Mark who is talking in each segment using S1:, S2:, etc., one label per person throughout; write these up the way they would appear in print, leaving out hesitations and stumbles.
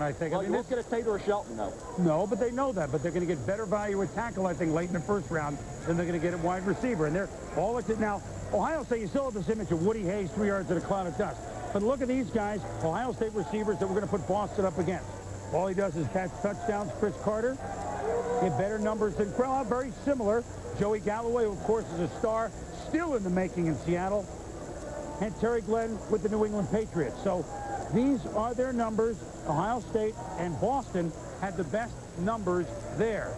S1: I think.
S2: Well,
S1: I mean,
S2: you won't get a Tate or a Shelton, though.
S1: No, but they know that. But they're going to get better value at tackle, I think, late in the first round than they're going to get at wide receiver. And they're all at it now. Ohio State, you still have this image of Woody Hayes, 3 yards in a cloud of dust. But look at these guys, Ohio State receivers that we're going to put Boston up against. All he does is catch touchdowns. Chris Carter, get better numbers than Crowell, very similar. Joey Galloway, who, of course, is a star, still in the making in Seattle. And Terry Glenn with the New England Patriots. So these are their numbers. Ohio State and Boston had the best numbers there.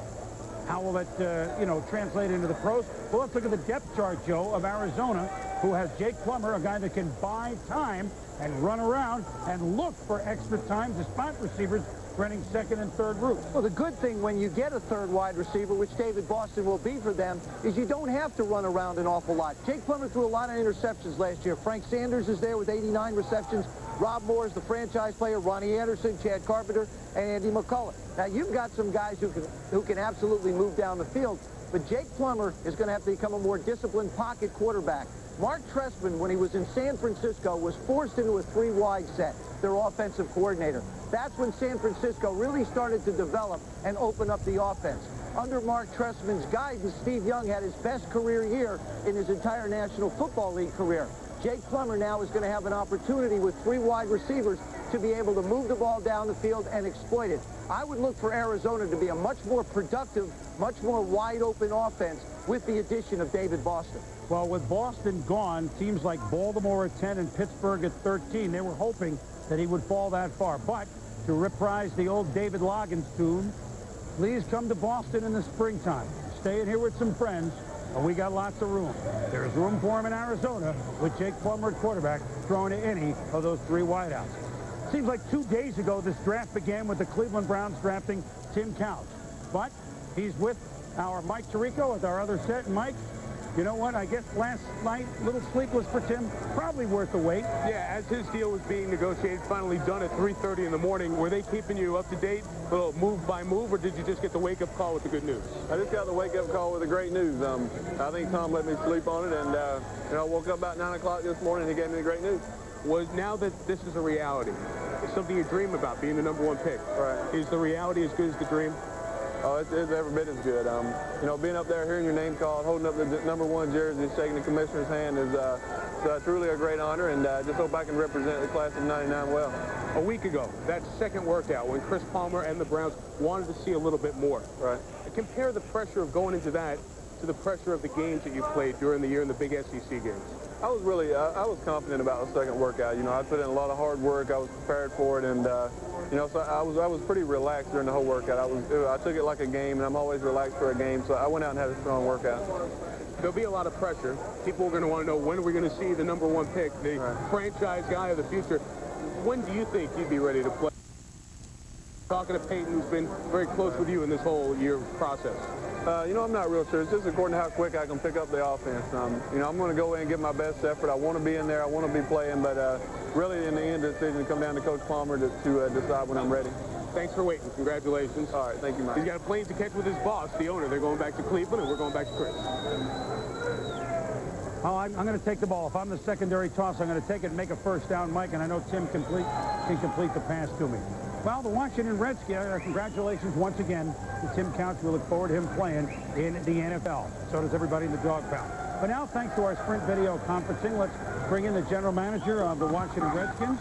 S1: How will that, translate into the pros? Well, let's look at the depth chart, Joe, of Arizona, who has Jake Plummer, a guy that can buy time and run around and look for extra time to spot receivers running second and third route.
S3: Well, the good thing when you get a third wide receiver, which David Boston will be for them, is you don't have to run around an awful lot. Jake Plummer threw a lot of interceptions last year. Frank Sanders is there with 89 receptions. Rob Moore is the franchise player. Ronnie Anderson, Chad Carpenter, and Andy McCullough. Now, you've got some guys who can absolutely move down the field, but Jake Plummer is going to have to become a more disciplined pocket quarterback. Mark Trestman, when he was in San Francisco, was forced into a 3-wide set, their offensive coordinator. That's when San Francisco really started to develop and open up the offense. Under Mark Trestman's guidance, Steve Young had his best career year in his entire National Football League career. Jake Plummer now is going to have an opportunity with 3 wide receivers to be able to move the ball down the field and exploit it. I would look for Arizona to be a much more productive, much more wide-open offense with the addition of David Boston.
S1: Well, with Boston gone, teams like Baltimore at 10 and Pittsburgh at 13, they were hoping that he would fall that far. But to reprise the old David Loggins tune, please come to Boston in the springtime. Stay in here with some friends. We got lots of room. There's room for him in Arizona with Jake Plummer at quarterback throwing to any of those 3 wideouts. Seems like 2 days ago this draft began with the Cleveland Browns drafting Tim Couch. But he's with our Mike Tirico with our other set. And Mike, you know what? I guess last night, a little sleepless for Tim. Probably worth the wait.
S4: Yeah, as his deal was being negotiated, finally done at 3:30 in the morning, were they keeping you up to date, a little move by move, or did you just get the wake-up call with the good news?
S5: I just got the wake-up call with the great news. I think Tom let me sleep on it, and I woke up about 9 o'clock this morning, and he gave me the great news.
S4: Was now that this is a reality, it's something you dream about, being the #1 pick.
S5: Right.
S4: Is the reality as good as the dream?
S5: Oh, it's every bit as good. Being up there, hearing your name called, holding up the #1 jersey, shaking the commissioner's hand is truly a great honor, and just hope I can represent the class of '99 well.
S4: A week ago, that second workout, when Chris Palmer and the Browns wanted to see a little bit more.
S5: Right.
S4: Compare the pressure of going into that to the pressure of the games that you played during the year in the big SEC games.
S5: I was really, I was confident about the second workout. I put in a lot of hard work. I was prepared for it, and so I was pretty relaxed during the whole workout. I took it like a game, and I'm always relaxed for a game. So I went out and had a strong workout.
S4: There'll be a lot of pressure. People are going to want to know, when are we going to see the #1 pick, the franchise guy of the future? When do you think he'd be ready to play? Talking to Peyton, who's been very close with you in this whole year process.
S5: I'm not real sure. It's just according to how quick I can pick up the offense. I'm going to go in and give my best effort. I want to be in there. I want to be playing. But really, in the end, the decision will come down to Coach Palmer to decide when I'm ready.
S4: Thanks for waiting. Congratulations.
S5: All right. Thank you, Mike.
S4: He's got a plane to catch with his boss, the owner. They're going back to Cleveland, and we're going back to Chris.
S1: Oh, I'm going to take the ball. If I'm the secondary toss, I'm going to take it and make a first down, Mike, and I know Tim can complete the pass to me. Well, the Washington Redskins, congratulations once again to Tim Couch. We look forward to him playing in the NFL. So does everybody in the dog pound. But now, thanks to our Sprint video conferencing, let's bring in the general manager of the Washington Redskins,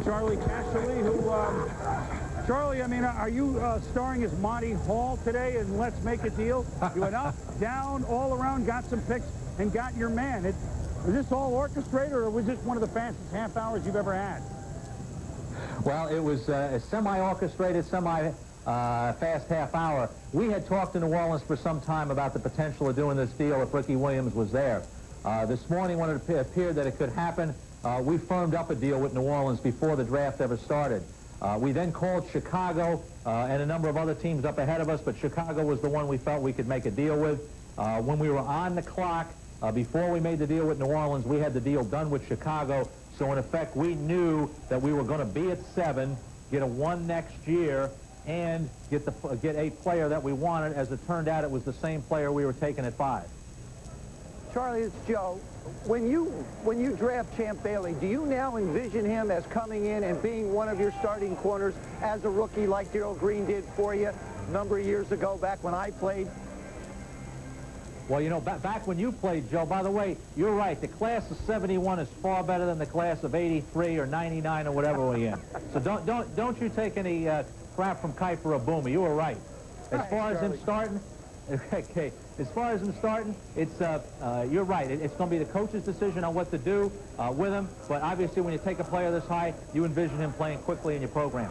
S1: Charlie Casserly, who, Charlie, are you starring as Monty Hall today in Let's Make a Deal? You went up, down, all around, got some picks, and got your man. Was this all orchestrated, or was this one of the fastest half hours you've ever had?
S6: Well, it was a semi-orchestrated, semi-fast half hour. We had talked in New Orleans for some time about the potential of doing this deal if Ricky Williams was there. This morning, when it appeared that it could happen, we firmed up a deal with New Orleans before the draft ever started. We then called Chicago and a number of other teams up ahead of us, but Chicago was the one we felt we could make a deal with. When we were on the clock, before we made the deal with New Orleans, we had the deal done with Chicago. So, in effect, we knew that we were going to be at 7, get a 1 next year, and get a player that we wanted. As it turned out, it was the same player we were taking at 5.
S3: Charlie, it's Joe. When you draft Champ Bailey, do you now envision him as coming in and being one of your starting corners as a rookie like Darrell Green did for you a number of years ago back when I played?
S6: Well, you know, back when you played, Joe, by the way, you're right. The class of 71 is far better than the class of 83 or 99 or whatever we're in. So don't you take any crap from Kiefer or Boomer. You were right. As far as him starting, okay. As far as him starting, it's you're right. It's going to be the coach's decision on what to do with him. But obviously, when you take a player this high, you envision him playing quickly in your program.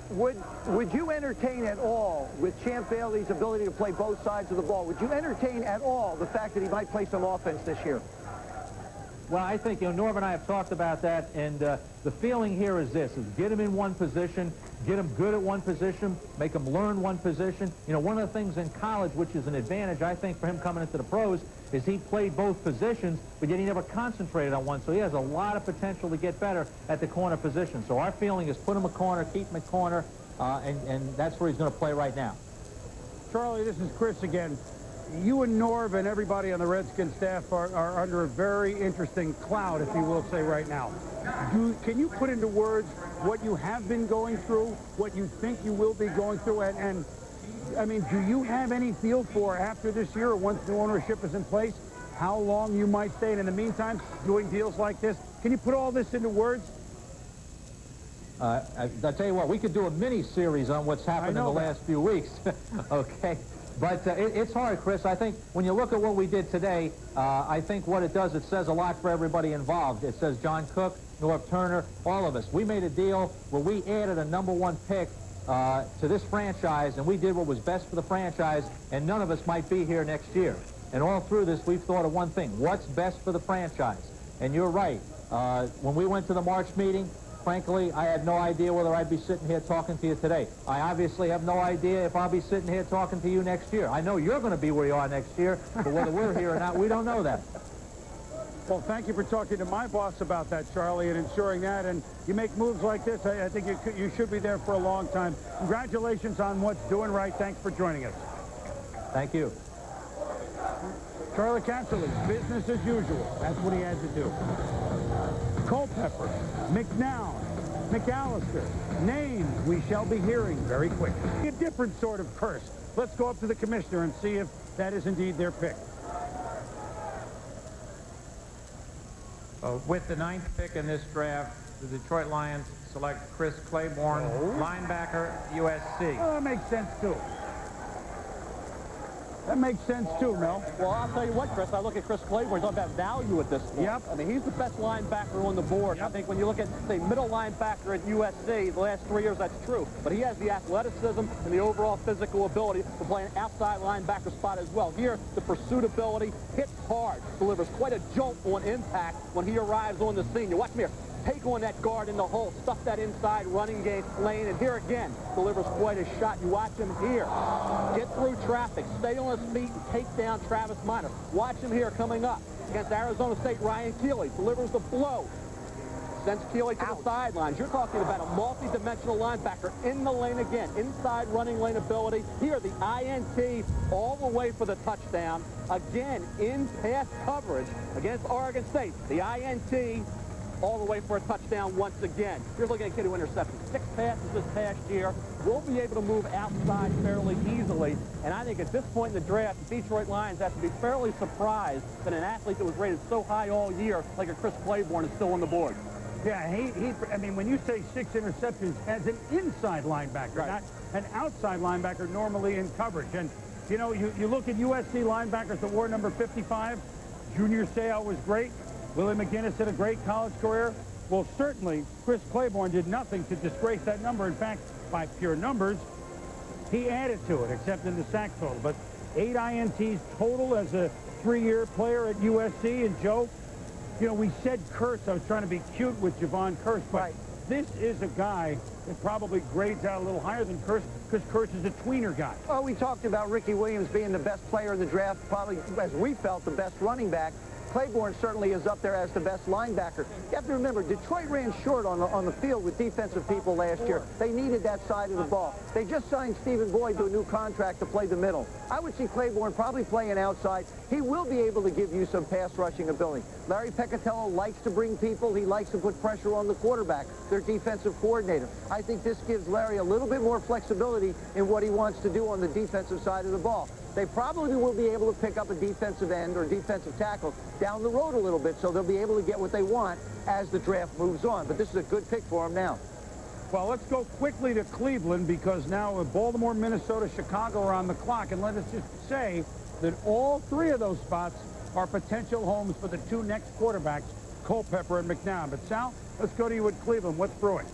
S3: Would you entertain at all, with Champ Bailey's ability to play both sides of the ball, would you entertain at all the fact that he might play some offense this year?
S6: Well, I think, you know, Norv and I have talked about that, and the feeling here is this, is get him in one position, get him good at one position, make him learn one position. You know, one of the things in college, which is an advantage, I think, for him coming into the pros, is he played both positions, but yet he never concentrated on one, so he has a lot of potential to get better at the corner position. So our feeling is put him a corner, keep him a corner, and that's where he's going to play right now.
S1: Charlie, this is Chris again. You and Norv and everybody on the Redskins staff are under a very interesting cloud, if you will say, right now. Can you put into words what you have been going through, what you think you will be going through, and I mean, do you have any feel for, after this year, or once new ownership is in place, how long you might stay? And in the meantime, doing deals like this, can you put all this into words?
S6: I tell you what, we could do a mini-series on what's happened in the last few weeks. Okay. But it's hard, Chris. I think when you look at what we did today, I think what it does, it says a lot for everybody involved. It says John Cook, Norv Turner, all of us. We made a deal where we added a #1 pick to this franchise, and we did what was best for the franchise, and none of us might be here next year. And all through this, we've thought of one thing: what's best for the franchise? And you're right. When we went to the March meeting, frankly, I had no idea whether I'd be sitting here talking to you today. I obviously have no idea if I'll be sitting here talking to you next year. I know you're going to be where you are next year, but whether we're here or not, we don't know that.
S1: Well, thank you for talking to my boss about that, Charlie, and ensuring that. And you make moves like this, I think you should be there for a long time. Congratulations on what's doing right. Thanks for joining us.
S6: Thank you.
S1: Charlie Casserly, business as usual. That's what he had to do. Culpepper, McNown, McAllister, names we shall be hearing very quickly. A different sort of curse. Let's go up to the commissioner and see if that is indeed their pick.
S2: With the 9th pick in this draft, the Detroit Lions select Chris Claiborne, linebacker, USC.
S1: Oh, that makes sense, too. That makes sense, too, Mel.
S7: Well, I'll tell you what, Chris, I look at Chris Claiborne, talking about value at this point.
S1: Yep.
S7: I mean, he's the best linebacker on the board.
S1: Yep.
S7: I think when you look at, say, middle linebacker at USC, the last 3 years, that's true. But he has the athleticism and the overall physical ability to play an outside linebacker spot as well. Here, the pursuit ability, hits hard, delivers quite a jolt on impact when he arrives on the scene. You watch him here. Take on that guard in the hole, stuff that inside running game lane, and here again, delivers quite a shot. You watch him here. Get through traffic, stay on his feet, and take down Travis Minor. Watch him here coming up against Arizona State. Ryan Keeley delivers the blow. Sends Keeley to the sidelines. You're talking about a multi-dimensional linebacker in the lane again. Inside running lane ability. Here, the INT all the way for the touchdown. Again, in pass coverage against Oregon State. The INT all the way for a touchdown once again. Here's looking at a kid who intercepted 6 passes this past year. Will be able to move outside fairly easily. And I think at this point in the draft, the Detroit Lions have to be fairly surprised that an athlete that was rated so high all year, like a Chris Claiborne, is still on the board.
S1: Yeah, I mean, when you say 6 interceptions as an inside linebacker, not an outside linebacker normally in coverage. And, you know, you look at USC linebackers that wore number 55. Junior Seau was great. Willie McGinnis had a great college career. Well, certainly, Chris Claiborne did nothing to disgrace that number. In fact, by pure numbers, he added to it, except in the sack total. But 8 INTs total as a 3-year player at USC. And, Joe, you know, we said Curse. I was trying to be cute with Javon Curse, but this is a guy that probably grades out a little higher than Curse, because Curse is a tweener guy.
S3: Oh, we talked about Ricky Williams being the best player in the draft, probably, as we felt, the best running back. Claiborne certainly is up there as the best linebacker. You have to remember, Detroit ran short on the field with defensive people last year. They needed that side of the ball. They just signed Stephen Boyd to a new contract to play the middle. I would see Claiborne probably playing outside. He will be able to give you some pass rushing ability. Larry Peccatello likes to bring people. He likes to put pressure on the quarterback, their defensive coordinator. I think this gives Larry a little bit more flexibility in what he wants to do on the defensive side of the ball. They probably will be able to pick up a defensive end or defensive tackle down the road a little bit, so they'll be able to get what they want as the draft moves on. But this is a good pick for them now.
S1: Well, let's go quickly to Cleveland, because now Baltimore, Minnesota, Chicago are on the clock. And let us just say that all three of those spots are potential homes for the two next quarterbacks, Culpepper and McNown. But Sal, let's go to you with Cleveland. What's brewing?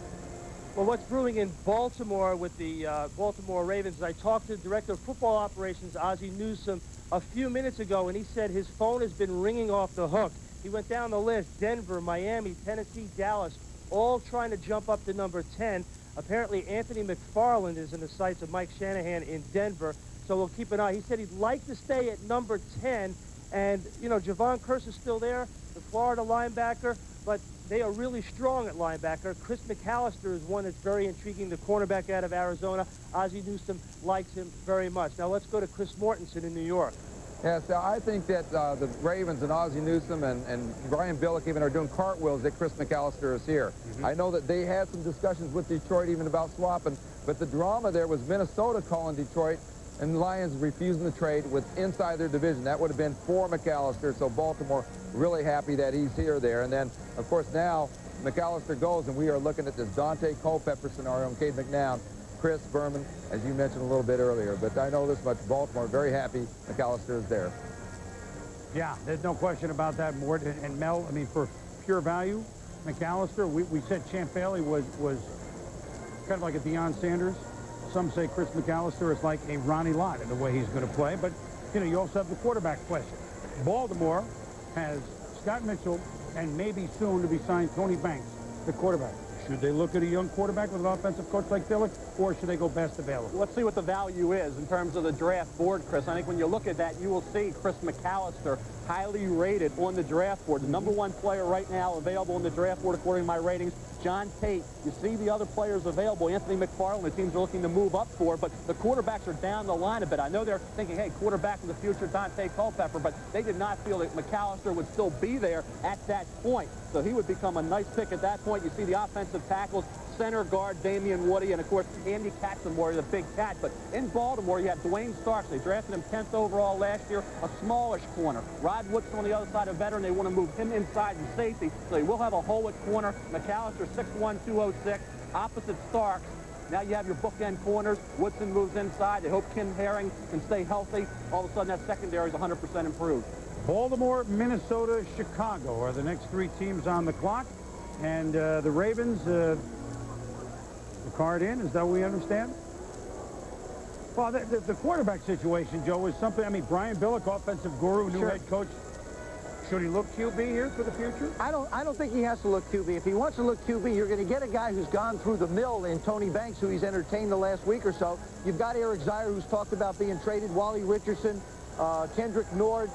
S8: Well, what's brewing in Baltimore with the Baltimore Ravens, I talked to the Director of Football Operations, Ozzie Newsome, a few minutes ago, and he said his phone has been ringing off the hook. He went down the list: Denver, Miami, Tennessee, Dallas, all trying to jump up to number 10. Apparently, Anthony McFarland is in the sights of Mike Shanahan in Denver, so we'll keep an eye. He said he'd like to stay at number 10, and, you know, Javon Curse is still there, the Florida linebacker, but they are really strong at linebacker. Chris McAllister is one that's very intriguing, the cornerback out of Arizona. Ozzie Newsome likes him very much. Now let's go to Chris Mortensen in New York.
S9: Yeah, so I think that the Ravens and Ozzie Newsome and Brian Billick even are doing cartwheels that Chris McAllister is here. I know that they had some discussions with Detroit even about swapping, but the drama there was Minnesota calling Detroit and the Lions refusing the trade with inside their division. That would have been for McAllister, so Baltimore really happy that he's here there. And then, of course, now McAllister goes, and we are looking at this Dante Culpepper scenario and Cade McNown, Chris Berman, as you mentioned a little bit earlier. But I know this much, Baltimore very happy McAllister is there.
S1: Yeah, there's no question about that, Mort. And Mel, I mean, for pure value, McAllister, we said Champ Bailey was kind of like a Deion Sanders. Some say Chris McAllister is like a Ronnie Lott in the way he's going to play. But, you know, you also have the quarterback question. Baltimore has Scott Mitchell and maybe soon to be signed Tony Banks, the quarterback. Should they look at a young quarterback with an offensive coach like Billick, or should they go best available?
S7: Let's see what the value is in terms of the draft board, Chris. I think when you look at that, you will see Chris McAllister highly rated on the draft board. The #1 player right now available on the draft board, according to my ratings, John Tate. You see the other players available. Anthony McFarland, the teams are looking to move up for, but the quarterbacks are down the line a bit. I know they're thinking, hey, quarterback of the future, Dante Culpepper, but they did not feel that McAllister would still be there at that point. So he would become a nice pick at that point. You see the offensive tackles, center guard Damian Woody, and of course Andy Katzenmoyer, the big cat. But in Baltimore, you have Dwayne Starks. They drafted him 10th overall last year, a smallish corner. Rod Woodson on the other side, a veteran. They want to move him inside in safety, so he will have a hole at corner. McAllister 6'1", 206, opposite Starks. Now you have your bookend corners. Woodson moves inside. They hope Ken Herring can stay healthy. All of a sudden, that secondary is 100% improved.
S1: Baltimore, Minnesota, Chicago are the next three teams on the clock. And the Ravens, the card in, is that what we understand? Well, the quarterback situation, Joe, is something. I mean, Brian Billick, offensive guru, new head coach. Should he look QB here for the future?
S3: I don't think he has to look QB. If he wants to look QB, you're going to get a guy who's gone through the mill in Tony Banks, who he's entertained the last week or so. You've got Eric Zier, who's talked about being traded, Wally Richardson, Kendrick Nord.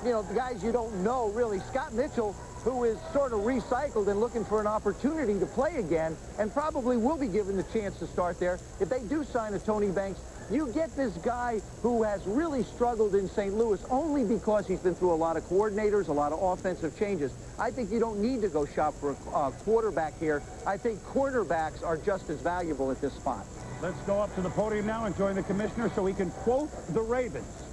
S3: You know, the guys you don't know, really. Scott Mitchell, who is sort of recycled and looking for an opportunity to play again, and probably will be given the chance to start there. If they do sign a Tony Banks, you get this guy who has really struggled in St. Louis only because he's been through a lot of coordinators, a lot of offensive changes. I think you don't need to go shop for a quarterback here. I think quarterbacks are just as valuable at this spot.
S1: Let's go up to the podium now and join the commissioner so he can quote the Ravens.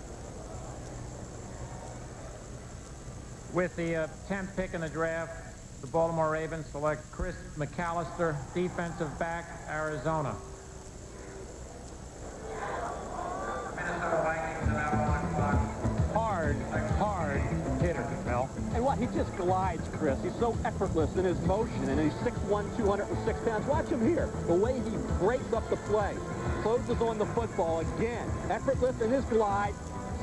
S2: With the 10th pick in the draft, the Baltimore Ravens select Chris McAllister, defensive back, Arizona. Minnesota Vikings are now on clock.
S1: Hard hitter, Mel.
S7: And what? He just glides, Chris. He's so effortless in his motion, and he's 6'1", 206 pounds. Watch him here. The way he breaks up the play, closes on the football again. Effortless in his glide.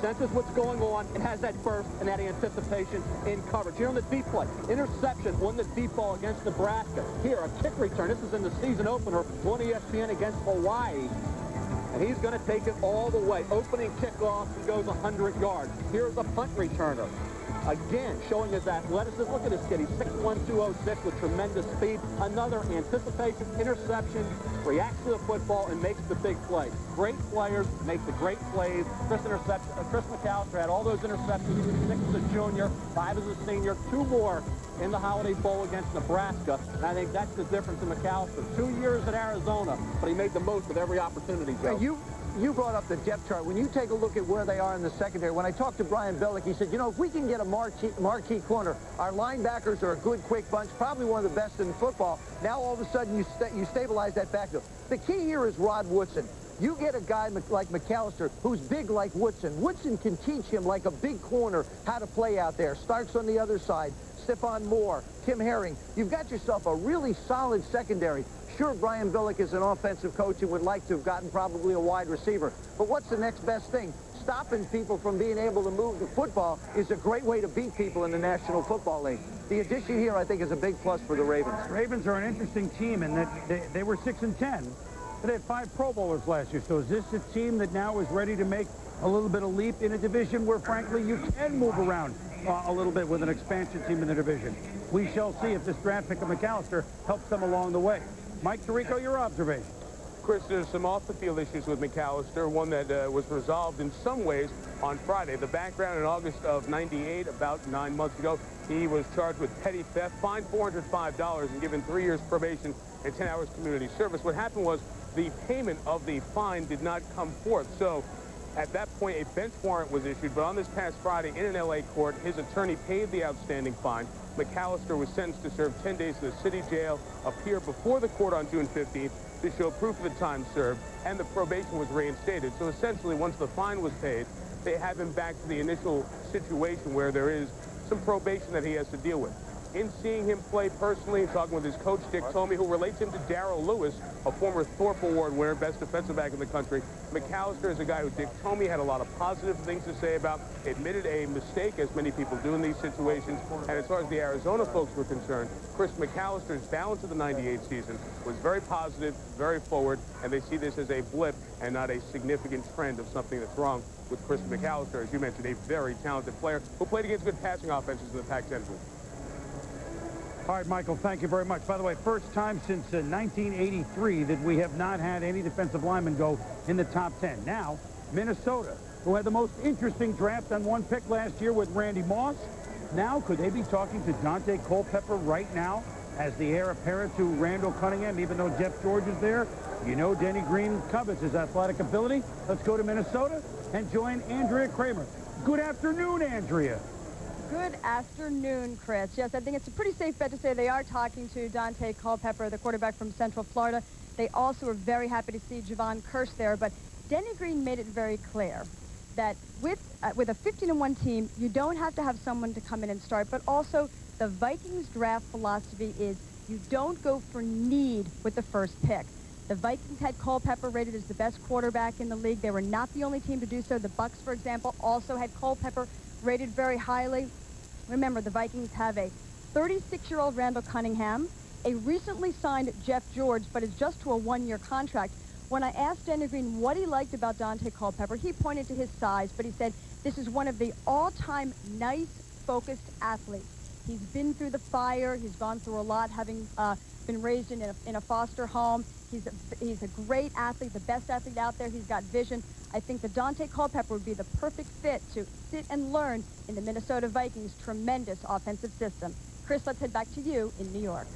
S7: Senses what's going on and has that burst and that anticipation in coverage. Here on the deep play, interception on the deep ball against Nebraska. Here, a kick return. This is in the season opener on ESPN against Hawaii. And he's going to take it all the way. Opening kickoff, he goes 100 yards. Here's a punt returner. Again, showing his athleticism. Look at this kid. He's 6'1", 206 with tremendous speed. Another anticipation, interception, reacts to the football, and makes the big play. Great players make the great plays. Chris McAllister had all those interceptions. He was 6 as a junior, 5 as a senior, 2 more in the Holiday Bowl against Nebraska. And I think that's the difference in McAllister. 2 years at Arizona, but he made the most of every opportunity, Joe.
S3: You brought up the depth chart. When you take a look at where they are in the secondary, when I talked to Brian Billick, he said, you know, if we can get a marquee corner, our linebackers are a good, quick bunch, probably one of the best in football. Now, all of a sudden, you stabilize that backfield. The key here is Rod Woodson. You get a guy like McAllister who's big like Woodson. Woodson can teach him, like a big corner, how to play out there. Starks on the other side, Stephon Moore, Tim Herring. You've got yourself a really solid secondary. Sure, Brian Billick is an offensive coach and would like to have gotten probably a wide receiver. But what's the next best thing? Stopping people from being able to move the football is a great way to beat people in the National Football League. The addition here, I think, is a big plus for the Ravens.
S1: Ravens are an interesting team in that they were 6-10, but they had 5 Pro Bowlers last year. So is this a team that now is ready to make a little bit of leap in a division where, frankly, you can move around a little bit with an expansion team in the division? We shall see if this draft pick of McAllister helps them along the way. Mike Tirico, your observation.
S4: Chris, there's some off-the-field issues with McAllister, one that was resolved in some ways on Friday. The background in August of '98, about 9 months ago, he was charged with petty theft, fined $405, and given 3 years probation and 10 hours community service. What happened was the payment of the fine did not come forth. So at that point, a bench warrant was issued, but on this past Friday in an L.A. court, his attorney paid the outstanding fine. McAllister was sentenced to serve 10 days in the city jail, appear before the court on June 15th to show proof of the time served, and the probation was reinstated. So essentially, once the fine was paid, they have him back to the initial situation where there is some probation that he has to deal with. In seeing him play personally and talking with his coach, Dick Tomey, who relates him to Darrell Lewis, a former Thorpe Award winner, best defensive back in the country, McAllister is a guy who Dick Tomey had a lot of positive things to say about, admitted a mistake, as many people do in these situations. And as far as the Arizona folks were concerned, Chris McAllister's balance of the '98 season was very positive, very forward, and they see this as a blip and not a significant trend of something that's wrong with Chris McAllister, as you mentioned, a very talented player who played against good passing offenses in the Pac-10 group.
S1: All right, Michael, thank you very much. By the way, first time since 1983 that we have not had any defensive lineman go in the top 10. Now, Minnesota, who had the most interesting draft on 1 pick last year with Randy Moss. Now, could they be talking to Dante Culpepper right now as the heir apparent to Randall Cunningham, even though Jeff George is there? You know Denny Green covets his athletic ability. Let's go to Minnesota and join Andrea Kramer. Good afternoon, Andrea.
S10: Good afternoon, Chris. Yes, I think it's a pretty safe bet to say they are talking to Dante Culpepper, the quarterback from Central Florida. They also were very happy to see Javon Kirsch there, but Denny Green made it very clear that with a 15-1 team, you don't have to have someone to come in and start, but also the Vikings draft philosophy is you don't go for need with the first pick. The Vikings had Culpepper rated as the best quarterback in the league. They were not the only team to do so. The Bucs, for example, also had Culpepper rated very highly. Remember, the Vikings have a 36-year-old Randall Cunningham, a recently signed Jeff George, but is just to a 1-year contract. When I asked Denny Green what he liked about Dante Culpepper, he pointed to his size, but he said, this is one of the all-time nice, focused athletes. He's been through the fire. He's gone through a lot, having been raised in a foster home. He's a great athlete, the best athlete out there. He's got vision. I think that Dante Culpepper would be the perfect fit to sit and learn in the Minnesota Vikings' tremendous offensive system. Chris, let's head back to you in New York.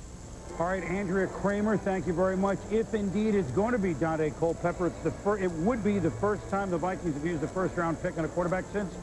S1: All right, Andrea Kramer, thank you very much. If indeed it's going to be Dante Culpepper, it would be the first time the Vikings have used a first-round pick on a quarterback since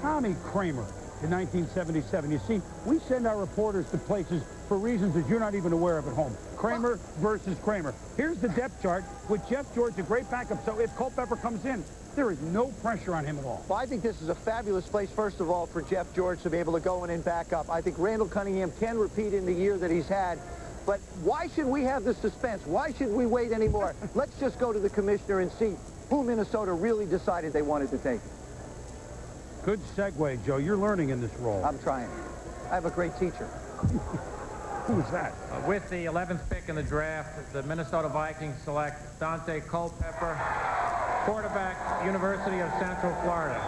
S1: Tommy Kramer in 1977. You see, we send our reporters to places for reasons that you're not even aware of at home. Kramer versus Kramer. Here's the depth chart with Jeff George, a great backup. So if Culpepper comes in, there is no pressure on him at all.
S3: Well, I think this is a fabulous place, first of all, for Jeff George to be able to go in and back up. I think Randall Cunningham can repeat in the year that he's had. But why should we have the suspense? Why should we wait anymore? Let's just go to the commissioner and see who Minnesota really decided they wanted to take.
S1: Good segue, Joe. You're learning in this role.
S3: I'm trying. I have a great teacher.
S1: Who's that?
S2: With the 11th pick in the draft, the Minnesota Vikings select Dante Culpepper, quarterback, University of Central Florida.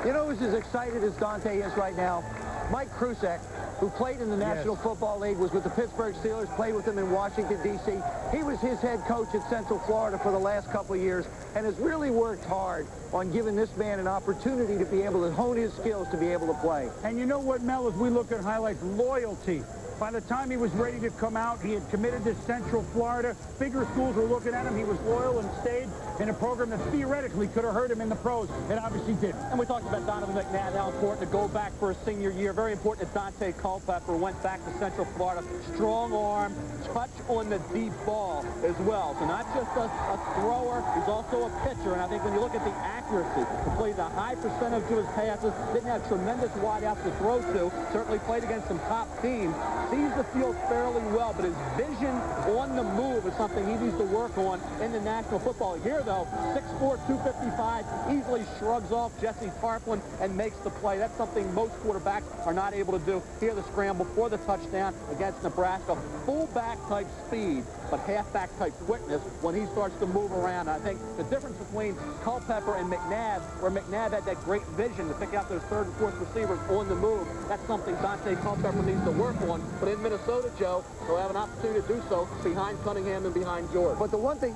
S3: You know who's as excited as Dante is right now? Mike Krusek, who played in the National Football League, was with the Pittsburgh Steelers, played with them in Washington, D.C. He was his head coach at Central Florida for the last couple of years and has really worked hard on giving this man an opportunity to be able to hone his skills to be able to play.
S1: And you know what, Mel, as we look at highlights, loyalty. By the time he was ready to come out, he had committed to Central Florida. Bigger schools were looking at him. He was loyal and stayed in a program that theoretically could have hurt him in the pros. It obviously didn't.
S7: And we talked about Donovan McNabb, how important to go back for a senior year. Very important that Dante Culpepper went back to Central Florida. Strong arm, touch on the deep ball as well. So not just a thrower, he's also a pitcher. And I think when you look at the accuracy, completed a high percentage of his passes, didn't have tremendous wideouts to throw to, certainly played against some top teams. Sees the field fairly well, but his vision on the move is something he needs to work on in the National Football League. Here, though, 6'4", 255, easily shrugs off Jesse Tarplin and makes the play. That's something most quarterbacks are not able to do. Here, the scramble for the touchdown against Nebraska. Fullback-type speed, but halfback-type quickness when he starts to move around. I think the difference between Culpepper and McNabb, where McNabb had that great vision to pick out those third and fourth receivers on the move, that's something Dante Culpepper needs to work on. But in Minnesota, Joe, he'll have an opportunity to do so behind Cunningham and behind George.
S3: But the one thing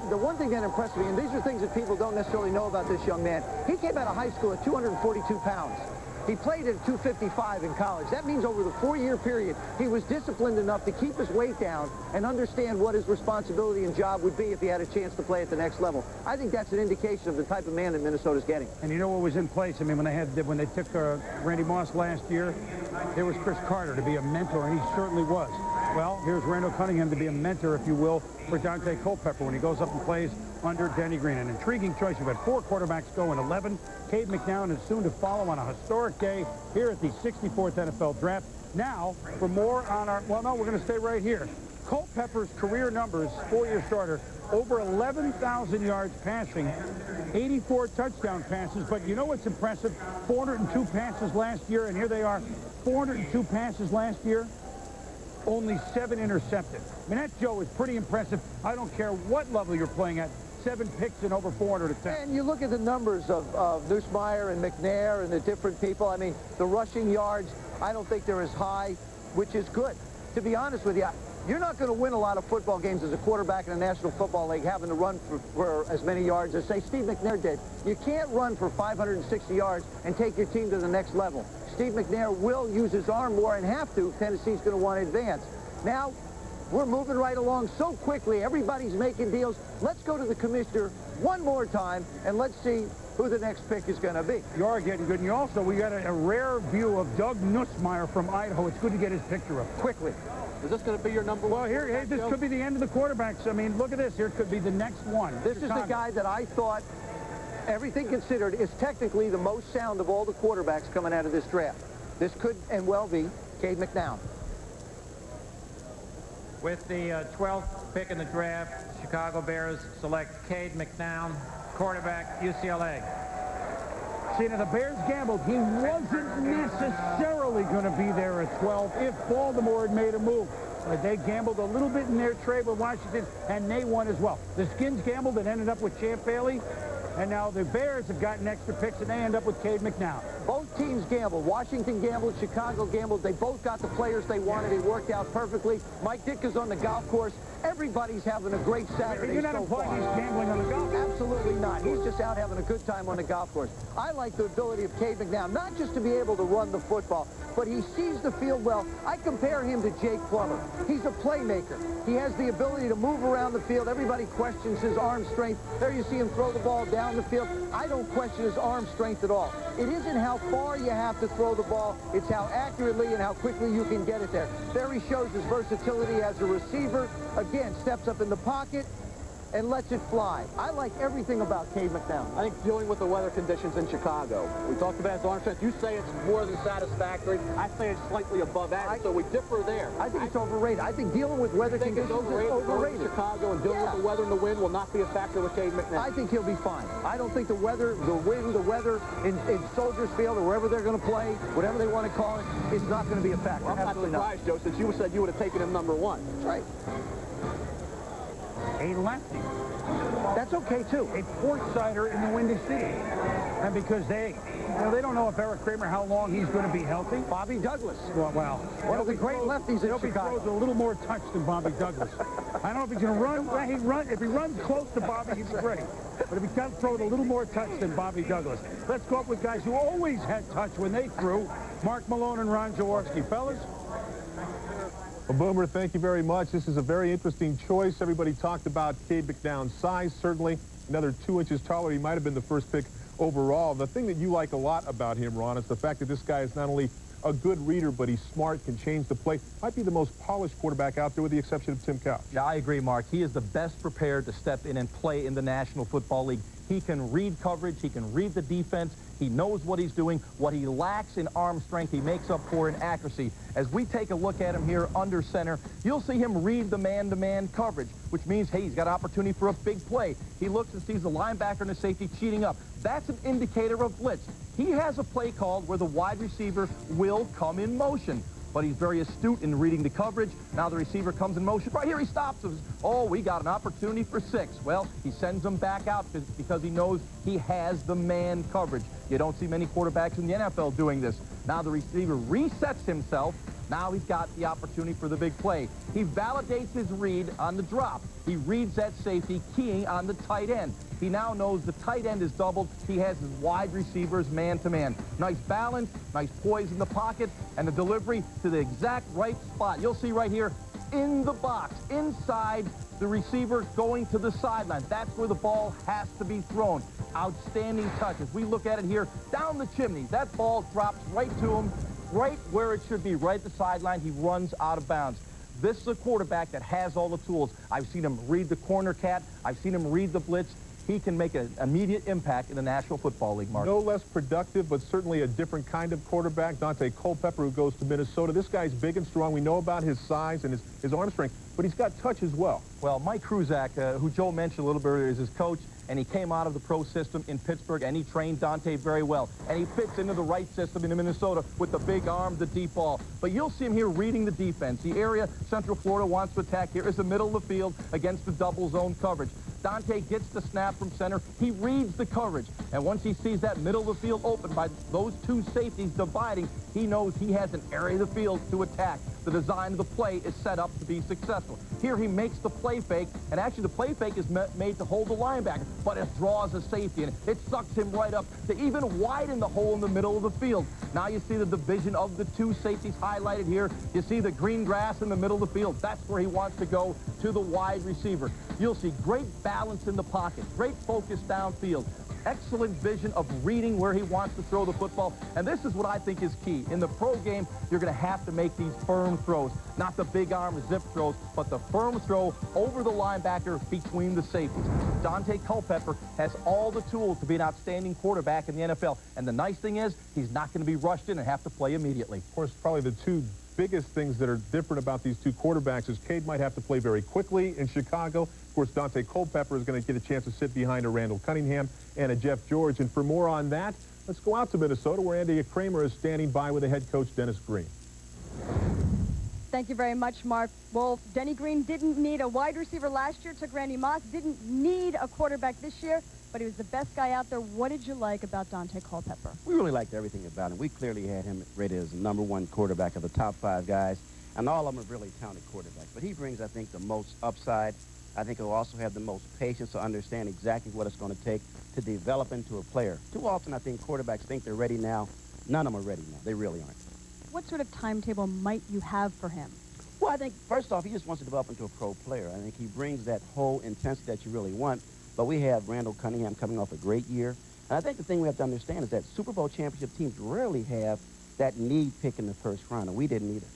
S3: that impressed me, and these are things that people don't necessarily know about this young man, he came out of high school at 242 pounds. He played at 255 in college. That means over the 4-year period, he was disciplined enough to keep his weight down and understand what his responsibility and job would be if he had a chance to play at the next level. I think that's an indication of the type of man that Minnesota's getting.
S1: And you know what was in place? I mean, when they took Randy Moss last year, there was Chris Carter to be a mentor, and he certainly was. Well, here's Randall Cunningham to be a mentor, if you will, for Dante Culpepper when he goes up and plays under Denny Green. An intriguing choice. We've had 4 quarterbacks go in 11. Cade McNown is soon to follow on a historic day here at the 64th NFL Draft. Now, for more on our... Well, no, we're going to stay right here. Culpepper's career numbers, 4-year starter, over 11,000 yards passing, 84 touchdown passes. But you know what's impressive? 402 passes last year, and here they are, 402 passes last year. Only 7 intercepted. I mean, that, Joe, is pretty impressive. I don't care what level you're playing at. 7 picks and over 400 attempts.
S3: And you look at the numbers of Nussmeier and McNair and the different people. I mean, the rushing yards, I don't think they're as high, which is good. To be honest with you, you're not going to win a lot of football games as a quarterback in the National Football League having to run for as many yards as, say, Steve McNair did. You can't run for 560 yards and take your team to the next level. Steve McNair will use his arm more and have to. Tennessee's going to want to advance. Now, we're moving right along so quickly. Everybody's making deals. Let's go to the commissioner one more time, and let's see who the next pick is going to be.
S1: You are getting good. And you also, we got a rare view of Doug Nussmeier from Idaho. It's good to get his picture up quickly.
S7: Is this going to be your number one?
S1: Well, here, hey, this could be the end of the quarterbacks. I mean, look at this. Here could be the next one.
S3: This is the guy that I thought, everything considered, is technically the most sound of all the quarterbacks coming out of this draft. This could and well be Cade McNown.
S2: With the 12th pick in the draft, Chicago Bears select Cade McNown, quarterback, UCLA.
S1: See, now the Bears gambled. He wasn't necessarily going to be there at 12 if Baltimore had made a move. They gambled a little bit in their trade with Washington, and they won as well. The Skins gambled and ended up with Champ Bailey. And now the Bears have gotten extra picks, and they end up with Cade McNown.
S3: Both teams gambled. Washington gambled, Chicago gambled. They both got the players they wanted. It worked out perfectly. Mike Ditka's on the golf course. Everybody's having a great Saturday
S1: You're not
S3: so
S1: implying
S3: far.
S1: he's gambling on the golf course?
S3: Absolutely not. He's just out having a good time on the golf course. I like the ability of Cade McNown, not just to be able to run the football, but he sees the field well. I compare him to Jake Plummer. He's a playmaker. He has the ability to move around the field. Everybody questions his arm strength. There you see him throw the ball down the field. I don't question his arm strength at all. It isn't how far you have to throw the ball. It's how accurately and how quickly you can get it there. There he shows his versatility as a receiver. Again, steps up in the pocket and lets it fly. I like everything about Cade McNown.
S7: I think dealing with the weather conditions in Chicago. We talked about his arm strength. You say it's more than satisfactory. I say it's slightly above average, so we differ there.
S3: I think it's overrated. I think dealing with weather conditions is overrated.
S7: Chicago and dealing with the weather and the wind will not be a factor with Cade McNown.
S3: I think he'll be fine. I don't think the weather, the wind, the weather in Soldiers Field or wherever they're going to play, whatever they want to call it, is not going to be a factor.
S7: Well, I'm not surprised, Joe, since you said you would have taken him number 1.
S3: That's right.
S1: a lefty.
S3: That's okay, too.
S1: A port-sider in the Windy City. And because they don't know if Eric Kramer, how long he's going to be healthy.
S3: Bobby Douglas.
S1: Well,
S3: one of the great lefties in Chicago.
S1: He throws a little more touch than Bobby Douglas. I don't know if he's going to run. If he runs close to Bobby, he'd be great. But if he does throw it a little more touch than Bobby Douglas. Let's go up with guys who always had touch when they threw. Mark Malone and Ron Jaworski. Fellas?
S11: Well, Boomer, thank you very much. This is a very interesting choice. Everybody talked about Cade McNown's size. Certainly another 2 inches taller. He might have been the first pick overall. The thing that you like a lot about him, Ron, is the fact that this guy is not only a good reader, but he's smart, can change the play. Might be the most polished quarterback out there with the exception of Tim Couch.
S12: Yeah, I agree, Mark. He is the best prepared to step in and play in the National Football League. He can read coverage. He can read the defense. He knows what he's doing. What he lacks in arm strength, he makes up for in accuracy. As we take a look at him here under center, you'll see him read the man-to-man coverage, which means, hey, he's got an opportunity for a big play. He looks and sees the linebacker and the safety cheating up. That's an indicator of blitz. He has a play called where the wide receiver will come in motion. But he's very astute in reading the coverage. Now the receiver comes in motion. Right here, he stops him. Oh, we got an opportunity for 6. Well, he sends him back out because he knows he has the man coverage. You don't see many quarterbacks in the NFL doing this. Now the receiver resets himself. Now he's got the opportunity for the big play. He validates his read on the drop. He reads that safety, keying on the tight end. He now knows the tight end is doubled. He has his wide receivers man-to-man. Nice balance, nice poise in the pocket, and the delivery to the exact right spot. You'll see right here in the box, inside the receiver going to the sideline. That's where the ball has to be thrown. Outstanding touch. As we look at it here, down the chimney, that ball drops right to him, right where it should be, right at the sideline. He runs out of bounds. This is a quarterback that has all the tools. I've seen him read the corner cat. I've seen him read the blitz. He can make an immediate impact in the National Football League, Mark.
S11: No less productive, but certainly a different kind of quarterback. Dante Culpepper, who goes to Minnesota. This guy's big and strong. We know about his size and his arm strength, but he's got touch as well.
S12: Well, Mike Kruzak, who Joe mentioned a little bit earlier, is his coach, and he came out of the pro system in Pittsburgh, and he trained Dante very well. And he fits into the right system in Minnesota with the big arm, the deep ball. But you'll see him here reading the defense. The area Central Florida wants to attack here is the middle of the field against the double zone coverage. Dante gets the snap from center. He reads the coverage. And once he sees that middle of the field open by those two safeties dividing, he knows he has an area of the field to attack. The design of the play is set up to be successful. Here he makes the play fake, and actually the play fake is made to hold the linebacker, but it draws a safety, and it sucks him right up to even widen the hole in the middle of the field. Now you see the division of the two safeties highlighted here. You see the green grass in the middle of the field. That's where he wants to go, to the wide receiver. You'll see great balance in the pocket, great focus downfield, excellent vision of reading where he wants to throw the football. And this is what I think is key. In the pro game, you're going to have to make these firm throws, not the big arm zip throws, but the firm throw over the linebacker between the safeties. Dante Culpepper has all the tools to be an outstanding quarterback in the NFL. And the nice thing is, he's not going to be rushed in and have to play immediately.
S11: Of course, probably the two biggest things that are different about these two quarterbacks is Cade might have to play very quickly in Chicago. Of course, Dante Culpepper is going to get a chance to sit behind a Randall Cunningham and a Jeff George. And for more on that, let's go out to Minnesota, where Andy Kramer is standing by with the head coach, Dennis Green.
S10: Thank you very much, Mark. Well, Denny Green didn't need a wide receiver last year, took Randy Moss, didn't need a quarterback this year, but he was the best guy out there. What did you like about Dante Culpepper?
S13: We really liked everything about him. We clearly had him rated as the #1 quarterback of the top 5 guys, and all of them are really talented quarterbacks. But he brings, I think, the most upside. I think he'll also have the most patience to understand exactly what it's going to take to develop into a player. Too often, I think quarterbacks think they're ready now. None of them are ready now. They really aren't.
S10: What sort of timetable might you have for him?
S13: Well, I think, first off, he just wants to develop into a pro player. I think he brings that whole intensity that you really want. But we have Randall Cunningham coming off a great year. And I think the thing we have to understand is that Super Bowl championship teams rarely have that need pick in the first round, and we didn't either.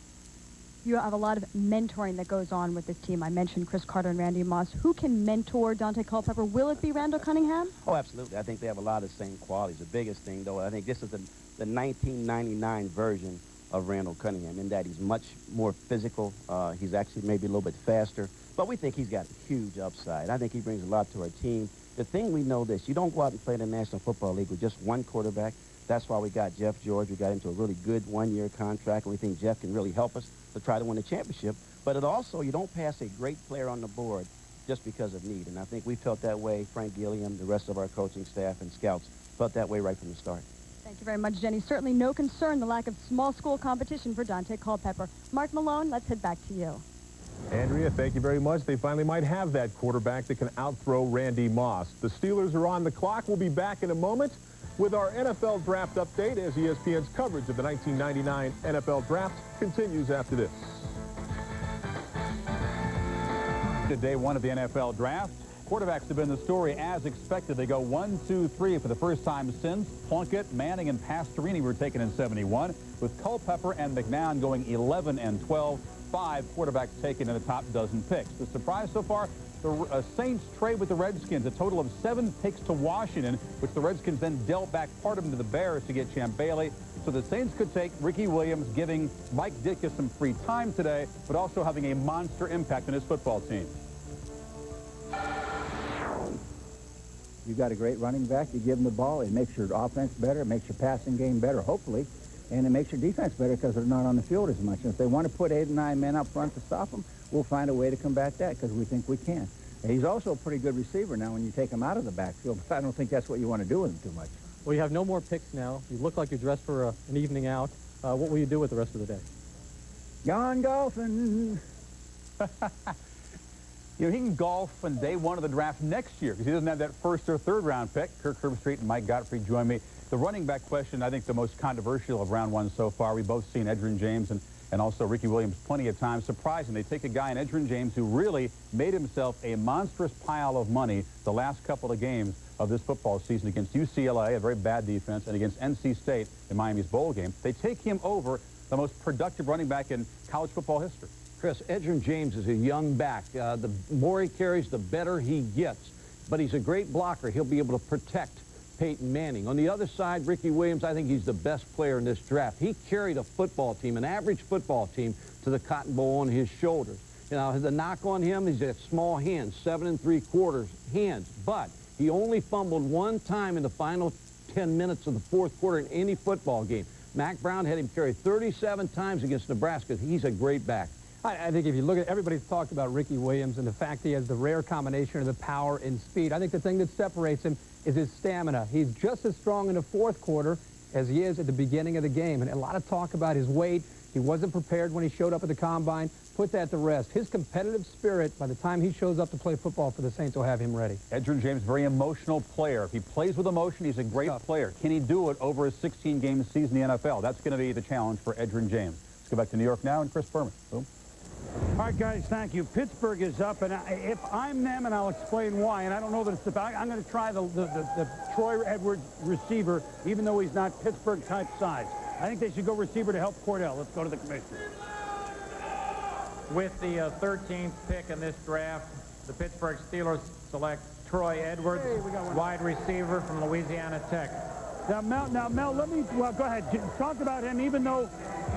S10: You have a lot of mentoring that goes on with this team. I mentioned Chris Carter and Randy Moss. Who can mentor Dante Culpepper? Will it be Randall Cunningham?
S13: Oh, absolutely. I think they have a lot of the same qualities. The biggest thing, though, I think this is the 1999 version of Randall Cunningham, in that he's much more physical. He's actually maybe a little bit faster, but we think he's got a huge upside. I think he brings a lot to our team. The thing we know this, you don't go out and play in the National Football League with just one quarterback. That's why we got Jeff George. We got into a really good one-year contract, and we think Jeff can really help us to try to win the championship. But it also, you don't pass a great player on the board just because of need. And I think we felt that way, Frank Gilliam, the rest of our coaching staff and scouts felt that way right from the start.
S10: Thank you very much, Jenny. Certainly no concern, the lack of small school competition for Dante Culpepper. Mark Malone, let's head back to you.
S11: Andrea, thank you very much. They finally might have that quarterback that can outthrow Randy Moss. The Steelers are on the clock. We'll be back in a moment with our NFL draft update as ESPN's coverage of the 1999 NFL draft continues after this.
S14: Day one of the NFL draft. Quarterbacks have been the story as expected. They go 1, 2, 3 for the first time since. Plunkett, Manning, and Pastorini were taken in 71, with Culpepper and McNown going 11 and 12. 5 quarterbacks taken in the top dozen picks. The surprise so far, the Saints trade with the Redskins, a total of 7 picks to Washington, which the Redskins then dealt back part of them to the Bears to get Champ Bailey. So the Saints could take Ricky Williams, giving Mike Ditka some free time today, but also having a monster impact on his football team.
S15: You've got a great running back. You give him the ball. It makes your offense better. It makes your passing game better, hopefully. And it makes your defense better because they're not on the field as much. And if they want to put 8 or 9 men up front to stop them, we'll find a way to combat that because we think we can. And he's also a pretty good receiver now when you take him out of the backfield, but I don't think that's what you want to do with him too much.
S16: Well, you have no more picks now. You look like you're dressed for an evening out. What will you do with the rest of the day?
S15: Gone golfing.
S14: You know, he can golf on day one of the draft next year because he doesn't have that first or third round pick. Kirk Herbstreit and Mike Godfrey join me. The running back question, I think the most controversial of round one so far. We've both seen Edgerrin James and also Ricky Williams plenty of times. Surprising, they take a guy in Edgerrin James who really made himself a monstrous pile of money the last couple of games of this football season against UCLA, a very bad defense, and against NC State in Miami's bowl game. They take him over the most productive running back in college football history.
S17: Chris, Edgerrin James is a young back. The more he carries, the better he gets. But he's a great blocker. He'll be able to protect Peyton Manning. On the other side, Ricky Williams, I think he's the best player in this draft. He carried a football team, an average football team, to the Cotton Bowl on his shoulders. You know, the knock on him is that small hands, 7 3/4 hands. But he only fumbled 1 time in the final 10 minutes of the 4th quarter in any football game. Mack Brown had him carry 37 times against Nebraska. He's a great back.
S16: I think if you look at, everybody's talked about Ricky Williams and the fact he has the rare combination of the power and speed. I think the thing that separates him is his stamina. He's just as strong in the 4th quarter as he is at the beginning of the game. And a lot of talk about his weight. He wasn't prepared when he showed up at the combine. Put that to rest. His competitive spirit, by the time he shows up to play football for the Saints, will have him ready.
S14: Edgerrin James, very emotional player. If he plays with emotion, he's a great player. Can he do it over a 16-game season in the NFL? That's going to be the challenge for Edgerrin James. Let's go back to New York now and Chris Berman. Boom.
S1: All right, guys, thank you. Pittsburgh is up, and if I'm them, and I'll explain why, and I don't know that it's about, I'm going to try the Troy Edwards receiver, even though he's not Pittsburgh-type size. I think they should go receiver to help Cordell. Let's go to the commissioner.
S2: With the 13th pick in this draft, the Pittsburgh Steelers select Troy Edwards, wide receiver from Louisiana Tech.
S1: Now, Mel, let me, well, go ahead. Talk about him, even though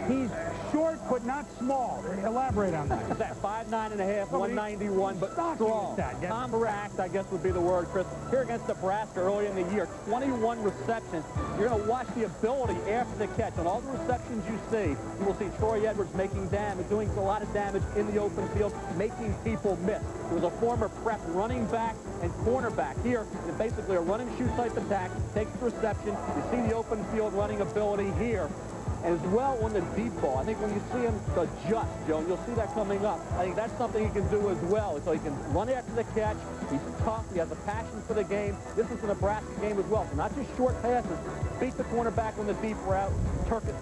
S1: he's short but not small. Elaborate on that.
S7: Is that 5'9½", 191, but strong. Compact, I guess would be the word, Chris. Here against Nebraska early in the year, 21 receptions. You're going to watch the ability after the catch. On all the receptions you see, you will see Troy Edwards making damage, doing a lot of damage in the open field, making people miss. He was a former prep running back and cornerback. Here, it's basically a run-and-shoot type attack, takes the reception. You see the open field running ability here. And as well on the deep ball. I think when you see him adjust, Joe, and you'll see that coming up, I think that's something he can do as well. So he can run after the catch. He's tough. He has a passion for the game. This is the Nebraska game as well. So not just short passes. Beat the cornerback on the deep route.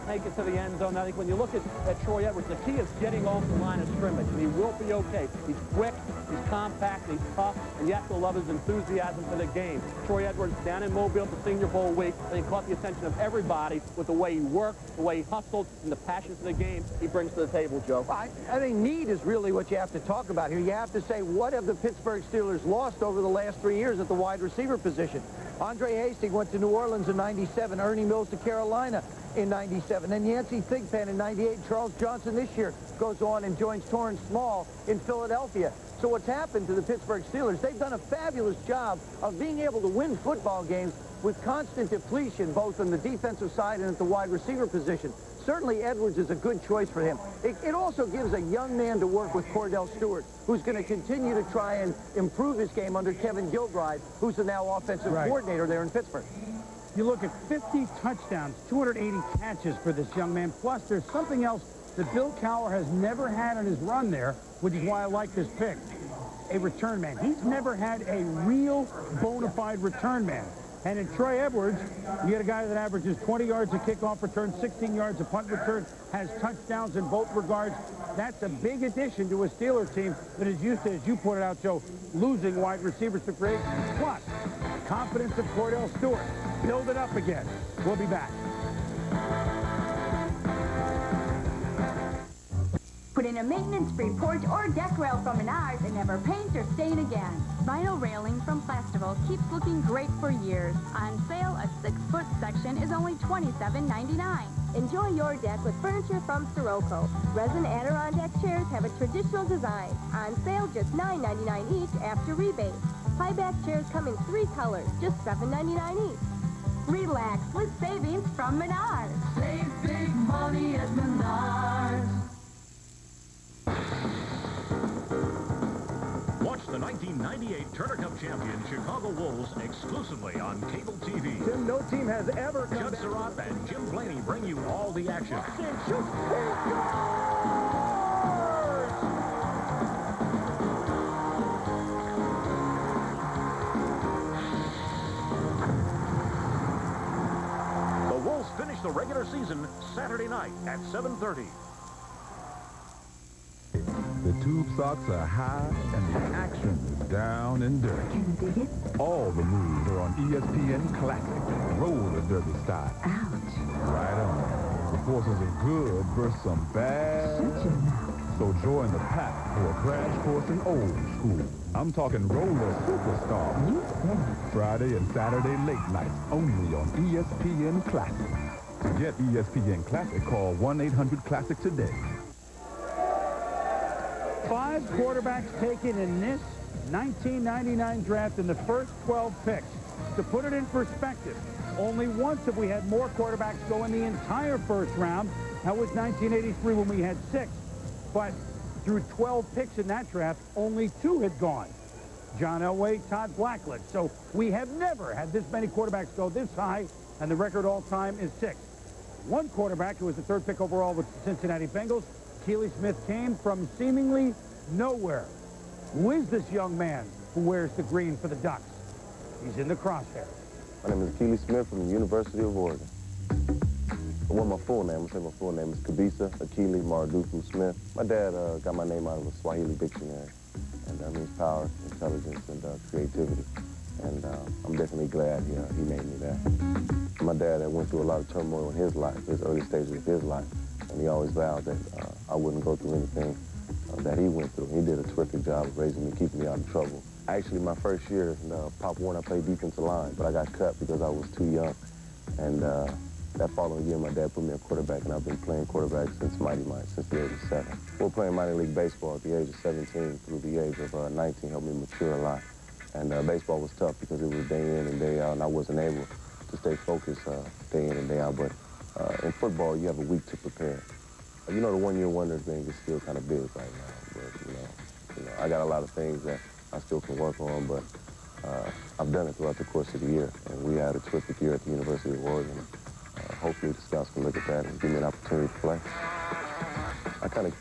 S7: Take it to the end zone. I think when you look at Troy Edwards, the key is getting off the line of scrimmage, and he will be okay. He's quick, he's compact, he's tough, and you have to love his enthusiasm for the game. Troy Edwards down in Mobile for Senior Bowl week, and he caught the attention of everybody with the way he worked, the way he hustled, and the passion for the game he brings to the table, Joe.
S3: I think need is really what you have to talk about here. You have to say, what have the Pittsburgh Steelers lost over the last 3 years at the wide receiver position? Andre Hastings went to New Orleans in '97, Ernie Mills to Carolina in '97, then Yancey Thigpen in '98, Charles Johnson this year goes on and joins Torrance Small in Philadelphia. So what's happened to the Pittsburgh Steelers, they've done a fabulous job of being able to win football games with constant depletion, both on the defensive side and at the wide receiver position. certainly Edwards is a good choice for him. It also gives a young man to work with Cordell Stewart, who's going to continue to try and improve his game under Kevin Gilbride, who's the now offensive coordinator there in Pittsburgh.
S1: You look at 50 touchdowns, 280 catches for this young man. Plus, there's something else that Bill Cowher has never had in his run there, which is why I like this pick. A return man. He's never had a real bona fide return man. And in Troy Edwards, you get a guy that averages 20 yards a kickoff return, 16 yards a punt return, has touchdowns in both regards. That's a big addition to a Steelers team that is used to, as you pointed out, Joe, losing wide receivers to free agents. Plus, confidence of Cordell Stewart. Build it up again. We'll be back.
S18: Put in a maintenance-free porch or deck rail from Menards and never paint or stain again. Vinyl railing from Plastival keeps looking great for years. On sale, a 6-foot section is only $27.99. Enjoy your deck with furniture from Sirocco. Resin Adirondack chairs have a traditional design. On sale, just $9.99 each after rebate. High-back chairs come in 3 colors, just $7.99 each. Relax with savings from Menards. Save big money at Menards.
S19: Watch the 1998 Turner Cup champion Chicago Wolves exclusively on cable TV.
S1: Tim, no team has ever come
S19: Judd Surratt and Jim Blaney bring you all the action. The Wolves finish the regular season Saturday night at 7:30.
S20: The tube socks are high and the action is down and dirty.
S18: Can you dig it?
S20: All the moves are on ESPN Classic. Roll the derby style.
S18: Ouch.
S20: Right on. The forces of good versus some bad.
S18: Shut your mouth.
S20: So join the pack for a crash course in old school. I'm talking Roller Superstar.
S18: You said it.
S20: Friday and Saturday late nights only on ESPN Classic. To get ESPN Classic, call 1-800-CLASSIC today.
S1: 5 quarterbacks taken in this 1999 draft in the first 12 picks. To put it in perspective, only once have we had more quarterbacks go in the entire first round. That was 1983 when we had 6. But through 12 picks in that draft, only 2 had gone. John Elway, Todd Blackledge. So we have never had this many quarterbacks go this high, and the record all-time is 6. One quarterback who was the 3rd pick overall with the Cincinnati Bengals, Keely Smith, came from seemingly nowhere. Who is this young man who wears the green for the Ducks? He's in the crosshairs.
S21: My name is Keely Smith from the University of Oregon. Well, my full name, I'll say my full name is Kabisa Akili Marduthu Smith. My dad got my name out of a Swahili dictionary, and that means power, intelligence, and creativity. And I'm definitely glad he named me that. My dad had went through a lot of turmoil in his life, his early stages of his life. And he always vowed that I wouldn't go through anything that he went through. He did a terrific job of raising me, keeping me out of trouble. Actually, my first year in Pop Warner, I played defensive line, but I got cut because I was too young. And that following year, my dad put me at quarterback, and I've been playing quarterback since Mighty Mike, since the age of 7. Well, playing minor league baseball at the age of 17 through the age of 19 helped me mature a lot. And baseball was tough because it was day in and day out, and I wasn't able to stay focused day in and day out. But in football, you have a week to prepare. You know, the one-year wonder thing is still kind of big right now. But, you know, I got a lot of things that I still can work on, but I've done it throughout the course of the year. And we had a terrific year at the University of Oregon. Hopefully the scouts can look at that and give me an opportunity to play. I kind of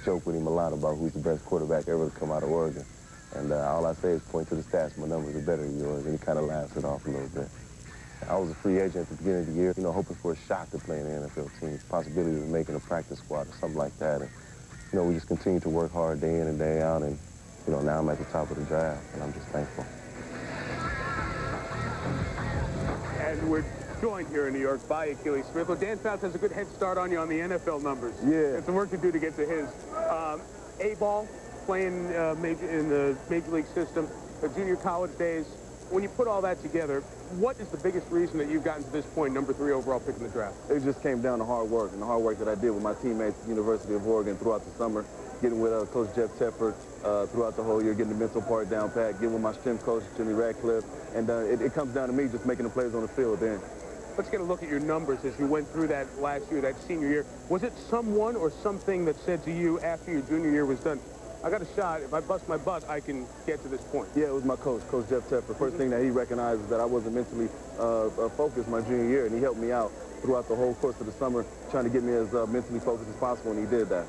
S21: joke with him a lot about who's the best quarterback ever to come out of Oregon. And all I say is point to the stats. My numbers are better than yours. And he kind of laughs it off a little bit. I was a free agent at the beginning of the year, you know, hoping for a shot to play in the NFL team, possibility of making a practice squad or something like that. And, you know, we just continue to work hard day in and day out. And, you know, now I'm at the top of the draft, and I'm just thankful.
S4: And we're joined here in New York by Akili Smith. Well, Dan Fouts has a good head start on you on the NFL numbers.
S21: Yeah.
S4: Got some work to do to get to his. A-ball, playing in the major league system, junior college days. When you put all that together, what is the biggest reason that you've gotten to this point, number 3 overall pick in the draft?
S21: It just came down to hard work, and the hard work that I did with my teammates at the University of Oregon throughout the summer, getting with Coach Jeff Tepper throughout the whole year, getting the mental part down pat, getting with my strength coach, Jimmy Radcliffe, and it comes down to me just making the plays on the field then.
S4: let's get a look at your numbers as you went through that last year, that senior year. Was it someone or something that said to you after your junior year was done, I got a shot, if I bust my butt, I can get to this point?
S21: Yeah, it was my coach, Coach Jeff Tepper. First thing that he recognized is that I wasn't mentally focused my junior year, and he helped me out throughout the whole course of the summer, trying to get me as mentally focused as possible, and he did that.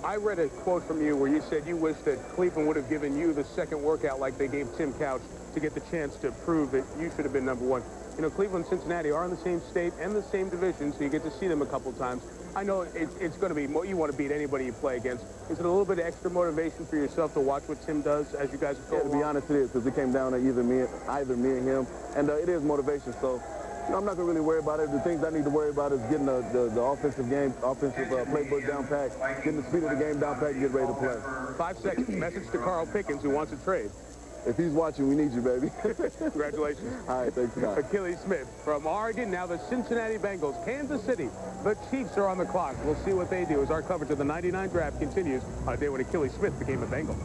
S4: I read a quote from you where you said you wish that Cleveland would have given you the second workout like they gave Tim Couch to get the chance to prove that you should have been #1. You know, Cleveland and Cincinnati are in the same state and the same division, so you get to see them a couple times. I know it's going to be, you want to beat anybody you play against. Is it a little bit of extra motivation for yourself to watch what Tim does as you guys go along?
S21: To be honest, it is, because it came down to either me and him, and it is motivation. So, you know, I'm not going to really worry about it. The things I need to worry about is getting the offensive playbook down pat, getting the speed of the game down pat, and get ready to play.
S4: 5 seconds. Message to Carl Pickens, who wants a trade.
S21: If he's watching, we need you, baby.
S4: Congratulations.
S21: All right, thanks a lot.
S4: Achilles Smith from Oregon, now the Cincinnati Bengals. Kansas City, the Chiefs are on the clock. We'll see what they do as our coverage of the '99 draft continues on a day when Achilles Smith became a Bengal.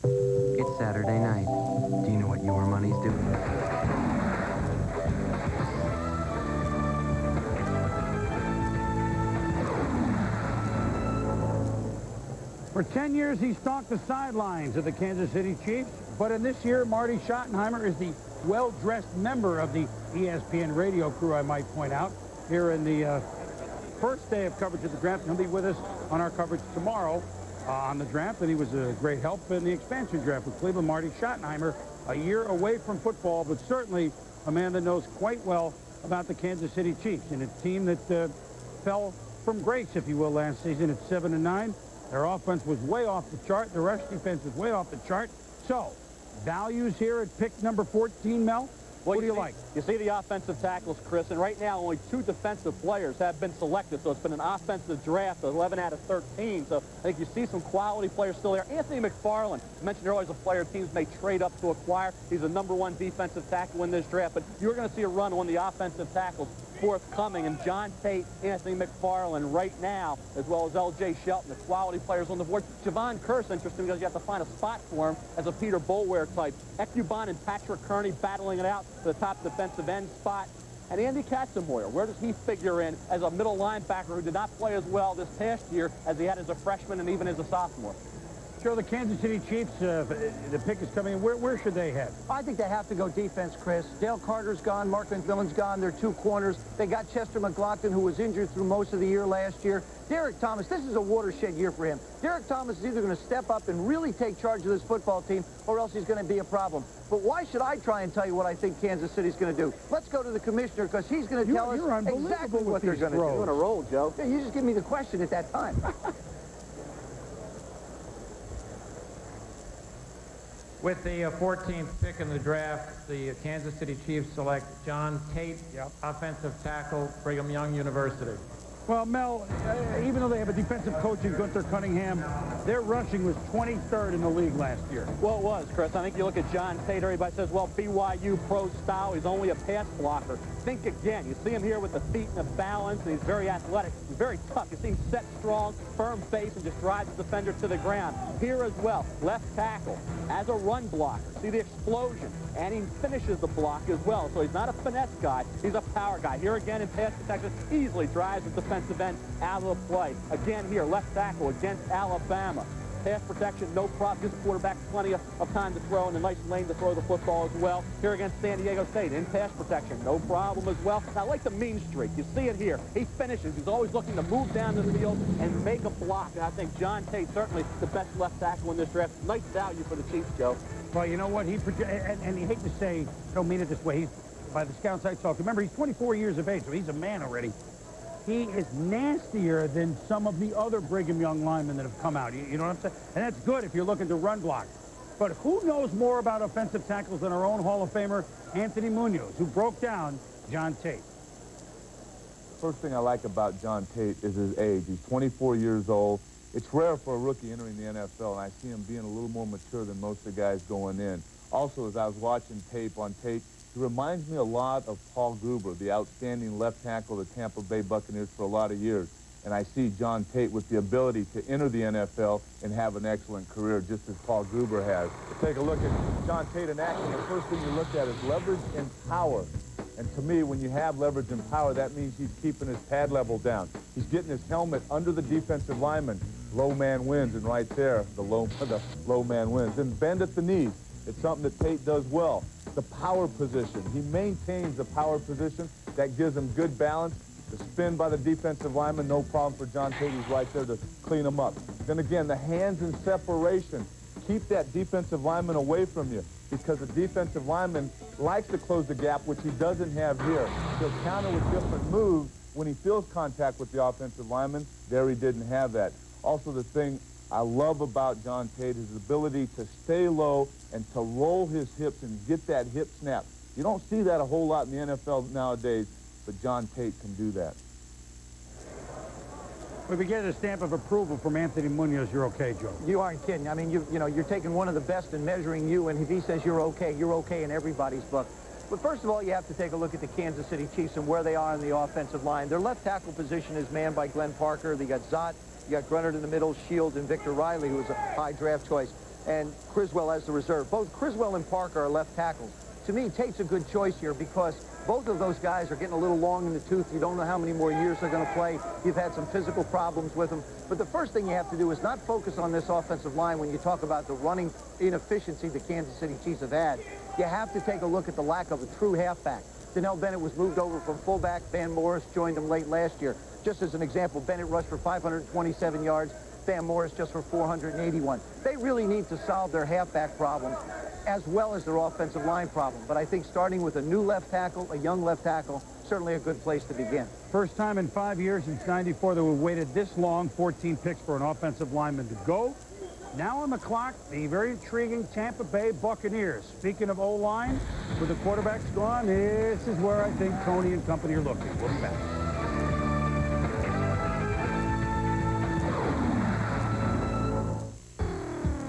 S5: It's Saturday night. Do you know what your money's doing?
S1: For 10 years, he stalked the sidelines of the Kansas City Chiefs, but in this year, Marty Schottenheimer is the well-dressed member of the ESPN radio crew, I might point out, here in the first day of coverage of the draft. He'll be with us on our coverage tomorrow on the draft, and he was a great help in the expansion draft with Cleveland. Marty Schottenheimer, a year away from football, but certainly a man that knows quite well about the Kansas City Chiefs, and a team that fell from grace, if you will, last season at 7-9. Their offense was way off the chart. The rush defense was way off the chart. So, values here at pick number 14, Mel? What do you like?
S7: You see the offensive tackles, Chris, and right now only 2 defensive players have been selected, so it's been an offensive draft, 11 out of 13. So I think you see some quality players still there. Anthony McFarland, mentioned earlier, is a player teams may trade up to acquire. He's the #1 defensive tackle in this draft, but you're going to see a run on the offensive tackles forthcoming, and John Tate, Anthony McFarland right now, as well as L.J. Shelton, the quality players on the board. Javon Curse, interesting because you have to find a spot for him as a Peter Boulware type. Ekubon and Patrick Kearney battling it out for the top defensive end spot. And Andy Katzenmoyer, where does he figure in as a middle linebacker who did not play as well this past year as he had as a freshman and even as a sophomore?
S1: Sure, the Kansas City Chiefs, the pick is coming in. Where should they head?
S3: I think they have to go defense, Chris. Dale Carter's gone. Mark McMillan's gone. They're 2 corners. They got Chester McLaughlin, who was injured through most of the year last year. Derek Thomas, this is a watershed year for him. Derek Thomas is either going to step up and really take charge of this football team, or else he's going to be a problem. But why should I try and tell you what I think Kansas City's going to do? Let's go to the commissioner, because he's going to tell us exactly what they're going to do.
S21: You're on a roll, Joe.
S3: Yeah, you just give me the question at that time.
S2: With the 14th pick in the draft, the Kansas City Chiefs select John Tate, offensive tackle, Brigham Young University.
S1: Well, Mel, even though they have a defensive coach in Gunther Cunningham, their rushing was 23rd in the league last year.
S7: Well, it was, Chris. I think you look at John Tate, everybody says, well, BYU pro style, he's only a pass blocker. Think again. You see him here with the feet and the balance, and he's very athletic. He's very tough. You see him set strong, firm base, and just drives the defender to the ground. Here as well, left tackle as a run blocker. See the explosion, and he finishes the block as well. So he's not a finesse guy. He's a power guy. Here again in pass protection, easily drives the defensive end out of the play. Again here, left tackle against Alabama. Pass protection, no problem. Gives the quarterback plenty of time to throw and a nice lane to throw the football as well. Here against San Diego State in pass protection, no problem as well. Now, I like the mean streak. You see it here. He finishes. He's always looking to move down the field and make a block. And I think John Tate, certainly the best left tackle in this draft. Nice value for the Chiefs, Joe.
S1: Well, you know what? And you hate to say, I don't mean it this way. He's, by the scouts I talked to, remember, he's 24 years of age, so he's a man already. He is nastier than some of the other Brigham Young linemen that have come out. You know what I'm saying? And that's good if you're looking to run block. But who knows more about offensive tackles than our own Hall of Famer, Anthony Munoz, who broke down John Tate?
S21: First thing I like about John Tate is his age. He's 24 years old. It's rare for a rookie entering the NFL, and I see him being a little more mature than most of the guys going in. Also, as I was watching tape on Tate, he reminds me a lot of Paul Gruber, the outstanding left tackle of the Tampa Bay Buccaneers for a lot of years.
S6: and I see John Tate with the ability to enter the NFL and have an excellent career, just as Paul Gruber has. Take a look at John Tate in action. The first thing you look at is leverage and power. And to me, when you have leverage and power, that means he's keeping his pad level down. He's getting his helmet under the defensive lineman. Low man wins, and right there, the low man wins. And bend at the knees. It's something that Tate does well. The power position. He maintains the power position. That gives him good balance. The spin by the defensive lineman, no problem for John Tate. He's right there to clean him up. Then again, the hands in separation. Keep that defensive lineman away from you, because the defensive lineman likes to close the gap, which he doesn't have here. He'll counter with different moves when he feels contact with the offensive lineman. There he didn't have that. Also, the thing I love about John Tate is his ability to stay low and to roll his hips and get that hip snap. You don't see that a whole lot in the NFL nowadays, but John Tate can do that.
S1: If we get a stamp of approval from Anthony Munoz, you're okay, Joe.
S3: You aren't kidding. I mean, you know, you're taking one of the best and measuring you, and if he says you're okay in everybody's book. But first of all, you have to take a look at the Kansas City Chiefs and where they are in the offensive line. Their left tackle position is manned by Glenn Parker. They got Zott, you got Grunnert in the middle, Shields, and Victor Riley, who was a high draft choice, and Criswell as the reserve. Both Criswell and Parker are left tackles. To me, Tate's a good choice here because both of those guys are getting a little long in the tooth. You don't know how many more years they're going to play. You've had some physical problems with them. But the first thing you have to do is not focus on this offensive line when you talk about the running inefficiency the Kansas City Chiefs have had. You have to take a look at the lack of a true halfback. Donnell Bennett was moved over from fullback. Van Morris joined him late last year. Just as an example, Bennett rushed for 527 yards. Van Morris just for 481. They really need to solve their halfback problem as well as their offensive line problem. But I think starting with a new left tackle, a young left tackle, certainly a good place to begin.
S1: First time in 5 years since '94 that we waited this long, 14 picks for an offensive lineman to go. Now on the clock, the very intriguing Tampa Bay Buccaneers. Speaking of O-line, with the quarterbacks gone, this is where I think Tony and company are looking. We'll be back.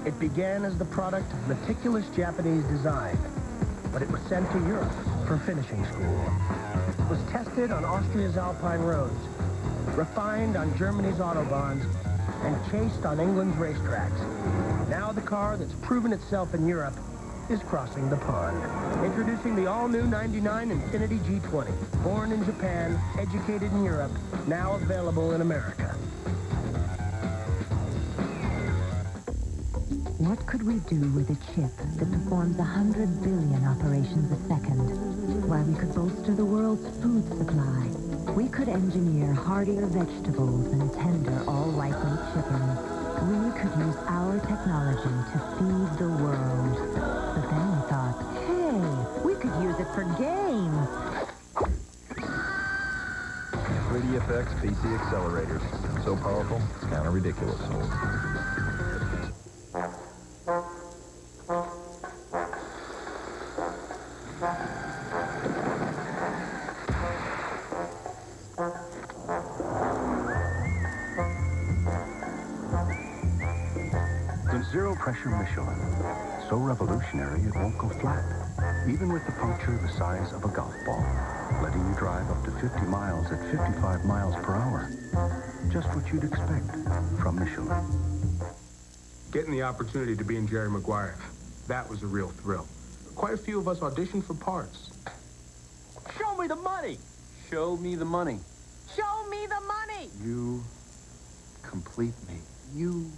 S22: It began as the product of meticulous Japanese design, but it was sent to Europe for finishing school. It was tested on Austria's Alpine roads, refined on Germany's Autobahns, and chased on England's racetracks. Now the car that's proven itself in Europe is crossing the pond. Introducing the all-new 99 Infiniti G20. Born in Japan, educated in Europe, now available in America.
S23: What could we do with a chip that performs 100 billion operations a second? Why, we could bolster the world's food supply. We could engineer heartier vegetables and tender all-white meat chicken. We could use our technology to feed the world. But then we thought, hey, we could use it for games.
S24: 3DFX PC accelerators. So powerful, it's kind of ridiculous.
S25: Zero-pressure Michelin. So revolutionary it won't go flat, even with the puncture the size of a golf ball, letting you drive up to 50 miles at 55 miles per hour. Just what you'd expect from Michelin.
S4: Getting the opportunity to be in Jerry Maguire, that was a real thrill. Quite a few of us auditioned for parts.
S26: Show me the money!
S27: Show me the money.
S26: Show me the money!
S27: You complete me. You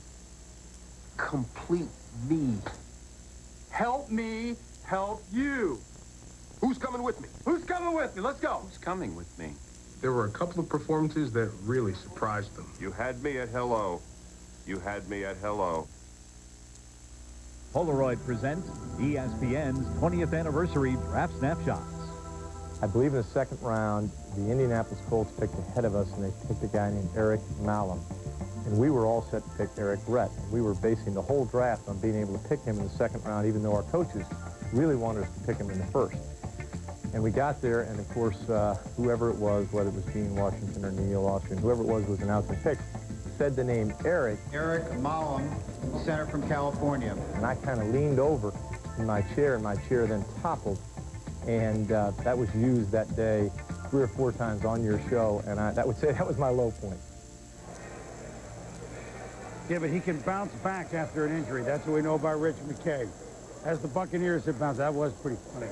S27: complete me.
S4: Help me help you. Who's coming with me? Who's coming with me? Let's go.
S27: Who's coming with me?
S4: There were a couple of performances that really surprised them.
S28: You had me at hello. You had me at hello.
S19: Polaroid presents ESPN's 20th anniversary draft snapshots.
S29: I believe in the second round, the Indianapolis Colts picked ahead of us, and they picked a guy named Eric Malum. And we were all set to pick Eric Brett. We were basing the whole draft on being able to pick him in the second round, even though our coaches really wanted us to pick him in the first. And we got there, and of course, whoever it was, whether it was Gene Washington or Neil Austrian, whoever it was announcing picks, said the name Eric.
S30: Eric Malum, center from California.
S29: And I kind of leaned over in my chair, and my chair then toppled. And that was used that day 3 or 4 times on your show, and that would say that was my low point.
S1: Yeah, but he can bounce back after an injury. That's what we know about Rich McKay. As the Buccaneers have bounced, that was pretty funny.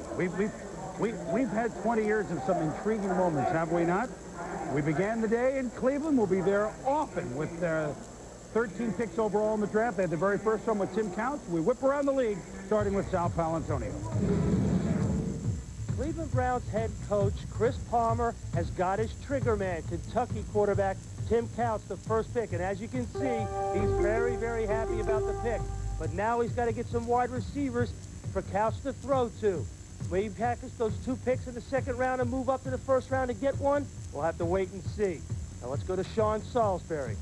S1: We've had 20 years of some intriguing moments, have we not? We began the day in Cleveland. We'll be there often with 13 picks overall in the draft. They had the very first one with Tim Counts. We whip around the league, starting with Sal Paolantonio.
S8: Cleveland Browns head coach Chris Palmer has got his trigger man, Kentucky quarterback Tim Counts, the first pick. And as you can see, he's very, very happy about the pick. But now he's got to get some wide receivers for Counts to throw to. Will he package those 2 picks in the second round and move up to the first round to get one? We'll have to wait and see. Now let's go to Sean Salisbury.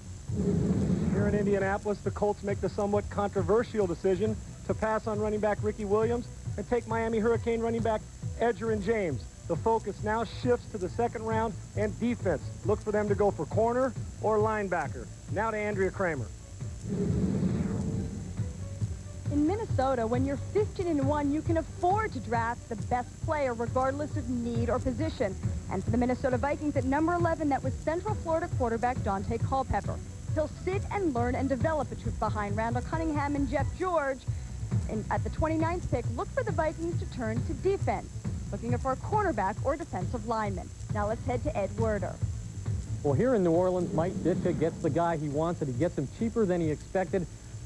S7: Here in Indianapolis, the Colts make the somewhat controversial decision to pass on running back Ricky Williams and take Miami Hurricane running back Edgerrin James. The focus now shifts to the second round and defense. Look for them to go for corner or linebacker. Now to Andrea Kramer.
S18: In Minnesota, when you're 15-1, you can afford to draft the best player regardless of need or position. And for the Minnesota Vikings at number 11, that was Central Florida quarterback Dante Culpepper. He'll sit and learn and develop behind Randall Cunningham and Jeff George. And at the 29th pick, look for the Vikings to turn to defense, looking for a cornerback or defensive lineman. Now let's head to Ed Werder.
S29: Well, here in New Orleans, Mike Ditka gets the guy he wants, and he gets him cheaper than he expected.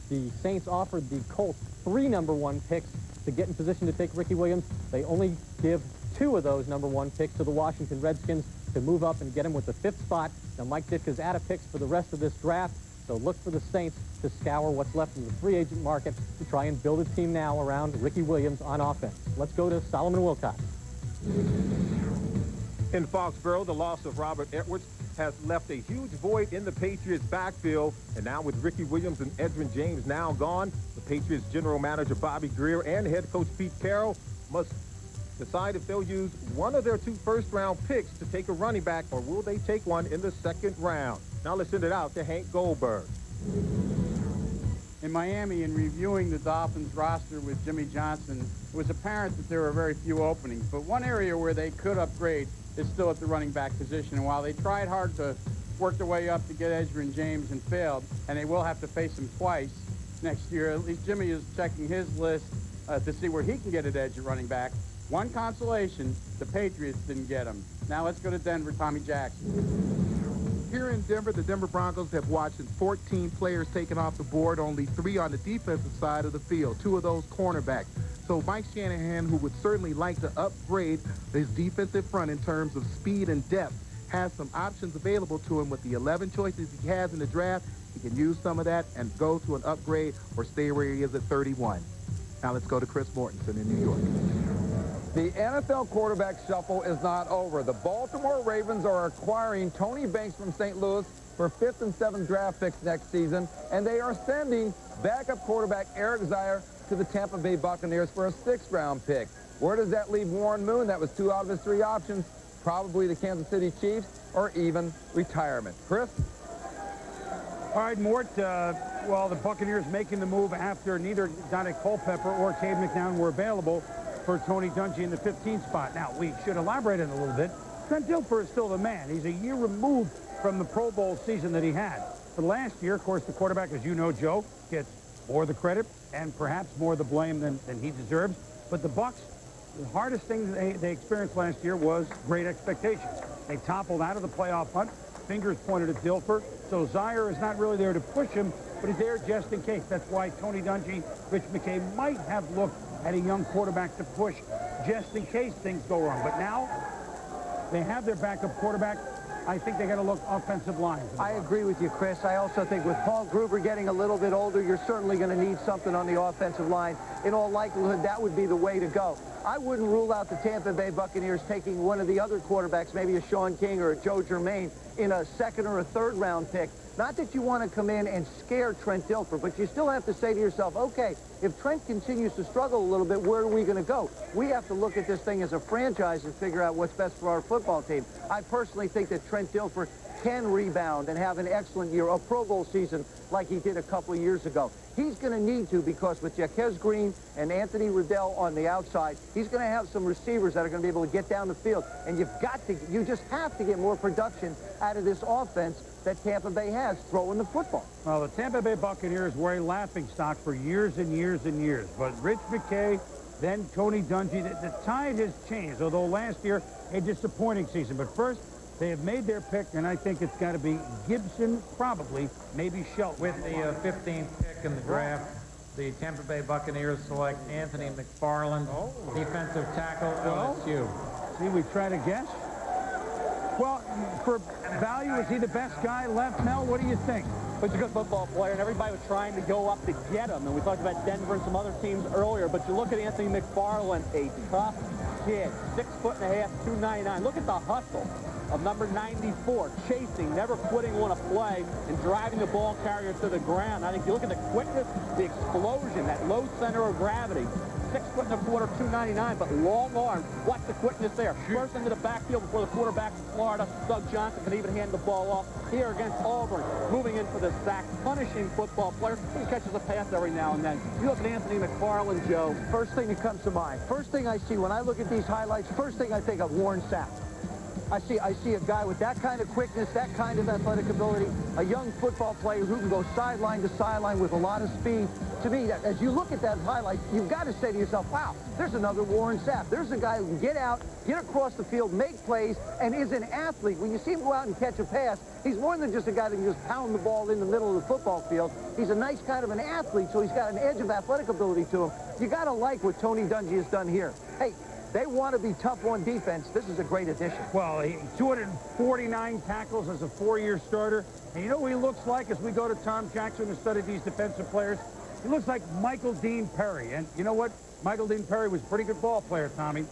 S29: The Saints offered the Colts 3 number 1 picks to get in position to take Ricky Williams. They only give 2 of those number 1 picks to the Washington Redskins to move up and get him with the 5th spot. Now, Mike Ditka's out of picks for the rest of this draft, so look for the Saints to scour what's left in the free agent market to try and build a team now around Ricky Williams on offense. Let's go to Solomon Wilcox.
S6: In Foxborough, the loss of Robert Edwards has left a huge void in the Patriots' backfield. And now with Ricky Williams and Edgerrin James now gone, the Patriots general manager Bobby Greer and head coach Pete Carroll must decide if they'll use one of their 2 first-round picks to take a running back, or will they take one in the second round. Now let's send it out to Hank Goldberg.
S30: In Miami, in reviewing the Dolphins roster with Jimmy Johnson, it was apparent that there were very few openings. But one area where they could upgrade is still at the running back position. And while they tried hard to work their way up to get Edgerrin James and failed, and they will have to face him twice next year, at least Jimmy is checking his list to see where he can get an edge at running back. One consolation, the Patriots didn't get him. Now let's go to Denver, Tommy Jackson.
S9: Here in Denver, the Denver Broncos have watched 14 players taken off the board, only 3 on the defensive side of the field, 2 of those cornerbacks. So Mike Shanahan, who would certainly like to upgrade his defensive front in terms of speed and depth, has some options available to him with the 11 choices he has in the draft. He can use some of that and go to an upgrade or stay where he is at 31. Now let's go to Chris Mortensen in New York.
S10: The NFL quarterback shuffle is not over. The Baltimore Ravens are acquiring Tony Banks from St. Louis for 5th and 7th draft picks next season, and they are sending backup quarterback Eric Zeier to the Tampa Bay Buccaneers for a 6th-round pick. Where does that leave Warren Moon? That was 2 out of his 3 options. Probably the Kansas City Chiefs or even retirement. Chris?
S1: All right, Mort, well, the Buccaneers making the move after neither Dante Culpepper or Cade McNown were available for Tony Dungy in the 15th spot. Now, we should elaborate on it a little bit. Trent Dilfer is still the man. He's a year removed from the Pro Bowl season that he had. But last year, of course, the quarterback, as you know, Joe, gets more of the credit and perhaps more of the blame than he deserves. But the Bucs, the hardest thing they experienced last year was great expectations. They toppled out of the playoff hunt. Fingers pointed at Dilfer. So Zeier is not really there to push him, but he's there just in case. That's why Tony Dungy, Rich McKay might have looked at a young quarterback to push just in case things go wrong. But now they have their backup quarterback. I think they're going to look offensive lines.
S3: I agree with you, Chris. I also think with Paul Gruber getting a little bit older, you're certainly going to need something on the offensive line. In all likelihood, that would be the way to go. I wouldn't rule out the Tampa Bay Buccaneers taking one of the other quarterbacks, maybe a Sean King or a Joe Germain, in a 2nd or a 3rd round pick. Not that you want to come in and scare Trent Dilfer, but you still have to say to yourself, okay, if Trent continues to struggle a little bit, where are we going to go? We have to look at this thing as a franchise and figure out what's best for our football team. I personally think that Trent Dilfer can rebound and have an excellent year, a Pro Bowl season like he did a couple of years ago. He's going to need to, because with Jaquez Green and Anthony Riddell on the outside, he's going to have some receivers that are going to be able to get down the field. And you just have to get more production out of this offense that Tampa Bay has throwing the football.
S1: Well, the Tampa Bay Buccaneers were a laughingstock for years and years and years. But Rich McKay, then Tony Dungy, the tide has changed, although last year a disappointing season. But first, they have made their pick, and I think it's got to be Gibson, probably, maybe Shelton.
S2: With the 15th pick in the draft, the Tampa Bay Buccaneers select Anthony McFarland, defensive tackle, LSU.
S1: See, we try to guess. Well, for value, is he the best guy left, Mel? What do you think?
S7: He's a good football player, and everybody was trying to go up to get him. And we talked about Denver and some other teams earlier, but you look at Anthony McFarland, a tough kid, 6'1", 299. Look at the hustle of number 94, chasing, never quitting on a play, and driving the ball carrier to the ground. I think you look at the quickness, the explosion, that low center of gravity. 6'1", 299, but long arms. Watch the quickness there. First into the backfield before the quarterback from Florida. Doug Johnson can even hand the ball off. Here against Auburn, moving in for the sack, punishing football player. He catches a pass every now and then. You look at Anthony McFarland, Joe.
S3: First thing that comes to mind, first thing I see when I look at these highlights, first thing I think of Warren Sapp. I see a guy with that kind of quickness, that kind of athletic ability, a young football player who can go sideline to sideline with a lot of speed. To me, as you look at that highlight, you've got to say to yourself, wow, there's another Warren Sapp. There's a guy who can get out, get across the field, make plays, and is an athlete. When you see him go out and catch a pass, he's more than just a guy that can just pound the ball in the middle of the football field. He's a nice kind of an athlete, so he's got an edge of athletic ability to him. You got to like what Tony Dungy has done here. Hey, they want to be tough on defense. This is a great addition.
S1: Well, 249 tackles as a 4-year starter. And you know what he looks like as we go to Tom Jackson and study these defensive players? He looks like Michael Dean Perry. And you know what? Michael Dean Perry was a pretty good ball player, Tommy.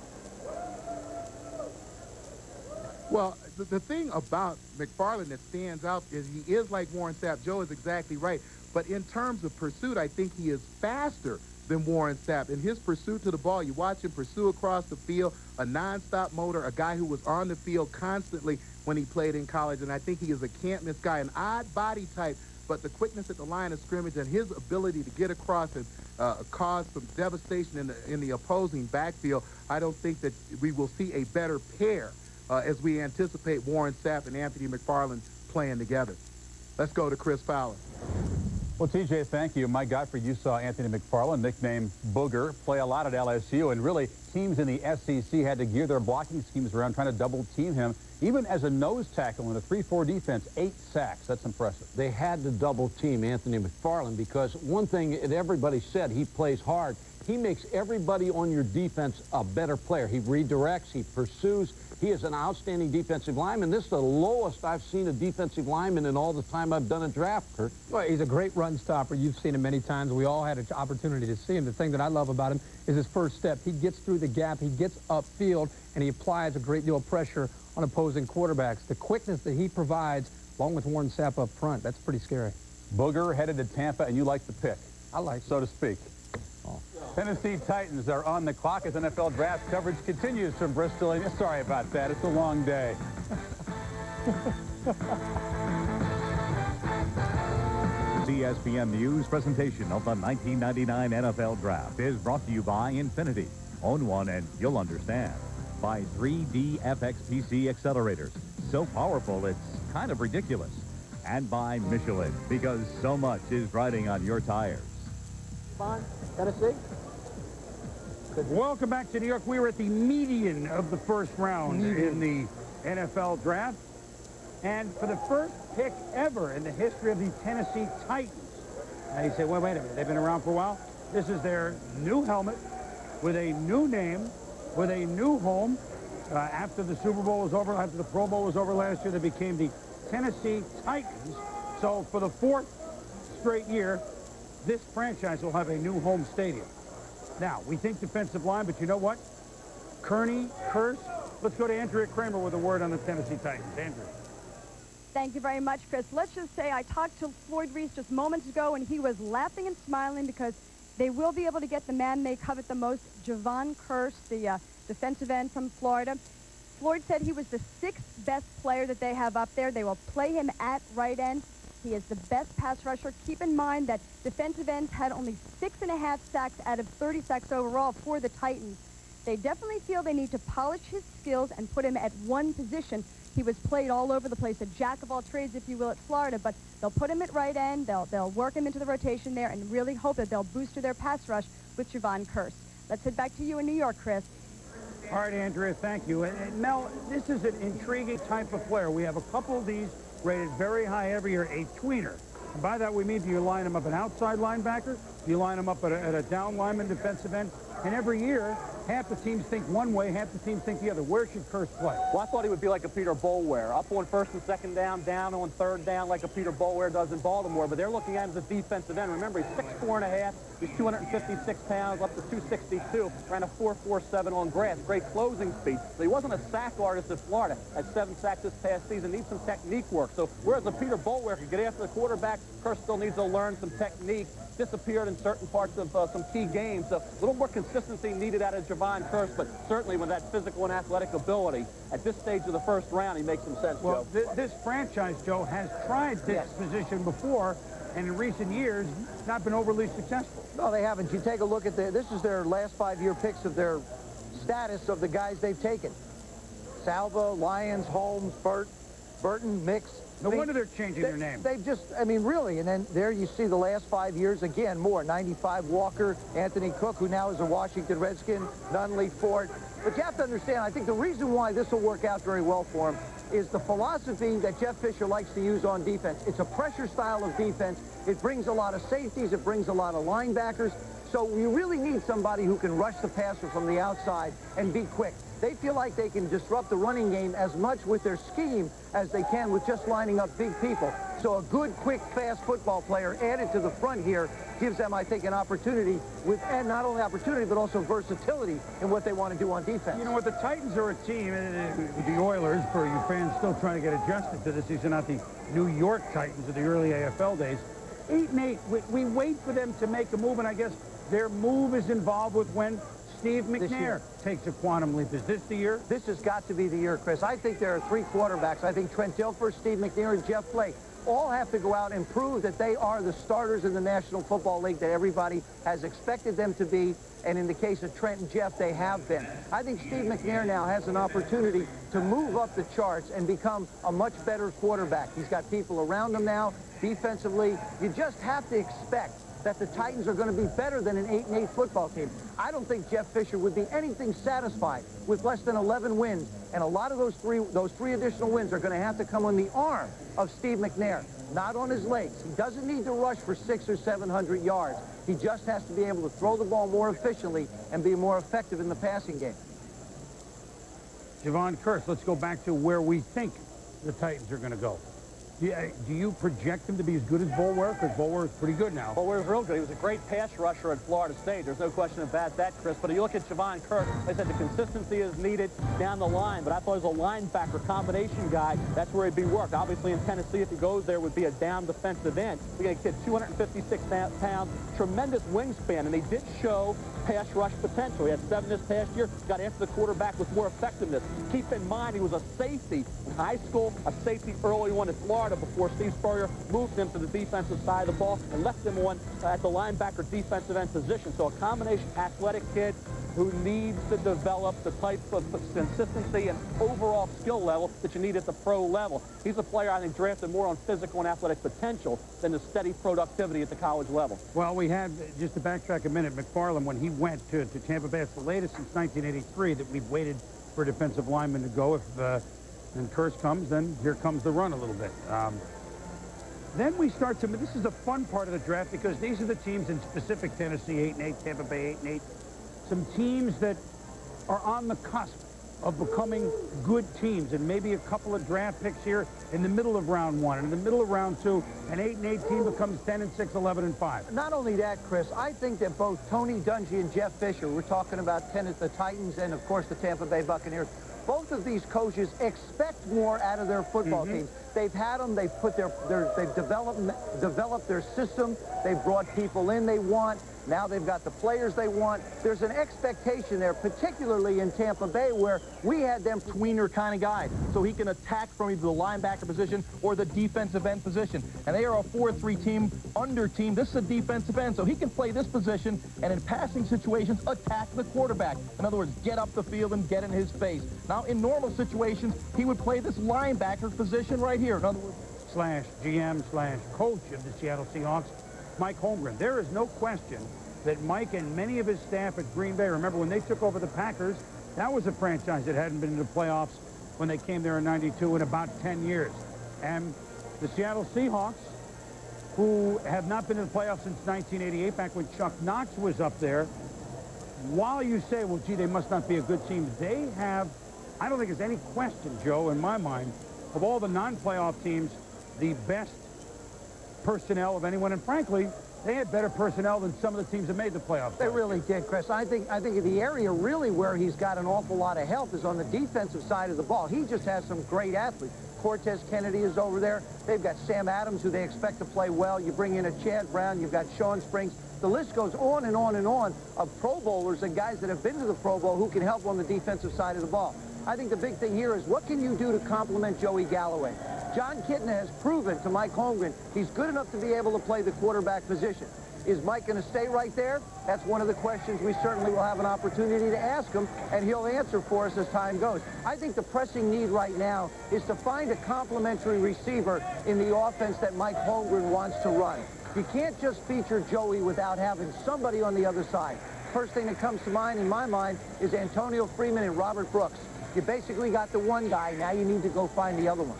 S9: Well, the thing about McFarland that stands out is he is like Warren Sapp. Joe is exactly right. But in terms of pursuit, I think he is faster than Warren Sapp. In his pursuit to the ball, you watch him pursue across the field, a nonstop motor, a guy who was on the field constantly when he played in college, and I think he is a can't-miss guy, an odd body type, but the quickness at the line of scrimmage and his ability to get across and cause some devastation in the opposing backfield, I don't think that we will see a better pair as we anticipate Warren Sapp and Anthony McFarland playing together. Let's go to Chris Fowler.
S5: Well, TJ, thank you. Mike Godfrey, you saw Anthony McFarland, nicknamed Booger, play a lot at LSU, and really teams in the SEC had to gear their blocking schemes around trying to double-team him. Even as a nose tackle in a 3-4 defense, 8 sacks. That's impressive.
S11: They had to double-team Anthony McFarland because one thing that everybody said, he plays hard. He makes everybody on your defense a better player. He redirects, he pursues. He is an outstanding defensive lineman. This is the lowest I've seen a defensive lineman in all the time I've done a draft, Kurt.
S12: Well, he's a great run stopper. You've seen him many times. We all had an opportunity to see him. The thing that I love about him is his first step. He gets through the gap, he gets upfield, and he applies a great deal of pressure on opposing quarterbacks. The quickness that he provides, along with Warren Sapp up front, that's pretty scary.
S5: Booger headed to Tampa, and you like the pick.
S12: I like it.
S5: So to speak. Tennessee Titans are on the clock as NFL draft coverage continues from Bristol. Sorry about that. It's a long day.
S19: ESPN News presentation of the 1999 NFL Draft is brought to you by Infinity. Own one and you'll understand. By 3D FX PC accelerators. So powerful it's kind of ridiculous. And by Michelin, because so much is riding on your tires.
S3: Tennessee.
S1: Welcome back to New York. We were at the median of the first round in the NFL draft. And for the first pick ever in the history of the Tennessee Titans. Now you say, well, wait a minute, they've been around for a while. This is their new helmet with a new name, with a new home. After the Super Bowl was over, after the Pro Bowl was over last year, they became the Tennessee Titans. So for the 4th straight year, this franchise will have a new home stadium. Now, we think defensive line, but you know what? Kearney, Curse. Let's go to Andrea Kramer with a word on the Tennessee Titans. Andrea.
S13: Thank you very much, Chris. Let's just say I talked to Floyd Reese just moments ago, and he was laughing and smiling because they will be able to get the man they covet the most, Javon Curse, the defensive end from Florida. Floyd said he was the 6th best player that they have up there. They will play him at right end. He is the best pass rusher. Keep in mind that defensive ends had only 6.5 sacks out of 30 sacks overall for the Titans. They definitely feel they need to polish his skills and put him at one position. He was played all over the place, a jack of all trades, if you will, at Florida, but they'll put him at right end. They'll work him into the rotation there and really hope that they'll boost their pass rush with Javon Kearse. Let's head back to you in New York, Chris.
S1: All right, Andrea, thank you. And Mel, this is an intriguing type of player. We have a couple of these rated very high every year, a tweener. And by that we mean, do you line him up an outside linebacker? Do you line him up at a down lineman defensive end? And every year, half the teams think one way, half the teams think the other. Where should Kearse play?
S7: Well, I thought he would be like a Peter Boulware, up on first and second down, down on third down like a Peter Boulware does in Baltimore, but they're looking at him as a defensive end. Remember, he's 6'4.5", he's 256 pounds, up to 262, ran a 4.47 on grass, great closing speed. So he wasn't a sack artist at Florida, had 7 sacks this past season, needs some technique work. So whereas a Peter Boulware could get after the quarterback, Kearse still needs to learn some technique, disappeared in certain parts of some key games. So a little more consistency needed out of Javon Kearse, but certainly with that physical and athletic ability, at this stage of the first round, he makes some sense,
S1: well,
S7: Joe.
S1: This franchise, Joe, has tried this position before, and in recent years, not been overly successful.
S3: No, they haven't. You take a look at this is their last 5-year picks of their status of the guys they've taken. Salva, Lyons, Holmes, Burton, Mix.
S1: No wonder they're changing their name.
S3: They've just, I mean, really, and then there you see the last 5 years, again, more. 95 Walker, Anthony Cook, who now is a Washington Redskin, Nunley, Ford. But you have to understand, I think the reason why this will work out very well for him is the philosophy that Jeff Fisher likes to use on defense. It's a pressure style of defense. It brings a lot of safeties. It brings a lot of linebackers. So you really need somebody who can rush the passer from the outside and be quick. They feel like they can disrupt the running game as much with their scheme as they can with just lining up big people. So a good, quick, fast football player added to the front here gives them, I think, an opportunity with, and not only opportunity, but also versatility in what they want to do on defense.
S1: You know what, the Titans are a team, the Oilers, for you fans still trying to get adjusted to this, these are not the New York Titans of the early AFL days. 8-8, we wait for them to make a move, and I guess their move is involved with when Steve McNair takes a quantum leap. Is this the year?
S3: This has got to be the year, Chris. I think there are 3 quarterbacks. I think Trent Dilfer, Steve McNair, and Jeff Flake all have to go out and prove that they are the starters in the National Football League that everybody has expected them to be. And in the case of Trent and Jeff, they have been. I think Steve McNair now has an opportunity to move up the charts and become a much better quarterback. He's got people around him now. Defensively, you just have to expect that the Titans are going to be better than an 8-8 football team. I don't think Jeff Fisher would be anything satisfied with less than 11 wins, and a lot of those three additional wins are going to have to come on the arm of Steve McNair, not on his legs. He doesn't need to rush for 600 or 700 yards. He just has to be able to throw the ball more efficiently and be more effective in the passing game.
S1: Javon Kearse, let's go back to where we think the Titans are going to go. Do you project him to be as good as Boulware? Because Boulware is pretty good now.
S7: Boulware's real good. He was a great pass rusher at Florida State. There's no question about that, Chris. But you look at Javon Kearse, I said the consistency is needed down the line. But I thought as a linebacker combination guy, that's where he'd be worked. Obviously in Tennessee, if he goes there, would be a down defensive end. We got a kid 256 pounds, tremendous wingspan, and he did show pass rush potential. He had 7 this past year, got after the quarterback with more effectiveness. Keep in mind, he was a safety in high school, a safety early on at Florida before Steve Spurrier moved him to the defensive side of the ball and left him on at the linebacker defensive end position. So a combination athletic kid who needs to develop the type of consistency and overall skill level that you need at the pro level. He's a player I think drafted more on physical and athletic potential than the steady productivity at the college level.
S1: Well, we had, just to backtrack a minute, McFarland, when he went to Tampa Bay, it's the latest since 1983 that we've waited for a defensive lineman to go. If and Kearse comes, then here comes the run a little bit. Then we start to, this is the fun part of the draft because these are the teams in specific Tennessee 8-8, Tampa Bay 8-8, some teams that are on the cusp of becoming good teams, and maybe a couple of draft picks here in the middle of round 1 and in the middle of round 2, an 8-8 team becomes 10-6, 11-5.
S3: Not only that, Chris, I think that both Tony Dungy and Jeff Fisher, we're talking about the Titans and of course the Tampa Bay Buccaneers, both of these coaches expect more out of their football teams. They've had them. They've put they've developed their system. They've brought people in they want. Now they've got the players they want. There's an expectation there, particularly in Tampa Bay, where we had them tweener kind of guys. So he can attack from either the linebacker position or the defensive end position. And they are a 4-3 team, under team. This is a defensive end, so he can play this position and in passing situations, attack the quarterback. In other words, get up the field and get in his face. Now, in normal situations, he would play this linebacker position right here. In other words,
S1: /GM/coach of the Seattle Seahawks, Mike Holmgren. There is no question that Mike and many of his staff at Green Bay, remember when they took over the Packers, that was a franchise that hadn't been in the playoffs when they came there in '92 in about 10 years. And the Seattle Seahawks, who have not been in the playoffs since 1988, back when Chuck Knox was up there, while you say, well, gee, they must not be a good team, they have, I don't think there's any question, Joe, in my mind, of all the non-playoff teams, the best personnel of anyone, and frankly, they had better personnel than some of the teams that made the playoffs.
S3: They really did, Chris. I think the area really where he's got an awful lot of help is on the defensive side of the ball. He just has some great athletes. Cortez Kennedy is over there. They've got Sam Adams, who they expect to play well. You bring in a Chad Brown. You've got Sean Springs. The list goes on and on and on of Pro Bowlers and guys that have been to the Pro Bowl who can help on the defensive side of the ball. I think the big thing here is what can you do to complement Joey Galloway? John Kitna has proven to Mike Holmgren he's good enough to be able to play the quarterback position. Is Mike going to stay right there? That's one of the questions we certainly will have an opportunity to ask him, and he'll answer for us as time goes. I think the pressing need right now is to find a complementary receiver in the offense that Mike Holmgren wants to run. You can't just feature Joey without having somebody on the other side. First thing that comes to mind in my mind is Antonio Freeman and Robert Brooks. You basically got the one guy. Now you need to go find the other one.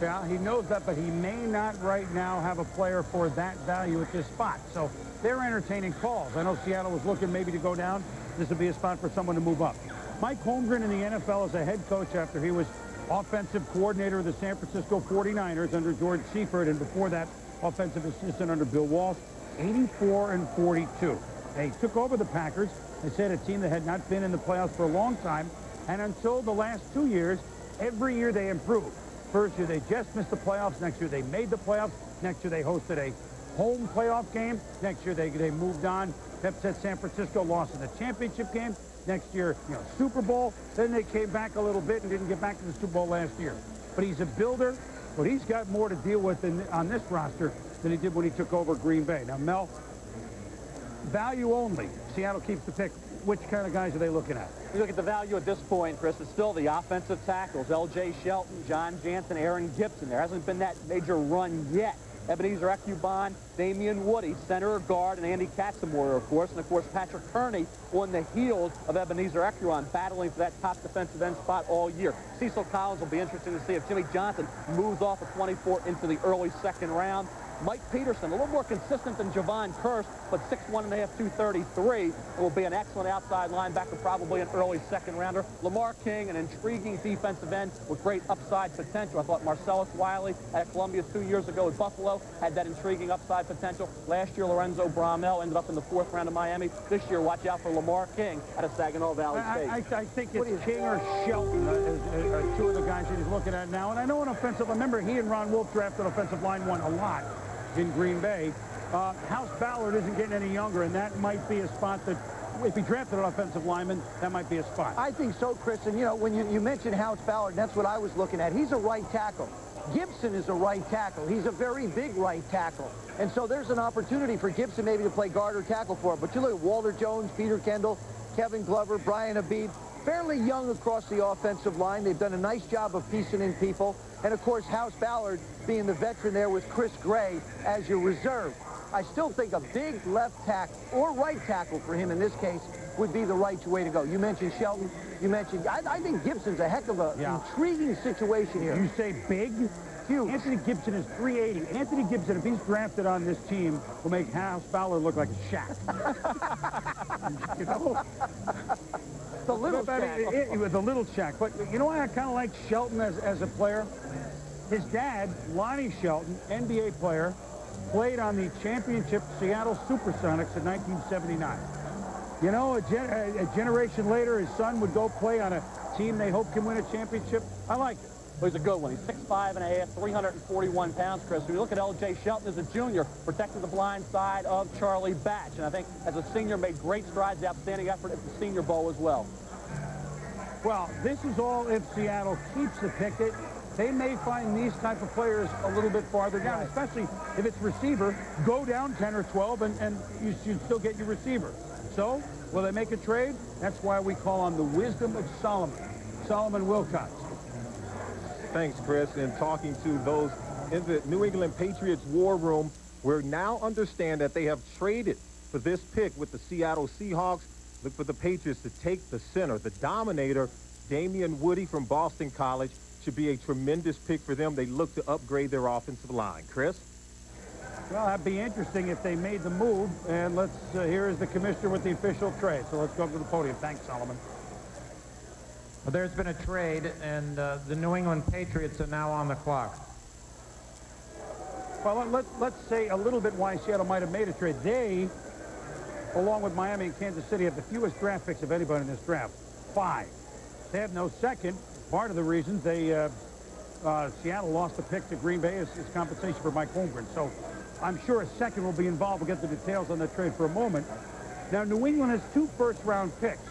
S1: Yeah, he knows that, but he may not right now have a player for that value at this spot. So they're entertaining calls. I know Seattle was looking maybe to go down. This would be a spot for someone to move up. Mike Holmgren in the NFL as a head coach after he was offensive coordinator of the San Francisco 49ers under George Seifert, and before that, offensive assistant under Bill Walsh, 84-42. They took over the Packers. They said a team that had not been in the playoffs for a long time, and until the last 2 years, every year they improved. First year, they just missed the playoffs. Next year, they made the playoffs. Next year, they hosted a home playoff game. Next year, they moved on, upset San Francisco, lost in the championship game. Next year, Super Bowl. Then they came back a little bit and didn't get back to the Super Bowl last year. But he's a builder, but he's got more to deal with on this roster than he did when he took over Green Bay. Now, Mel, value only. Seattle keeps the pick. Which kind of guys are they looking at?
S7: You look at the value at this point, Chris, it's still the offensive tackles. L.J. Shelton, John Jansen, Aaron Gibson. There hasn't been that major run yet. Ebenezer Ekubon, Damian Woody, center guard, and Andy Katzenmoyer, of course. And, of course, Patrick Kearney on the heels of Ebenezer Ekubon, battling for that top defensive end spot all year. Cecil Collins will be interesting to see if Jimmy Johnson moves off of 24 into the early second round. Mike Peterson, a little more consistent than Javon Kearse, but 6'1.5", 233, and will be an excellent outside linebacker, probably an early second rounder. Lamar King, an intriguing defensive end with great upside potential. I thought Marcellus Wiley at Columbia 2 years ago at Buffalo had that intriguing upside potential. Last year, Lorenzo Bromell ended up in the 4th round of Miami. This year, watch out for Lamar King out of Saginaw Valley State.
S1: I think it's King or Shelton are two of the guys that he's looking at now. And I know an offensive, remember, he and Ron Wolf drafted offensive line one a lot in Green Bay. House Ballard isn't getting any younger, and that might be a spot that, if he drafted an offensive lineman, that might be a spot.
S3: I think so, Chris. And, when you mentioned House Ballard, that's what I was looking at. He's a right tackle. Gibson is a right tackle. He's a very big right tackle. And so there's an opportunity for Gibson maybe to play guard or tackle for him. But you look at Walter Jones, Peter Kendall, Kevin Glover, Brian Habib, fairly young across the offensive line. They've done a nice job of piecing in people. And, of course, House Ballard being the veteran there with Chris Gray as your reserve. I still think a big left tackle or right tackle for him in this case would be the right way to go. You mentioned Shelton. You mentioned, I think Gibson's a heck of an intriguing situation here.
S1: You say big? Huge. Anthony Gibson is 380. Anthony Gibson, if he's drafted on this team, will make House Ballard look like a Shaq.
S3: The little Shaq.
S1: With a little Shaq. But you know why I kind of like Shelton as a player? His dad, Lonnie Shelton, NBA player, played on the championship Seattle Supersonics in 1979. You know, a generation later, his son would go play on a team they hope can win a championship. I like it.
S7: Well, he's a good one. He's 6'5½", 341 pounds, Chris. When you look at L.J. Shelton as a junior, protecting the blind side of Charlie Batch. And I think as a senior, made great strides, outstanding effort at the Senior Bowl as well.
S1: Well, this is all if Seattle keeps the pick. They may find these type of players a little bit farther down, especially if it's receiver. Go down 10 or 12, and you should still get your receiver. So, will they make a trade? That's why we call on the wisdom of Solomon. Solomon Wilcox.
S14: Thanks, Chris. And talking to those in the New England Patriots war room, we now understand that they have traded for this pick with the Seattle Seahawks. Look for the Patriots to take the center. The dominator, Damian Woody from Boston College, should be a tremendous pick for them. They look to upgrade their offensive line. Chris?
S1: Well, that'd be interesting if they made the move. And let's, here is the commissioner with the official trade. So let's go to the podium. Thanks, Solomon.
S2: Well, there's been a trade, and the New England Patriots are now on the clock.
S1: Well, let's say a little bit why Seattle might have made a trade. They, along with Miami and Kansas City, have the fewest draft picks of anybody in this draft. 5. They have no second. Part of the reasons Seattle lost the pick to Green Bay is compensation for Mike Holmgren. So I'm sure a second will be involved. We'll get the details on that trade for a moment. Now, New England has 2 first-round picks.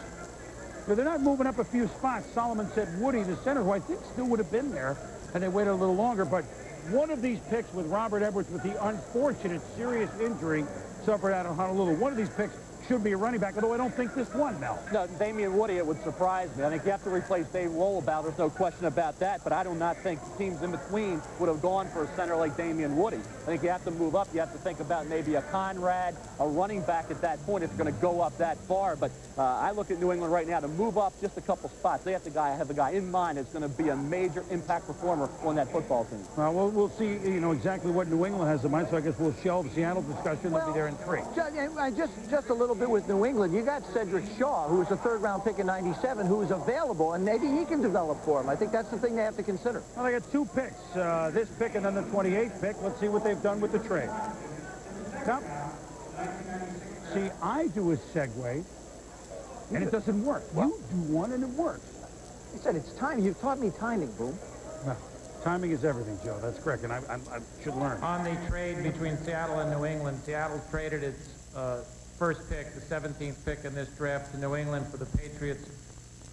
S1: So they're not moving up a few spots. Solomon said Woody, the center, who I think still would have been there, and they waited a little longer. But one of these picks with Robert Edwards with the unfortunate serious injury suffered out of Honolulu, one of these picks should be a running back, although I don't think this one, Mel.
S7: No, Damian Woody, it would surprise me. I think you have to replace Dave Rollabout. There's no question about that, but I do not think teams in between would have gone for a center like Damian Woody. I think you have to move up. You have to think about maybe a Conrad, a running back at that point if you're going to go up that far. But I look at New England right now to move up just a couple spots. They have the guy in mind that's going to be a major impact performer on that football team.
S1: We'll see, exactly what New England has in mind, so I guess we'll shelve Seattle discussion. They'll be there in 3.
S3: Just a little bit with New England. You got Cedric Shaw, who was a third-round pick in '97, who is available, and maybe he can develop for him. I think that's the thing they have to consider.
S1: Well, they got 2 picks, this pick and then the 28th pick. Let's see what they've done with the trade. Now, see, I do a segue, and it doesn't work. You do one, and it works.
S3: He said it's time. You've taught me timing, Boom.
S1: Well, timing is everything, Joe. That's correct, and I should learn.
S2: On the trade between Seattle and New England, Seattle traded its first pick, the 17th pick in this draft, to New England for the Patriots'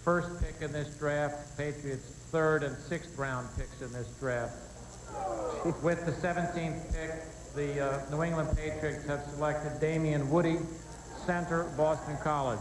S2: first pick in this draft, Patriots' 3rd and 6th round picks in this draft. With the 17th pick, the New England Patriots have selected Damian Woody, center, Boston College.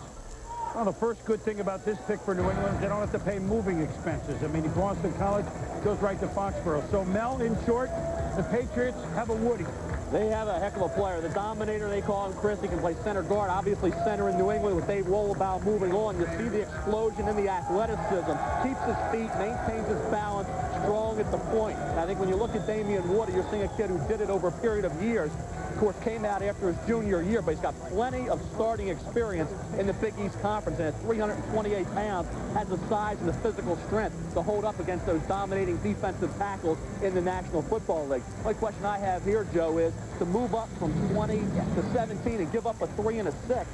S1: Well, the first good thing about this pick for New England is they don't have to pay moving expenses. I mean, Boston College goes right to Foxborough. So, Mel, in short, the Patriots have a Woody.
S7: They have a heck of a player. The dominator, they call him, Chris. He can play center guard. Obviously, center in New England with Dave Rollabout moving on. You see the explosion in the athleticism. Keeps his feet, maintains his balance, strong at the point. And I think when you look at Damian Woody, you're seeing a kid who did it over a period of years. Of course, came out after his junior year, but he's got plenty of starting experience in the Big East Conference. And at 328 pounds, has the size and the physical strength to hold up against those dominating defensive tackles in the National Football League. The only question I have here, Joe, is to move up from 20 to 17 and give up a 3 and a 6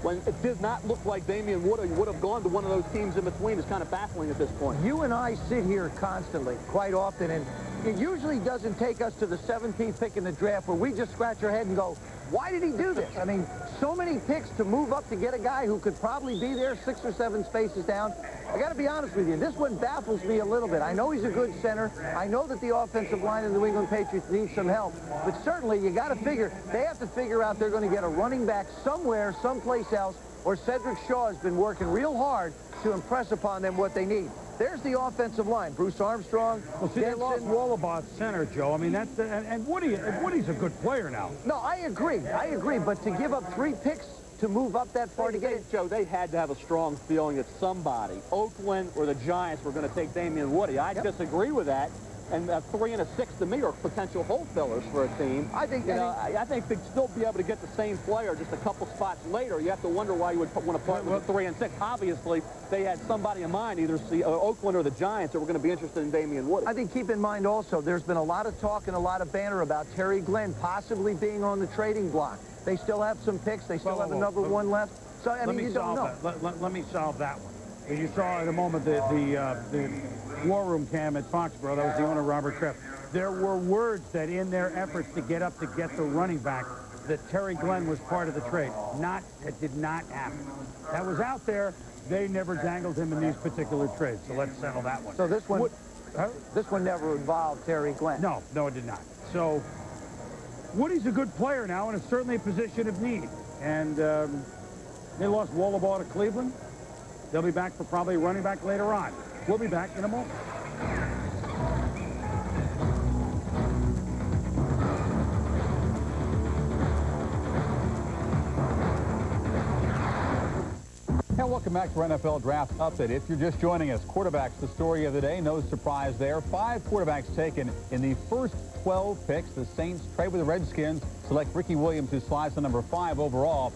S7: when it did not look like Damian Woody would have gone to one of those teams in between is kind of baffling at this point.
S3: You and I sit here constantly, quite often, and it usually doesn't take us to the 17th pick in the draft where we just scratch our head and go, why did he do this? I mean, so many picks to move up to get a guy who could probably be there 6 or 7 spaces down. I got to be honest with you, this one baffles me a little bit. I know he's a good center. I know that the offensive line of the New England Patriots needs some help. But certainly, you got to figure, they have to figure out they're going to get a running back somewhere, someplace else, or Cedric Shaw has been working real hard to impress upon them what they need. There's the offensive line. Bruce Armstrong.
S1: Well, see, they lost Rollabout center, Joe. I mean, that's and Woody's a good player now.
S3: No, I agree. But to give up 3 picks to move up that far to get it,
S7: Joe, they had to have a strong feeling that somebody, Oakland or the Giants, were going to take Damian Woody. I disagree with that. And 3 and a 6 to me are potential hole fillers for a team. I think they'd still be able to get the same player just a couple spots later. You have to wonder why you would want to part with 3 and 6. Obviously, they had somebody in mind, either Oakland or the Giants, that were going to be interested in Damian Woody.
S3: I think keep in mind also, there's been a lot of talk and a lot of banter about Terry Glenn possibly being on the trading block. They still have some picks. They still have a number 1 left. So, I mean, you don't know.
S1: Let me solve that one. As you saw in a moment, the war room cam at Foxborough. That was the owner, Robert Treff. There were words that in their efforts to get up to get the running back, that Terry Glenn was part of the trade. That did not happen. That was out there. They never dangled him in these particular trades. So let's settle that one.
S3: So this one never involved Terry Glenn.
S1: No, it did not. So Woody's a good player now, and it's certainly a position of need. And they lost Wallabaugh to Cleveland. They'll be back for probably running back later on. We'll be back in a moment.
S5: And welcome back to our NFL Draft Update. If you're just joining us, quarterbacks, the story of the day. No surprise there. 5 quarterbacks taken in the first 12 picks. The Saints trade with the Redskins, select Ricky Williams, who slides to number 5 overall.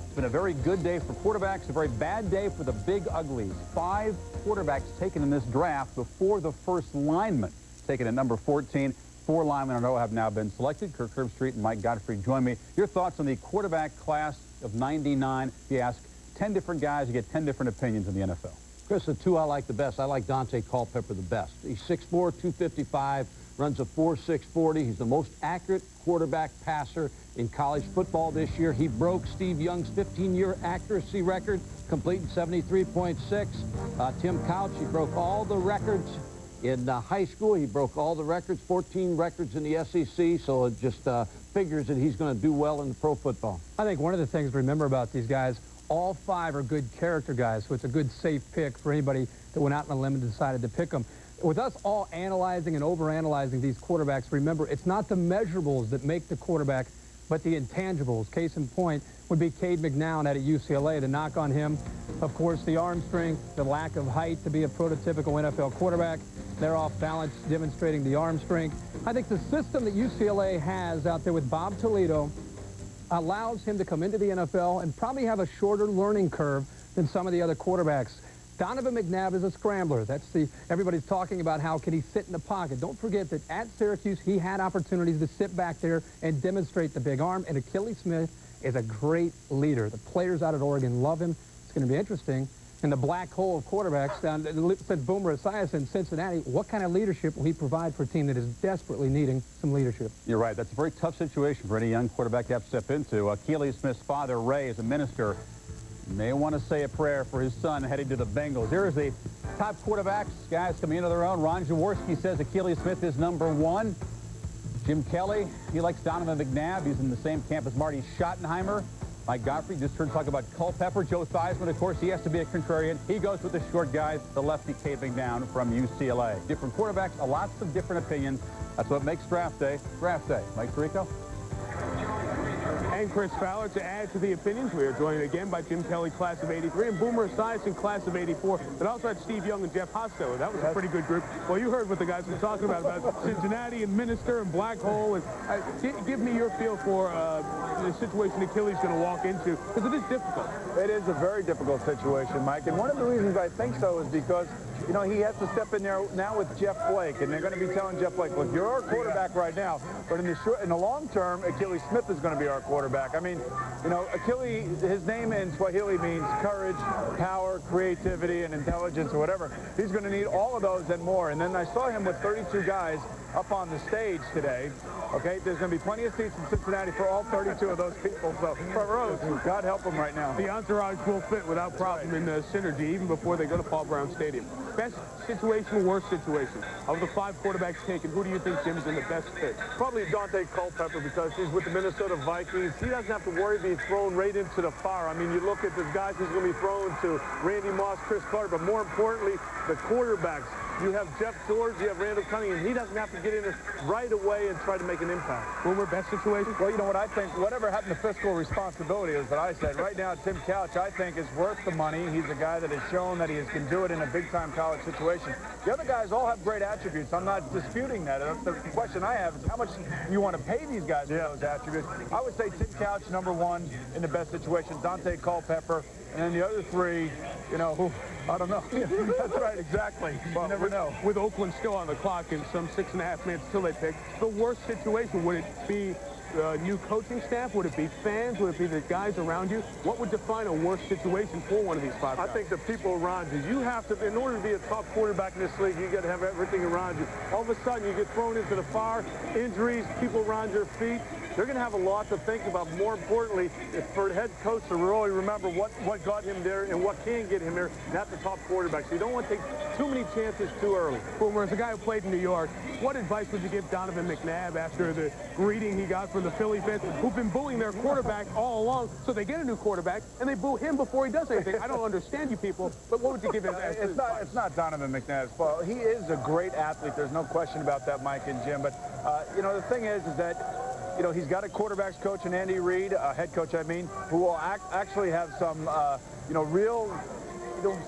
S5: It's been a very good day for quarterbacks, a very bad day for the big uglies. 5 quarterbacks taken in this draft before the first lineman taken at number 14. 4 linemen in a row have now been selected. Kirk Herbstreit and Mike Godfrey join me. Your thoughts on the quarterback class of '99? If you ask 10 different guys, you get 10 different opinions in the NFL.
S11: Chris, the 2 I like the best. I like Dante Culpepper the best. He's 6'4", 255, runs a 4.6 40. He's the most accurate quarterback passer in college football this year. He broke Steve Young's 15-year accuracy record, completing 73.6. Tim Couch, he broke all the records in high school. He broke all the records, 14 records in the SEC, so it just figures that he's going to do well in the pro football.
S12: I think one of the things to remember about these guys, all 5 are good character guys, so it's a good, safe pick for anybody that went out on a limb and decided to pick them. With us all analyzing and overanalyzing these quarterbacks, remember, it's not the measurables that make the quarterback, but the intangibles. Case in point would be Cade McNown out of UCLA. The knock on him, of course, the arm strength, the lack of height to be a prototypical NFL quarterback. They're off balance, demonstrating the arm strength. I think the system that UCLA has out there with Bob Toledo allows him to come into the NFL and probably have a shorter learning curve than some of the other quarterbacks. Donovan McNabb is a scrambler. Everybody's talking about how can he sit in the pocket. Don't forget that at Syracuse, he had opportunities to sit back there and demonstrate the big arm. And Akili Smith is a great leader. The players out at Oregon love him. It's going to be interesting. And the black hole of quarterbacks down since Boomer Esiason in Cincinnati, what kind of leadership will he provide for a team that is desperately needing some leadership?
S5: You're right. That's a very tough situation for any young quarterback to have to step into. Akili Smith's father, Ray, is a minister. You may want to say a prayer for his son heading to the Bengals. Here is the top quarterbacks, guys coming into their own. Ron Jaworski says Akili Smith is number 1. Jim Kelly, he likes Donovan McNabb. He's in the same camp as Marty Schottenheimer. Mike Godfrey just heard talk about Culpepper. Joe Theismann, of course, he has to be a contrarian. He goes with the short guys, the lefty Cade down from UCLA. Different quarterbacks, lots of different opinions. That's what makes draft day. Draft day. Mike Tirico.
S4: And Chris Fowler. To add to the opinions, we are joined again by Jim Kelly, class of '83, and Boomer Esiason, class of '84. But also had Steve Young and Jeff Hostetler. That was a pretty good group. Well, you heard what the guys were talking about Cincinnati and Minister and Black Hole. And give me your feel for the situation Akili's going to walk into, because it is difficult.
S6: It is a very difficult situation, Mike. And one of the reasons I think so is because, you know, he has to step in there now with Jeff Blake, and they're going to be telling Jeff Blake, look, you're our quarterback right now, but in the long term, Akili Smith is going to be our quarterback. I mean, you know, Akili, his name in Swahili means courage, power, creativity, and intelligence, or whatever. He's going to need all of those and more. And then I saw him with 32 guys up on the stage today. Okay, there's going to be plenty of seats in Cincinnati for all 32 of those people. So, front rows, God help them right now.
S4: The entourage will fit without problem in synergy, even before they go to Paul Brown Stadium. Best situation, worst situation. Of the 5 quarterbacks taken, who do you think, Jim, is in the best fit?
S6: Probably Dante Culpepper, because he's with the Minnesota Vikings. He doesn't have to worry being thrown right into the fire. I mean, you look at the guys he's going to be thrown to, Randy Moss, Chris Carter, but more importantly, the quarterbacks. You have Jeff George, you have Randall Cunningham. He doesn't have to get in there right away and try to make an impact.
S4: Boomer, best situation?
S6: Well, you know what I think? Whatever happened to fiscal responsibility is what I said. Right now, Tim Couch, I think, is worth the money. He's a guy that has shown that he can do it in a big-time college situation. The other guys all have great attributes. I'm not disputing that. The question I have is how much you want to pay these guys for those attributes. I would say Tim Couch, number 1 in the best situation. Dante Culpepper. And then the other 3, you know, I don't know. That's right, exactly. Well, you never know.
S4: With Oakland still on the clock and some 6.5 minutes till they pick, the worst situation, would it be new coaching staff? Would it be fans? Would it be the guys around you? What would define a worse situation for one of these five guys?
S15: I think the people around you. You have to, in order to be a top quarterback in this league, you got to have everything around you. All of a sudden, you get thrown into the fire, injuries, people around your feet. They're going to have a lot to think about. More importantly, if for the head coach to really remember what got him there and what can get him there, not the top quarterback. So you don't want to take too many chances too early.
S4: Boomer, as a guy who played in New York, what advice would you give Donovan McNabb after the greeting he got from the Philly fans, who've been booing their quarterback all along? So they get a new quarterback, and they boo him before he does anything. I don't understand you people, but what would you give him as advice?
S16: It's not Donovan McNabb's fault. He is a great athlete. There's no question about that, Mike and Jim. But, you know, the thing is that, you know, he's got a quarterbacks coach in Andy Reid, a head coach, I mean, who will actually have some, you know, real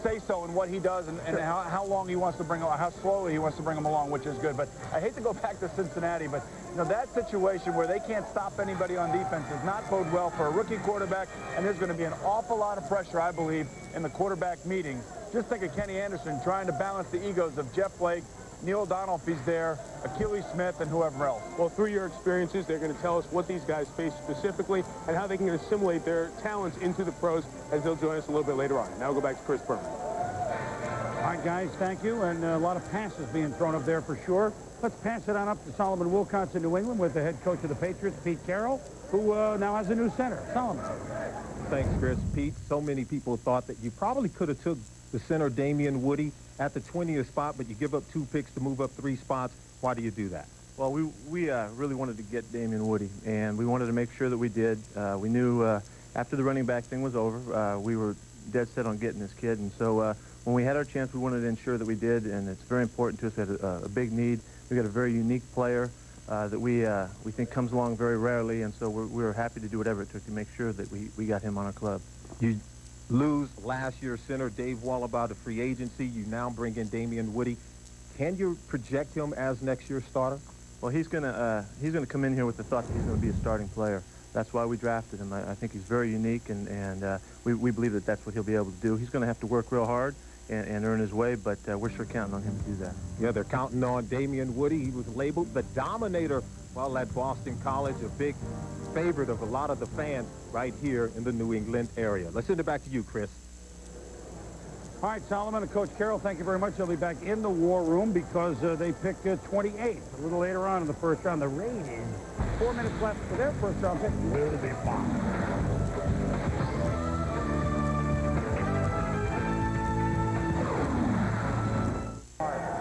S16: say-so in what he does and how long he wants to bring him, how slowly he wants to bring him along, which is good. But I hate to go back to Cincinnati, but, you know, that situation where they can't stop anybody on defense does not bode well for a rookie quarterback, and there's going to be an awful lot of pressure, I believe, in the quarterback meetings. Just think of Kenny Anderson trying to balance the egos of Jeff Blake, Neil O'Donnell, if he's there, Achilles Smith, and whoever else.
S4: Well, through your experiences, they're going to tell us what these guys face specifically and how they can assimilate their talents into the pros, as they'll join us a little bit later on. Now we'll go back to Chris Berman.
S1: All right, guys, thank you. And a lot of passes being thrown up there for sure. Let's pass it on up to Solomon Wilcots in New England with the head coach of the Patriots, Pete Carroll, who now has a new center. Solomon.
S14: Thanks, Chris. Pete, so many people thought that you probably could have took the center, Damien Woody, at the 20th spot, but you give up 2 picks to move up 3 spots. Why do you do that?
S17: Well, we really wanted to get Damien Woody, and we wanted to make sure that we did. We knew after the running back thing was over, we were dead set on getting this kid, and so when we had our chance, we wanted to ensure that we did, and it's very important to us. We had a big need. We got a very unique player that we think comes along very rarely, and so we were happy to do whatever it took to make sure that we got him on our club.
S14: You lose last year's center, Dave Wallabout, to free agency. You now bring in Damien Woody. Can you project him as next year's starter?
S17: Well, he's gonna come in here with the thought that he's going to be a starting player. That's why we drafted him. I think he's very unique, and we believe that that's what he'll be able to do. He's going to have to work real hard and earn his way, but we're sure counting on him to do that.
S14: Yeah, they're counting on Damien Woody. He was labeled the Dominator while at Boston College, a big favorite of a lot of the fans right here in the New England area. Let's send it back to you, Chris.
S1: All right, Solomon and Coach Carroll, thank you very much. They'll be back in the war room because they pick 28th a little later on in the first round. The Raiders, 4 minutes left for their first round pick, will be fine.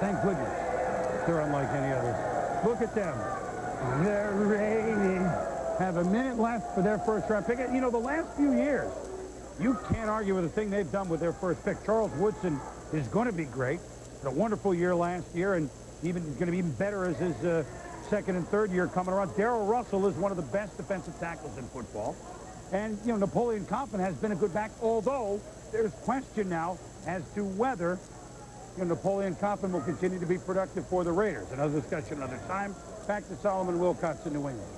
S1: Thank goodness they're unlike any others. Look at them. The Raiders have a minute left for their first round pick. You know, the last few years, you can't argue with the thing they've done with their first pick. Charles Woodson is going to be great. Had a wonderful year last year, and even going to be even better as his second and third year coming around. Darrell Russell is one of the best defensive tackles in football. And, you know, Napoleon Kaufman has been a good back, although there's question now as to whether Napoleon Kaufman will continue to be productive for the Raiders. Another discussion another time. Back to Solomon Wilcots in New England.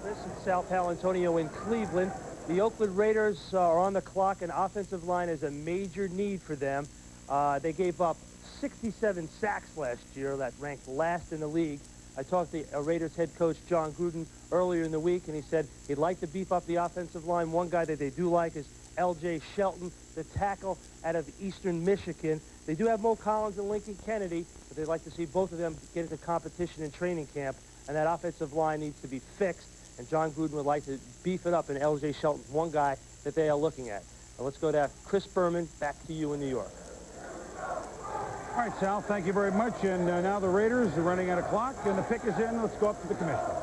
S8: Chris in South Hal Antonio in Cleveland. The Oakland Raiders are on the clock, and offensive line is a major need for them. They gave up 67 sacks last year. That ranked last in the league. I talked to Raiders head coach John Gruden earlier in the week, and he said he'd like to beef up the offensive line. One guy that they do like is L.J. Shelton, the tackle out of Eastern Michigan. They do have Mo Collins and Lincoln Kennedy, but they'd like to see both of them get into competition in training camp, and that offensive line needs to be fixed, and John Gruden would like to beef it up, and L.J. Shelton's one guy that they are looking at. Now let's go to Chris Berman, back to you in New York.
S1: All right, Sal, thank you very much. And now the Raiders are running out of clock, and the pick is in. Let's go up to the commissioner.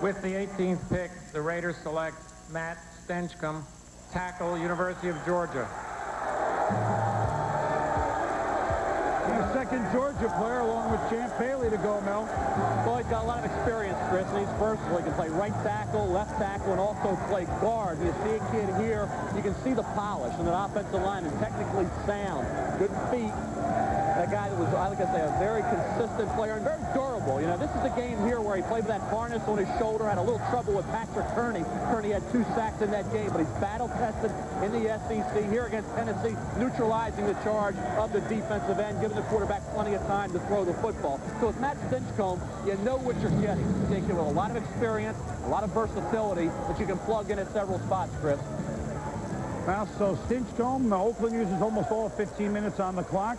S2: With the 18th pick, the Raiders select Matt Stenchcomb, tackle, University of Georgia.
S1: The second Georgia player, along with Champ Bailey, to go, Mel.
S7: Well, he's got a lot of experience, Chris, and he's versatile. He can play right tackle, left tackle, and also play guard. You see a kid here, you can see the polish, and that offensive line is technically sound. Good feet. That guy that was, I like to say, a very consistent player and very durable. You know, this is a game here where he played with that harness on his shoulder, had a little trouble with Patrick Kearney. Kearney had 2 sacks in that game, but he's battle-tested in the SEC. Here against Tennessee, neutralizing the charge of the defensive end, giving the quarterback plenty of time to throw the football. So with Matt Stinchcomb, you know what you're getting. You take it with a lot of experience, a lot of versatility that you can plug in at several spots, Chris.
S1: Well, so Stinchcomb, Oakland uses almost all 15 minutes on the clock,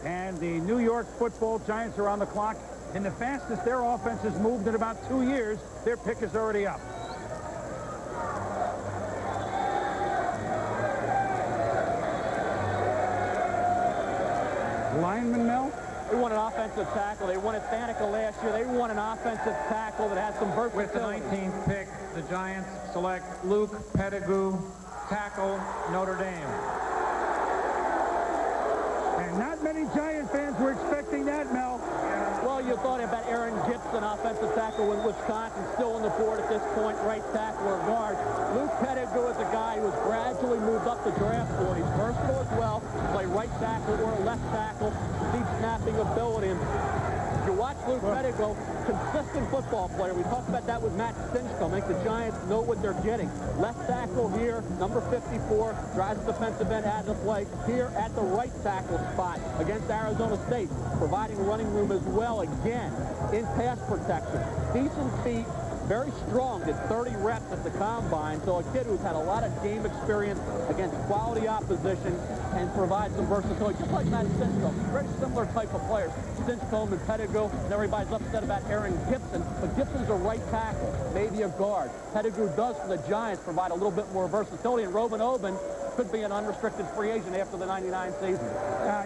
S1: and the New York Football Giants are on the clock. And the fastest their offense has moved in about 2 years, their pick is already up. Lineman, Mel?
S7: They want an offensive tackle. They wanted Faneca last year. They want an offensive tackle that has some versatility.
S2: With the 19th pick, the Giants select Luke Pettigrew, tackle, Notre Dame.
S1: And not many Giant fans were expecting that, Mel.
S7: Well, you thought about Aaron Gibson, offensive tackle in Wisconsin, still on the board at this point, right tackle or guard. Luke Pettigrew is a guy who has gradually moved up the draft board. He's versatile as well, play right tackle or left tackle, deep snapping ability. And if you watch Luke Pettigrew, consistent football player. We talked about that with Matt Stinchcomb. I think the Giants know what they're getting. Left tackle here, number 54, drives the defensive end out of the play. Here at the right tackle spot against Arizona State, providing running room as well again in pass protection. Decent feet, very strong, did 30 reps at the combine. So a kid who's had a lot of game experience against quality opposition and provides some versatility, just like Matt Stinchcomb. Very similar type of players. Stinchcomb and Pettigrew, and everybody's upset about Aaron Gibson, but Gibson's a right tackle, maybe a guard. Pettigrew does for the Giants provide a little bit more versatility, and Robin Oben could be an unrestricted free agent after the 99 season.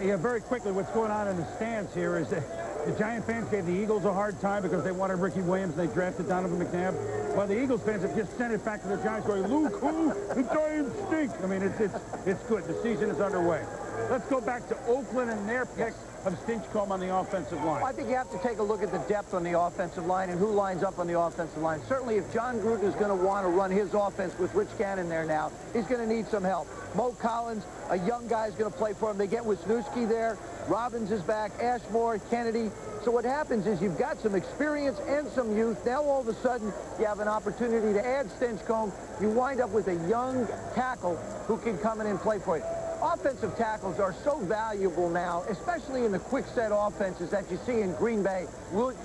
S1: Yeah, very quickly, what's going on in the stands here is that the Giant fans gave the Eagles a hard time because they wanted Ricky Williams and they drafted Donovan McNabb. Well, the Eagles fans have just sent it back to the Giants going, Luke, who? The Giants stink. I mean, it's good. The season is underway. Let's go back to Oakland and their pick of Stinchcomb on the offensive line.
S3: Well, I think you have to take a look at the depth on the offensive line and who lines up on the offensive line. Certainly, if John Gruden is going to want to run his offense with Rich Gannon there now, he's going to need some help. Mo Collins, a young guy, is going to play for him. They get Wisniewski there. Robbins is back. Ashmore, Kennedy. So what happens is you've got some experience and some youth. Now all of a sudden you have an opportunity to add Stinchcomb. You wind up with a young tackle who can come in and play for you. Offensive tackles are so valuable now, especially in the quick set offenses that you see in Green Bay,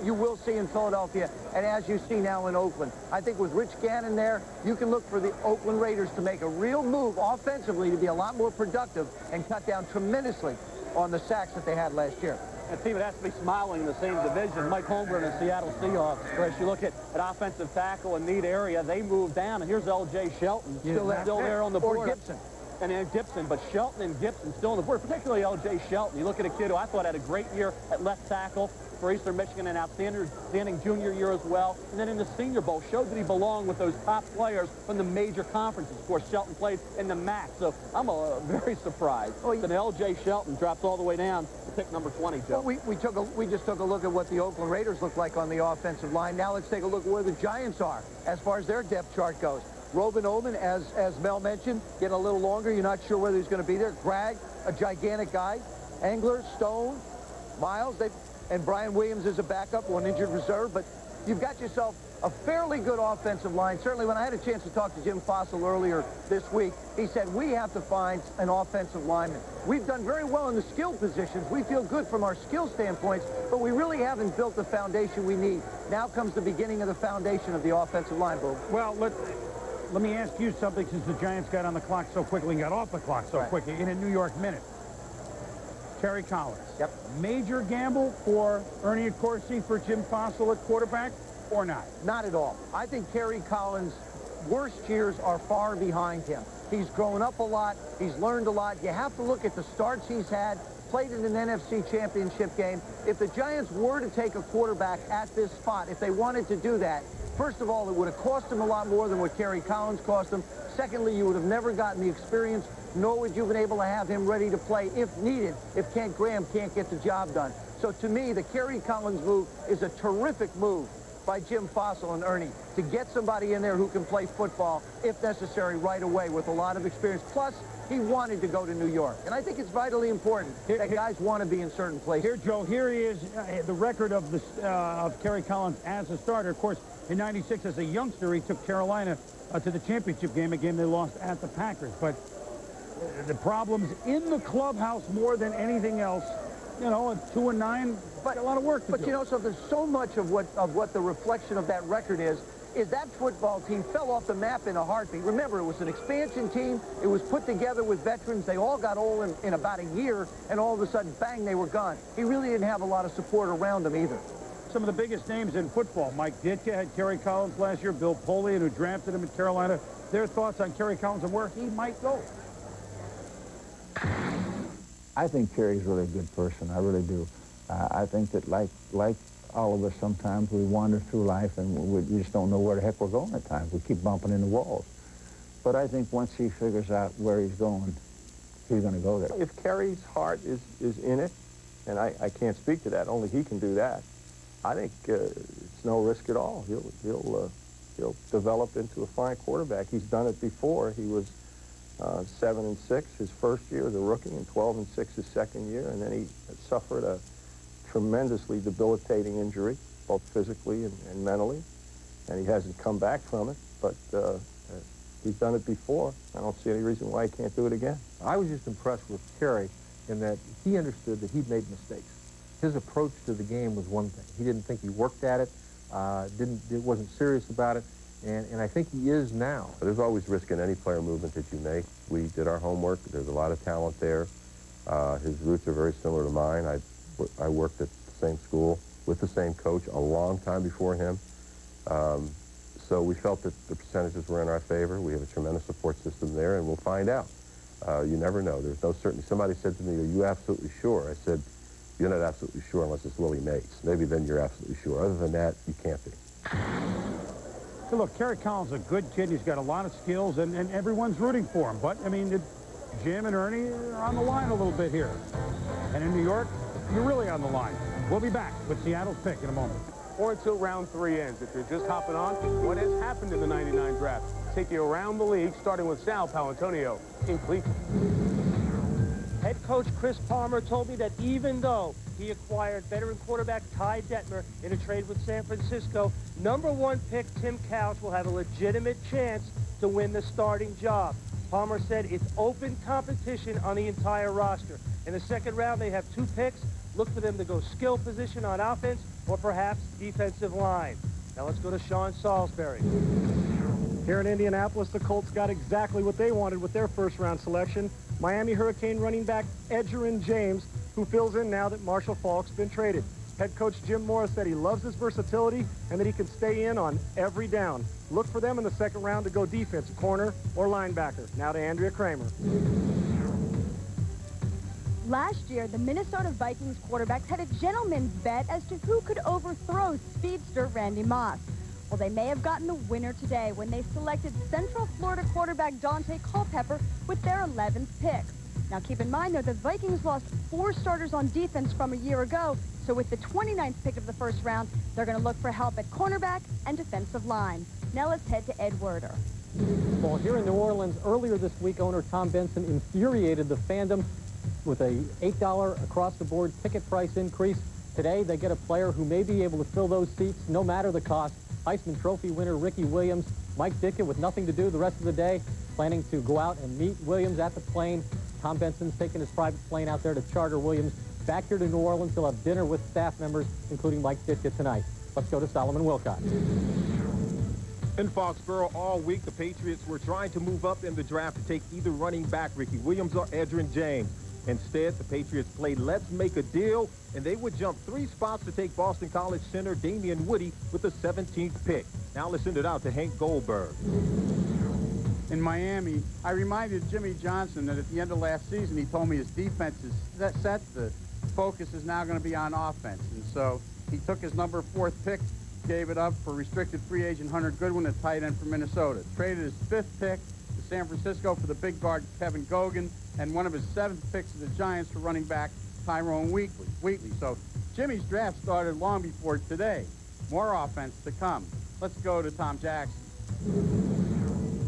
S3: you will see in Philadelphia, and as you see now in Oakland. I think with Rich Gannon there, you can look for the Oakland Raiders to make a real move offensively to be a lot more productive and cut down tremendously on the sacks that they had last year.
S7: And team, it has to be smiling in the same division. Mike Holmgren and the Seattle Seahawks. Chris, you look at offensive tackle in need area, they moved down, and here's L.J. Shelton, still there on the board.
S3: Or Gibson.
S7: And then Gibson, but Shelton and Gibson still on the board, particularly L.J. Shelton. You look at a kid who I thought had a great year at left tackle for Eastern Michigan, an outstanding junior year as well. And then in the Senior Bowl, showed that he belonged with those top players from the major conferences. Of course, Shelton played in the MAC, so I'm very surprised that L.J. Shelton drops all the way down to pick number 20, Joe.
S3: Well, we just took a look at what the Oakland Raiders look like on the offensive line. Now let's take a look at where the Giants are as far as their depth chart goes. Robin Oben, as Mel mentioned, getting a little longer. You're not sure whether he's going to be there. Greg, a gigantic guy. Engler, Stone, Miles, and Brian Williams is a backup, one injured reserve. But you've got yourself a fairly good offensive line. Certainly, when I had a chance to talk to Jim Fossil earlier this week, he said, we have to find an offensive lineman. We've done very well in the skill positions. We feel good from our skill standpoints, but we really haven't built the foundation we need. Now comes the beginning of the foundation of the offensive line, Bo.
S1: Well, let me ask you something, since the Giants got on the clock so quickly and got off the clock so quickly in a New York minute. Terry Collins.
S3: Yep.
S1: Major gamble for Ernie Accorsi for Jim Fossil at quarterback or not?
S3: Not at all. I think Terry Collins' worst years are far behind him. He's grown up a lot. He's learned a lot. You have to look at the starts he's had, played in an NFC championship game. If the Giants were to take a quarterback at this spot, if they wanted to do that, first of all, it would have cost him a lot more than what Kerry Collins cost him. Secondly, you would have never gotten the experience, nor would you have been able to have him ready to play if needed, if Kent Graham can't get the job done. So to me, the Kerry Collins move is a terrific move by Jim Fossil and Ernie to get somebody in there who can play football, if necessary, right away with a lot of experience. Plus, He wanted to go to New York. And I think it's vitally important that guys want to be in certain places.
S1: Here, Joe, here he is, the record of Kerry Collins as a starter. Of course, in '96, as a youngster, he took Carolina to the championship game, a game they lost at the Packers. But the problems in the clubhouse more than anything else, you know, at 2-9, a lot of work to do.
S3: But you know something, so much of what the reflection of that record is that football team fell off the map in a heartbeat. Remember, it was an expansion team. It was put together with veterans. They all got old in about a year, and all of a sudden, bang, they were gone. He really didn't have a lot of support around him either.
S1: Some of the biggest names in football. Mike Ditka had Kerry Collins last year. Bill Polian, who drafted him in Carolina. Their thoughts on Kerry Collins and where he might go.
S18: I think Kerry's really a good person. I really do. I think that like all of us, sometimes we wander through life and we just don't know where the heck we're going at times. We keep bumping into walls. But I think once he figures out where he's going to go there.
S14: If Kerry's heart is in it, and I can't speak to that, only he can do that, I think it's no risk at all. He'll develop into a fine quarterback. He's done it before. He was 7-6 his first year as a rookie and 12-6 his second year, and then he suffered a tremendously debilitating injury, both physically and mentally, and he hasn't come back from it, but he's done it before. I don't see any reason why he can't do it again.
S29: I was just impressed with Kerry in that he understood that he'd made mistakes. His approach to the game was one thing. He didn't think he worked at it, wasn't serious about it, and I think he is now.
S20: There's always risk in any player movement that you make. We did our homework. There's a lot of talent there. His roots are very similar to mine. I worked at the same school with the same coach a long time before him. So we felt that the percentages were in our favor. We have a tremendous support system there, and we'll find out. You never know. There's no certainty. Somebody said to me, "Are you absolutely sure?" I said, "You're not absolutely sure unless it's Willie Mays. Maybe then you're absolutely sure. Other than that, you can't be."
S1: So look, Kerry Collins is a good kid. He's got a lot of skills, and everyone's rooting for him. But, I mean, Jim and Ernie are on the line a little bit here. And in New York, you're really on the line. We'll be back with Seattle's pick in a moment.
S4: Or until round 3 ends. If you're just hopping on, what has happened in the '99 draft? Take you around the league, starting with Sal Paolantonio in Cleveland.
S8: Head coach Chris Palmer told me that even though he acquired veteran quarterback Ty Detmer in a trade with San Francisco, #1 pick Tim Couch will have a legitimate chance to win the starting job. Palmer said it's open competition on the entire roster. In the second round, they have 2 picks. Look for them to go skill position on offense or perhaps defensive line. Now let's go to Sean Salisbury.
S21: Here in Indianapolis, the Colts got exactly what they wanted with their first-round selection. Miami Hurricane running back Edgerrin James, who fills in now that Marshall Faulk's been traded. Head coach Jim Morris said he loves his versatility and that he can stay in on every down. Look for them in the second round to go defense, corner, or linebacker. Now to Andrea Kramer.
S13: Last year, the Minnesota Vikings quarterbacks had a gentleman's bet as to who could overthrow speedster Randy Moss. Well, they may have gotten the winner today when they selected Central Florida quarterback Dante Culpepper with their 11th pick. Now, keep in mind, though, the Vikings lost 4 starters on defense from a year ago, so with the 29th pick of the first round, they're going to look for help at cornerback and defensive line. Now let's head to Ed Werder.
S7: Well, here in New Orleans, earlier this week, owner Tom Benson infuriated the fandom with a $8 across-the-board ticket price increase. Today, they get a player who may be able to fill those seats no matter the cost. Heisman Trophy winner Ricky Williams, Mike Ditka with nothing to do the rest of the day, planning to go out and meet Williams at the plane. Tom Benson's taking his private plane out there to charter Williams back here to New Orleans. He'll have dinner with staff members, including Mike Ditka tonight. Let's go to Solomon Wilcott.
S14: In Foxborough all week, the Patriots were trying to move up in the draft to take either running back Ricky Williams or Edgerrin James. Instead, the Patriots played let's make a deal, and they would jump 3 spots to take Boston College center Damien Woody with the 17th pick. Now let's send it out to Hank Goldberg.
S30: In Miami, I reminded Jimmy Johnson that at the end of last season, he told me his defense is set. The focus is now going to be on offense. And so he took his number 4th pick, gave it up for restricted free agent Hunter Goodwin, a tight end from Minnesota. Traded his 5th pick to San Francisco for the big guard Kevin Gogan, and one of his 7th picks to the Giants for running back Tyrone Wheatley. So Jimmy's draft started long before today. More offense to come. Let's go to Tom Jackson.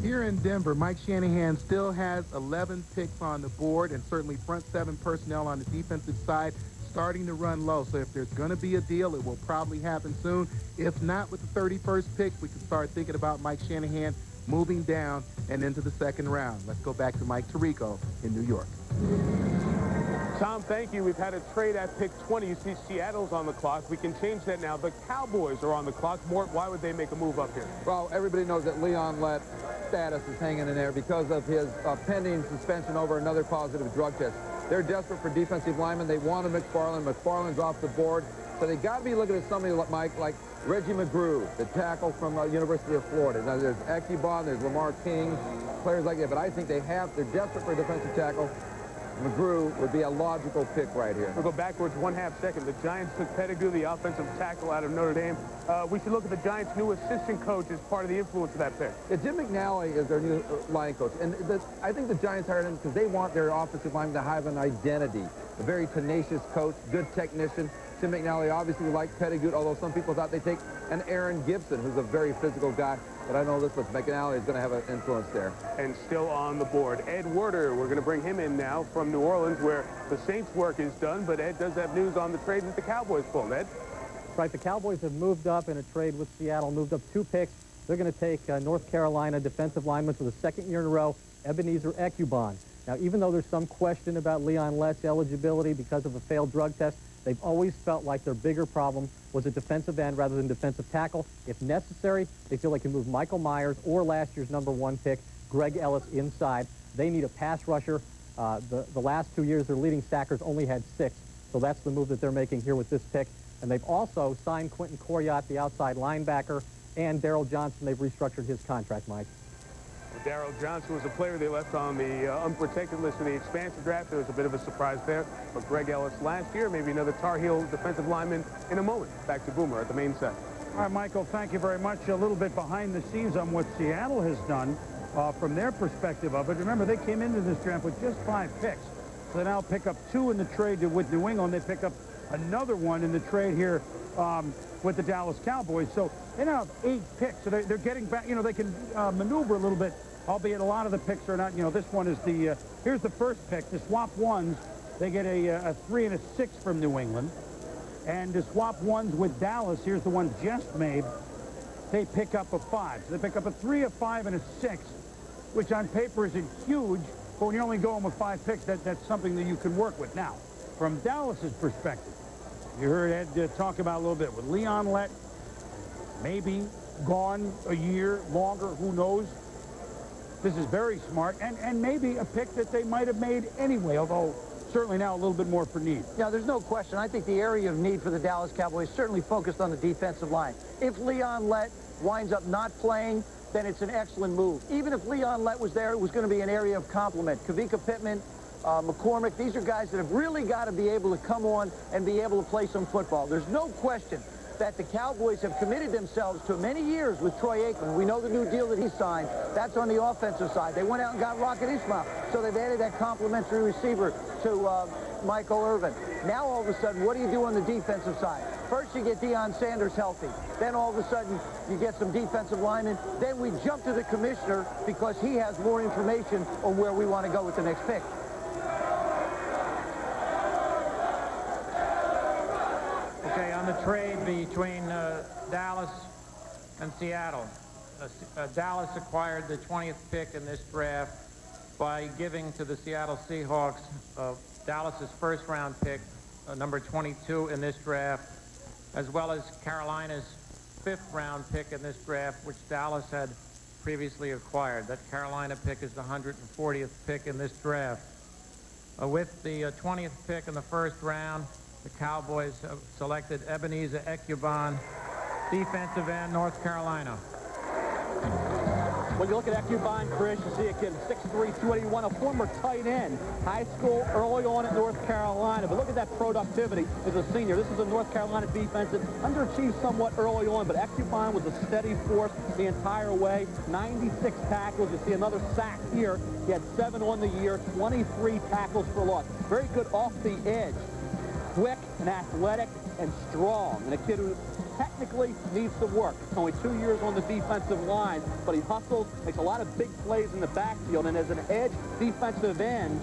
S9: here in Denver, Mike Shanahan still has 11 picks on the board, and certainly front seven personnel on the defensive side starting to run low. So if there's going to be a deal, it will probably happen soon. If not, with the 31st pick, we can start thinking about Mike Shanahan moving down and into the second round. Let's go back to Mike Tirico in New York.
S4: Tom, thank you. We've had a trade at pick 20. You see Seattle's on the clock. We can change that now. The Cowboys are on the clock. Mort, why would they make a move up here?
S10: Well, everybody knows that Leon Lett status is hanging in there because of his pending suspension over another positive drug test. They're desperate for defensive linemen. They wanted McFarland. McFarland's off the board. So they got to be looking at somebody like Mike, like Reggie McGrew, the tackle from University of Florida. Now, there's Ekubon, there's Lamar King, players like that. But I think they're desperate for a defensive tackle. McGrew would be a logical pick right here.
S4: We'll go backwards 1/2 second. The Giants took Pettigrew, the offensive tackle out of Notre Dame. We should look at the Giants' new assistant coach as part of the influence of that pick.
S10: Yeah, Jim McNally is their new line coach. And I think the Giants hired him because they want their offensive linemen to have an identity. A very tenacious coach, good technician. Jim McNally obviously liked Pettigrew, although some people thought they'd take an Aaron Gibson, who's a very physical guy. But I know this with McNally is going to have an influence there.
S4: And still on the board, Ed Werder. We're going to bring him in now from New Orleans, where the Saints' work is done. But Ed does have news on the trade that the Cowboys pulled. Ed?
S21: Right, the Cowboys have moved up in a trade with Seattle, moved up 2 picks. They're going to take North Carolina defensive lineman for the 2nd year in a row, Ebenezer Ekubon. Now, even though there's some question about Leon Lett's eligibility because of a failed drug test, they've always felt like their bigger problem was a defensive end rather than defensive tackle. If necessary, they feel they can move Michael Myers or last year's #1 pick, Greg Ellis, inside. They need a pass rusher. The last 2 years, their leading stackers only had 6. So that's the move that they're making here with this pick. And they've also signed Quentin Coriat, the outside linebacker, and Daryl Johnson. They've restructured his contract, Mike.
S4: Daryl Johnson was a player they left on the unprotected list in the expansion draft. There was a bit of a surprise there. But Greg Ellis last year, maybe another Tar Heel defensive lineman in a moment. Back to Boomer at the main set.
S1: All right, Michael, thank you very much. A little bit behind the scenes on what Seattle has done from their perspective of it. Remember, they came into this draft with just 5 picks. So they now pick up 2 in the trade with New England. They pick up another one in the trade here with the Dallas Cowboys. So they now have 8 picks. So they're getting back. You know, they can maneuver a little bit, albeit a lot of the picks are not. You know, this one is the, here's the first pick. To swap ones, they get a 3 and a 6 from New England. And to swap ones with Dallas, here's the one just made, they pick up a 5. So they pick up a 3, a 5, and a 6, which on paper isn't huge, but when you're only going with 5 picks, that's something that you can work with. Now, from Dallas's perspective, you heard Ed talk about a little bit with Leon Lett, maybe gone a year longer, who knows? This is very smart, and maybe a pick that they might have made anyway, although certainly now a little bit more for need.
S3: Yeah, there's no question. I think the area of need for the Dallas Cowboys certainly focused on the defensive line. If Leon Lett winds up not playing, then it's an excellent move. Even if Leon Lett was there, it was going to be an area of complement. Kavika Pittman, McCormick, these are guys that have really got to be able to come on and be able to play some football. There's no question that the Cowboys have committed themselves to many years with Troy Aikman. We know the new deal that he signed. That's on the offensive side. They went out and got Rocket Ismail, so they've added that complimentary receiver to Michael Irvin. Now, all of a sudden, what do you do on the defensive side? First, you get Deion Sanders healthy. Then, all of a sudden, you get some defensive linemen. Then we jump to the commissioner because he has more information on where we want to go with the next pick.
S2: Okay, on the trade between Dallas and Seattle, Dallas acquired the 20th pick in this draft by giving to the Seattle Seahawks Dallas's first-round pick, number 22 in this draft, as well as Carolina's 5th-round pick in this draft, which Dallas had previously acquired. That Carolina pick is the 140th pick in this draft. With the 20th pick in the first round, the Cowboys have selected Ebenezer Ekubon, defensive end, North Carolina.
S21: When you look at Ekubon, Chris, you see a kid 6'3", 281, a former tight end, high school early on at North Carolina. But look at that productivity as a senior. This is a North Carolina defense that underachieved somewhat early on, but Ekubon was a steady force the entire way. 96 tackles. You see another sack here. He had 7 on the year, 23 tackles for loss. Very good off the edge. Quick and athletic,
S7: and strong, and a kid who technically needs to work. It's only 2 years on the defensive line, but he hustles, makes a lot of big plays in the backfield, and as an edge defensive end,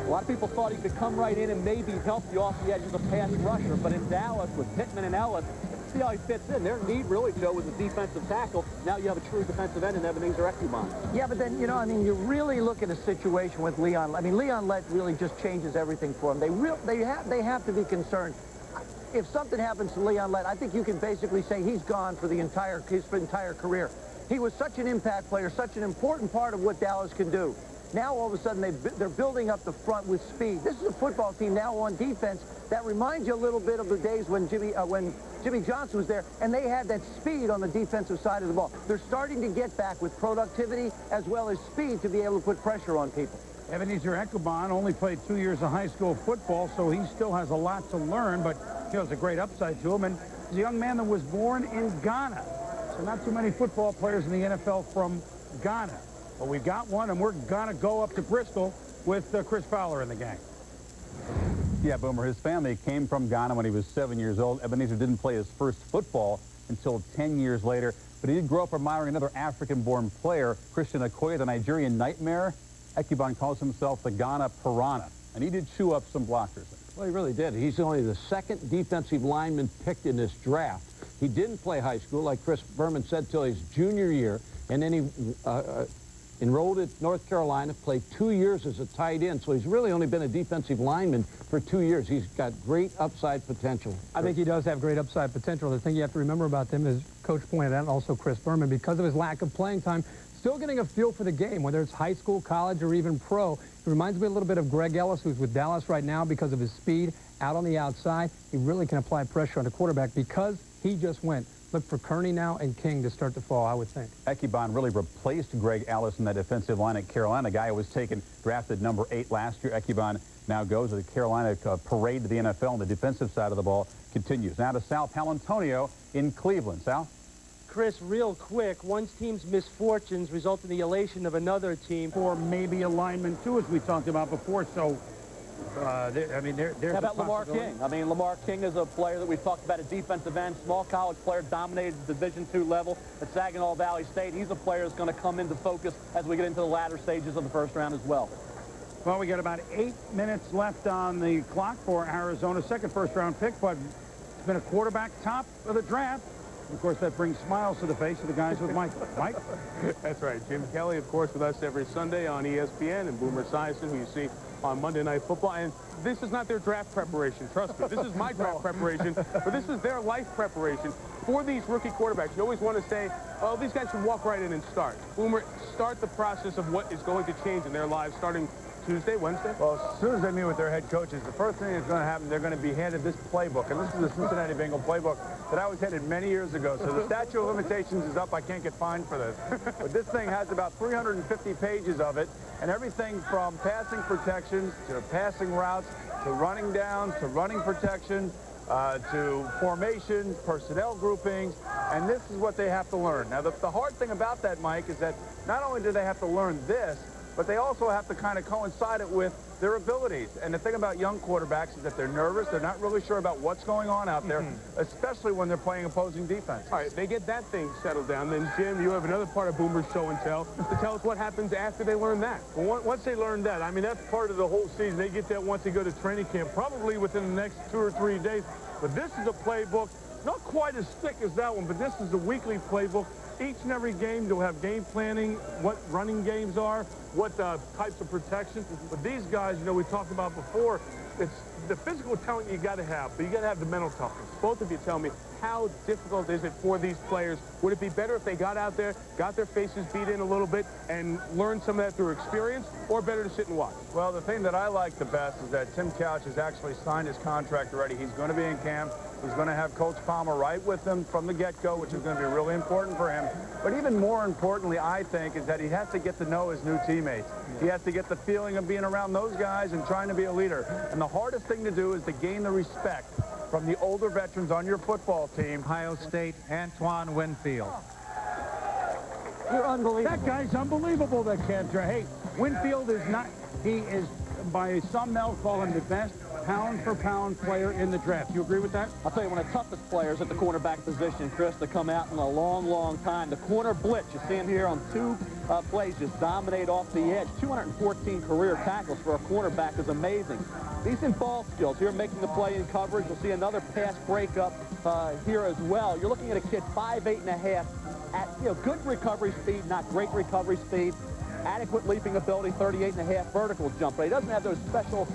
S7: a lot of people thought he could come right in and maybe help you off the edge as a pass rusher, but in Dallas with Pittman and Ellis, see how he fits in. Their need really, Joe, was a defensive tackle. Now you have a true defensive end in Ebenezer Ekubon.
S3: Yeah, but then, you know, I mean, you really look at a situation with Leon. I mean, Leon Lett really just changes everything for him. They have to be concerned. If something happens to Leon Lett, I think you can basically say he's gone for his entire career. He was such an impact player, such an important part of what Dallas can do. Now, all of a sudden, they're building up the front with speed. This is a football team now on defense that reminds you a little bit of the days when Jimmy Johnson was there, and they had that speed on the defensive side of the ball. They're starting to get back with productivity as well as speed to be able to put pressure on people.
S1: Ebenezer Ekubon only played 2 years of high school football, so he still has a lot to learn, but he has a great upside to him. And he's a young man that was born in Ghana, so not too many football players in the NFL from Ghana. But we've got one, and we're going to go up to Bristol with Chris Fowler in the gang.
S5: Yeah, Boomer, his family came from Ghana when he was 7 years old. Ebenezer didn't play his first football until 10 years later, but he did grow up admiring another African-born player, Christian Okoye, the Nigerian nightmare. Ekubon calls himself the Ghana Piranha, and he did chew up some blockers.
S11: Well, he really did. He's only the second defensive lineman picked in this draft. He didn't play high school, like Chris Berman said, till his junior year, and then he enrolled at North Carolina, played 2 years as a tight end, so he's really only been a defensive lineman for 2 years. He's got great upside potential.
S12: I think he does have great upside potential. The thing you have to remember about him is, Coach pointed out, and also Chris Berman, because of his lack of playing time, still getting a feel for the game, whether it's high school, college, or even pro. It reminds me a little bit of Greg Ellis, who's with Dallas right now because of his speed out on the outside. He really can apply pressure on the quarterback because he just went. Look for Kearney now and King to start to fall, I would think.
S5: Ekubon really replaced Greg Ellis in that defensive line at Carolina. A guy who was drafted number 8 last year. Ekubon now goes to the Carolina parade to the NFL, and the defensive side of the ball continues. Now to Sal Palantonio in Cleveland. Sal?
S8: Chris, real quick, one team's misfortunes result in the elation of another team.
S1: Or maybe a lineman, too, as we talked about before. So, there's
S7: How about Lamar King? I mean, Lamar King is a player that we've talked about at defensive end, small college player, dominated the Division II level at Saginaw Valley State. He's a player that's going to come into focus as we get into the latter stages of the first round as well.
S1: Well, we got about 8 minutes left on the clock for Arizona's second first-round pick, but it's been a quarterback top of the draft. Of course, that brings smiles to the face of the guys with Michael. Mike?
S4: That's right. Jim Kelly, of course, with us every Sunday on ESPN, and Boomer Esiason, who you see on Monday Night Football. And this is not their draft preparation, trust me. This is my draft preparation, but this is their life preparation for these rookie quarterbacks. You always want to say, oh, these guys should walk right in and start. Boomer, start the process of what is going to change in their lives starting Tuesday, Wednesday?
S16: Well, as soon as they meet with their head coaches, the first thing that's going to happen, they're going to be handed this playbook. And this is the Cincinnati Bengal playbook that I was handed many years ago. So the statute of limitations is up. I can't get fined for this. But this thing has about 350 pages of it, and everything from passing protections to passing routes to running downs to running protection to formation, personnel groupings, and this is what they have to learn. Now, the hard thing about that, Mike, is that not only do they have to learn this, but they also have to kind of coincide it with their abilities. And the thing about young quarterbacks is that they're nervous. They're not really sure about what's going on out there, especially when they're playing opposing defense.
S4: All right, they get that thing settled down. Then, Jim, you have another part of Boomer's show and tell to tell us what happens after they learn that.
S15: Well, once they learn that, I mean, that's part of the whole season. They get that once they go to training camp, probably within the next 2 or 3 days. But this is a playbook, not quite as thick as that one, but this is a weekly playbook. Each and every game, you'll have game planning, what running games are, what types of protection. But these guys, you know, we talked about before, it's the physical talent you got to have, but you got to have the mental toughness.
S4: Both of you tell me, how difficult is it for these players? Would it be better if they got out there, got their faces beat in a little bit, and learned some of that through experience, or better to sit and watch?
S16: Well, the thing that I like the best is that Tim Couch has actually signed his contract already. He's going to be in camp. He's going to have Coach Palmer right with him from the get-go, which is going to be really important for him. But even more importantly, I think, is that he has to get to know his new teammates. He has to get the feeling of being around those guys and trying to be a leader. And the hardest thing to do is to gain the respect from the older veterans on your football team.
S19: Ohio State, Antoine Winfield.
S1: You're unbelievable. That guy's unbelievable, that kid. Hey, Winfield is not, he is, by some they'll call him the best pound-for-pound player in the draft. You agree with that?
S7: I'll tell you, one of the toughest players at the cornerback position, Chris, to come out in a long, long time. The corner blitz, you see him here on 2 plays, just dominate off the edge. 214 career tackles for a cornerback is amazing. Decent ball skills here, making the play in coverage. You'll see another pass breakup here as well. You're looking at a kid 5'8.5", at good recovery speed, not great recovery speed. Adequate leaping ability, 38.5 vertical jump. But he doesn't have those special,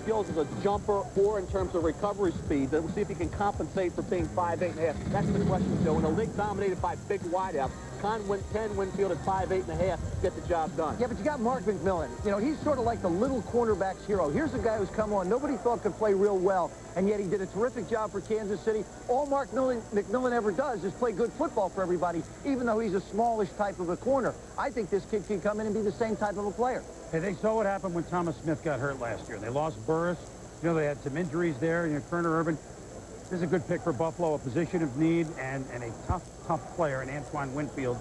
S7: skills as a jumper or in terms of recovery speed. We'll see if he can compensate for being 5'8.5". That's the question, Joe. In a league dominated by big wideouts, Ken Winfield at 5'8.5" get the job done.
S3: Yeah, but you got Mark McMillan. He's sort of like the little cornerback's hero. Here's a guy who's come on, nobody thought could play real well, and yet he did a terrific job for Kansas City. All Mark McMillan ever does is play good football for everybody, even though he's a smallish type of a corner. I think this kid can come in and be the same type of a player.
S1: Hey, they saw what happened when Thomas Smith got hurt last year. They lost Burris. They had some injuries there. Turner Urban. This is a good pick for Buffalo, a position of need, and a tough player in Antoine Winfield.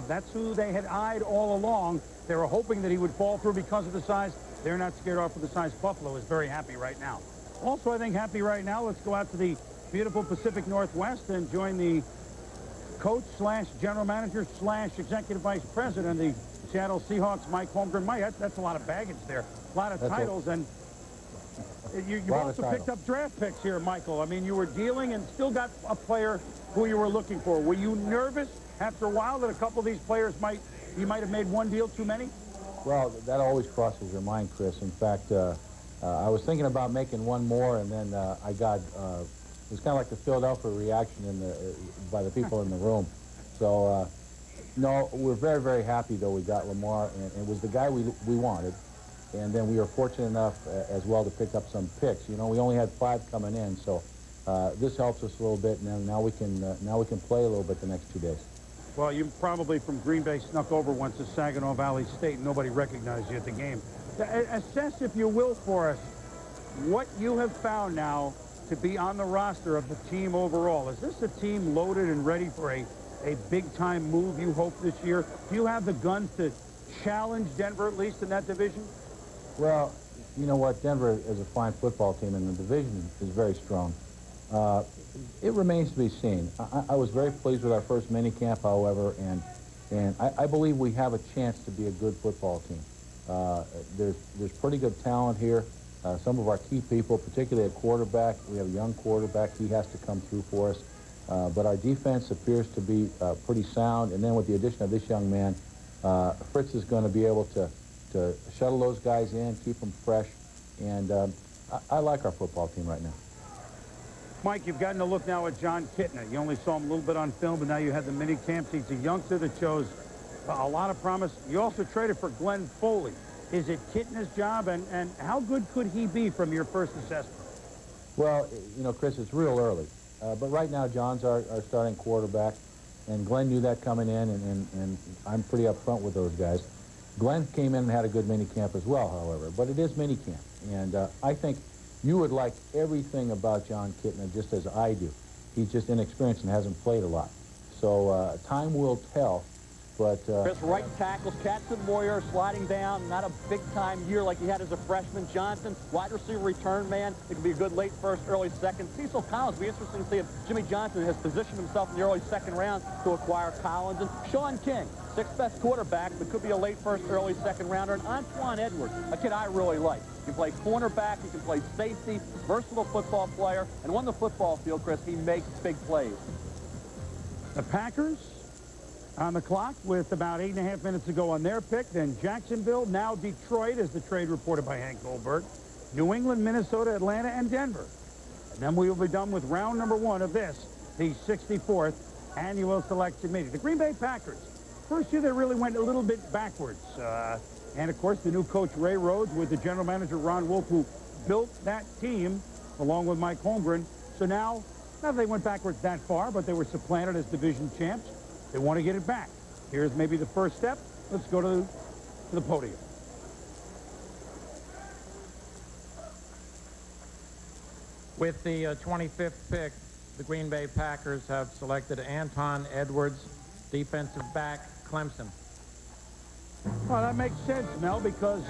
S1: That's who they had eyed all along. They were hoping that he would fall through because of the size. They're not scared off of the size. Buffalo is very happy right now. Also, I think happy right now, let's go out to the beautiful Pacific Northwest and join the coach / general manager / executive vice president of the Seattle Seahawks, Mike Holmgren. Mike, that's a lot of baggage there, a lot of titles, and you've also picked up draft picks here, Michael. I mean, you were dealing and still got a player who you were looking for. Were you nervous after a while that a couple of these players you might have made one deal too many?
S6: Well, that always crosses your mind, Chris. In fact, I was thinking about making one more, and then I got, it was kind of like the Philadelphia reaction by the people in the room. So, no, we're very, very happy, though, we got Lamar, and it was the guy we wanted. And then we were fortunate enough as well to pick up some picks. We only had 5 coming in, so this helps us a little bit, and now we can play a little bit the next 2 days.
S1: Well, you probably from Green Bay snuck over once to Saginaw Valley State. Nobody recognized you at the game. Assess, if you will, for us what you have found now to be on the roster of the team overall. Is this a team loaded and ready for a big-time move, you hope, this year? Do you have the guns to challenge Denver, at least in that division?
S6: Well, you know what? Denver is a fine football team, and the division is very strong. It remains to be seen. I was very pleased with our first minicamp, however, and I believe we have a chance to be a good football team. There's pretty good talent here. Some of our key people, particularly at quarterback, we have a young quarterback. He has to come through for us. But our defense appears to be pretty sound, and then with the addition of this young man, Fritz is going to be able to shuttle those guys in, keep them fresh, and I like our football team right now.
S1: Mike, you've gotten a look now at Jon Kitna. You only saw him a little bit on film, but now you had the mini camps. He's a youngster that shows a lot of promise. You also traded for Glenn Foley. Is it Kitna's job, and how good could he be from your first assessment?
S6: Well, Chris, it's real early. But right now, John's our starting quarterback, and Glenn knew that coming in, and I'm pretty upfront with those guys. Glenn came in and had a good mini camp as well, however, but it is mini camp, and I think you would like everything about Jon Kitna just as I do. He's just inexperienced and hasn't played a lot. So time will tell, but...
S7: Chris, right tackles, Katson Moyer sliding down, not a big-time year like he had as a freshman. Johnson, wide receiver return man. It could be a good late first, early second. Cecil Collins, be interesting to see if Jimmy Johnson has positioned himself in the early second round to acquire Collins. And Sean King, 6th best quarterback, but could be a late first, early second rounder. And Antoine Edwards, a kid I really like. He can play cornerback, he can play safety, versatile football player, and on the football field, Chris, he makes big plays.
S1: The Packers on the clock with about 8.5 minutes to go on their pick. Then Jacksonville, now Detroit, as the trade reported by Hank Goldberg. New England, Minnesota, Atlanta, and Denver. And then we will be done with round number 1 of this, the 64th annual selection meeting. The Green Bay Packers. First year they really went a little bit backwards. And, of course, the new coach, Ray Rhodes, with the general manager, Ron Wolf, who built that team, along with Mike Holmgren. So now, not that they went backwards that far, but they were supplanted as division champs. They want to get it back. Here's maybe the first step. Let's go to the podium.
S2: With the 25th pick, the Green Bay Packers have selected Antoine Edwards, defensive back, Clemson.
S1: Well, that makes sense, Mel, because,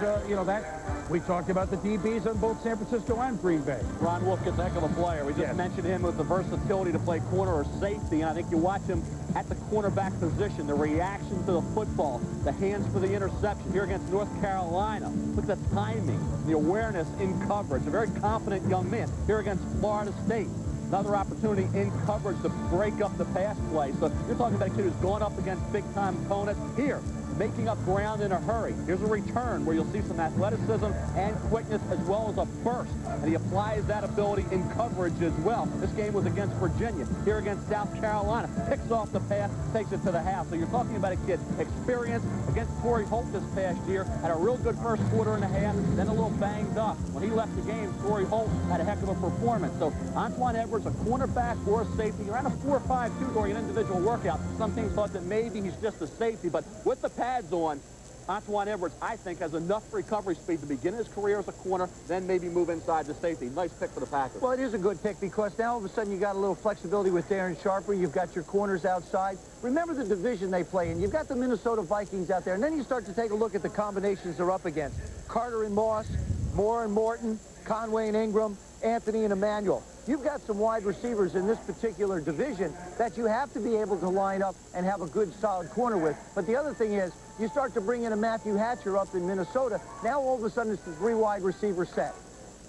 S1: we talked about the DBs on both San Francisco and Green Bay.
S7: Ron Wolf gets a heck of a player. We just mentioned him with the versatility to play corner or safety, and I think you watch him at the cornerback position, the reaction to the football, the hands for the interception here against North Carolina. Look at the timing, the awareness in coverage. A very confident young man here against Florida State. Another opportunity in coverage to break up the pass play. So you're talking about a kid who's gone up against big-time opponents. Here, making up ground in a hurry. Here's a return where you'll see some athleticism and quickness as well as a burst. And he applies that ability in coverage as well. This game was against Virginia. Here against South Carolina. Picks off the pass, takes it to the house. So you're talking about a kid experienced against Torrey Holt this past year. Had a real good first quarter and a half, then a little banged up. When he left the game, Torrey Holt had a heck of a performance. So Antoine Edwards, a cornerback or a safety, he ran a 4.52 during an individual workout. Some teams thought that maybe he's just a safety, but with the pads on, Antoine Edwards, I think, has enough recovery speed to begin his career as a corner, then maybe move inside the safety. Nice pick for the Packers.
S3: Well, it is a good pick because now all of a sudden you got a little flexibility with Darren Sharper. You've got your corners outside. Remember the division they play in. You've got the Minnesota Vikings out there, and then you start to take a look at the combinations they're up against. Carter and Moss, Moore and Morton, Conway and Ingram, Anthony and Emmanuel. You've got some wide receivers in this particular division that you have to be able to line up and have a good, solid corner with. But the other thing is, you start to bring in a Matthew Hatcher up in Minnesota. Now, all of a sudden, it's the 3 wide receiver set.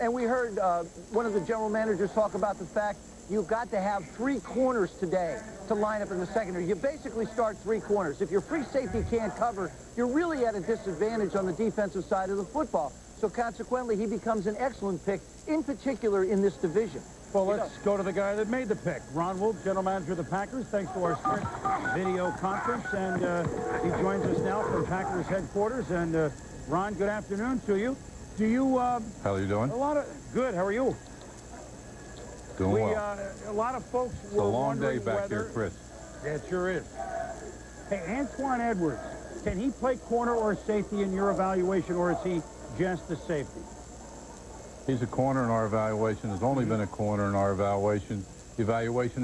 S3: And we heard one of the general managers talk about the fact you've got to have 3 corners today to line up in the secondary. You basically start 3 corners. If your free safety can't cover, you're really at a disadvantage on the defensive side of the football. So consequently, he becomes an excellent pick, in particular in this division.
S1: Well, let's go to the guy that made the pick. Ron Wolf, general manager of the Packers, thanks to our Sprint video conference. And he joins us now from Packers headquarters. And Ron, good afternoon to you. Do you...
S5: How are you doing?
S1: Good. How are you?
S5: Doing well.
S1: A lot of folks
S5: It's
S1: were
S5: a long day
S1: wondering
S5: back here, Chris.
S1: Yeah, it sure is. Hey, Antoine Edwards, can he play corner or safety in your evaluation, or is he just a safety?
S5: He's a corner in our evaluation. Has only been a corner in our evaluation.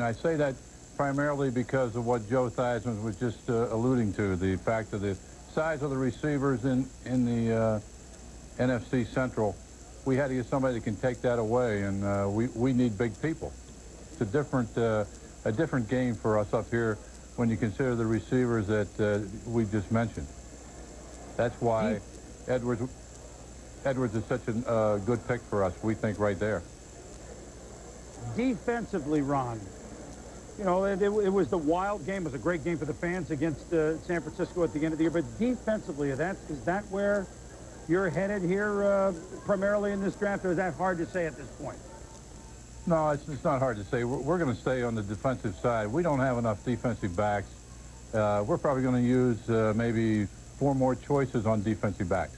S5: I say that primarily because of what Joe Theismann was just alluding to, the fact of the size of the receivers in the NFC Central. We had to get somebody that can take that away, and we need big people. It's a different game for us up here when you consider the receivers that we just mentioned. That's why Edwards is such a good pick for us, we think, right there.
S1: Defensively, Ron, you know, it was the wild game. It was a great game for the fans against San Francisco at the end of the year. But defensively, is that where you're headed here primarily in this draft, or is that hard to say at this point?
S5: No, it's not hard to say. We're going to stay on the defensive side. We don't have enough defensive backs. We're probably going to use maybe 4 more choices on defensive backs.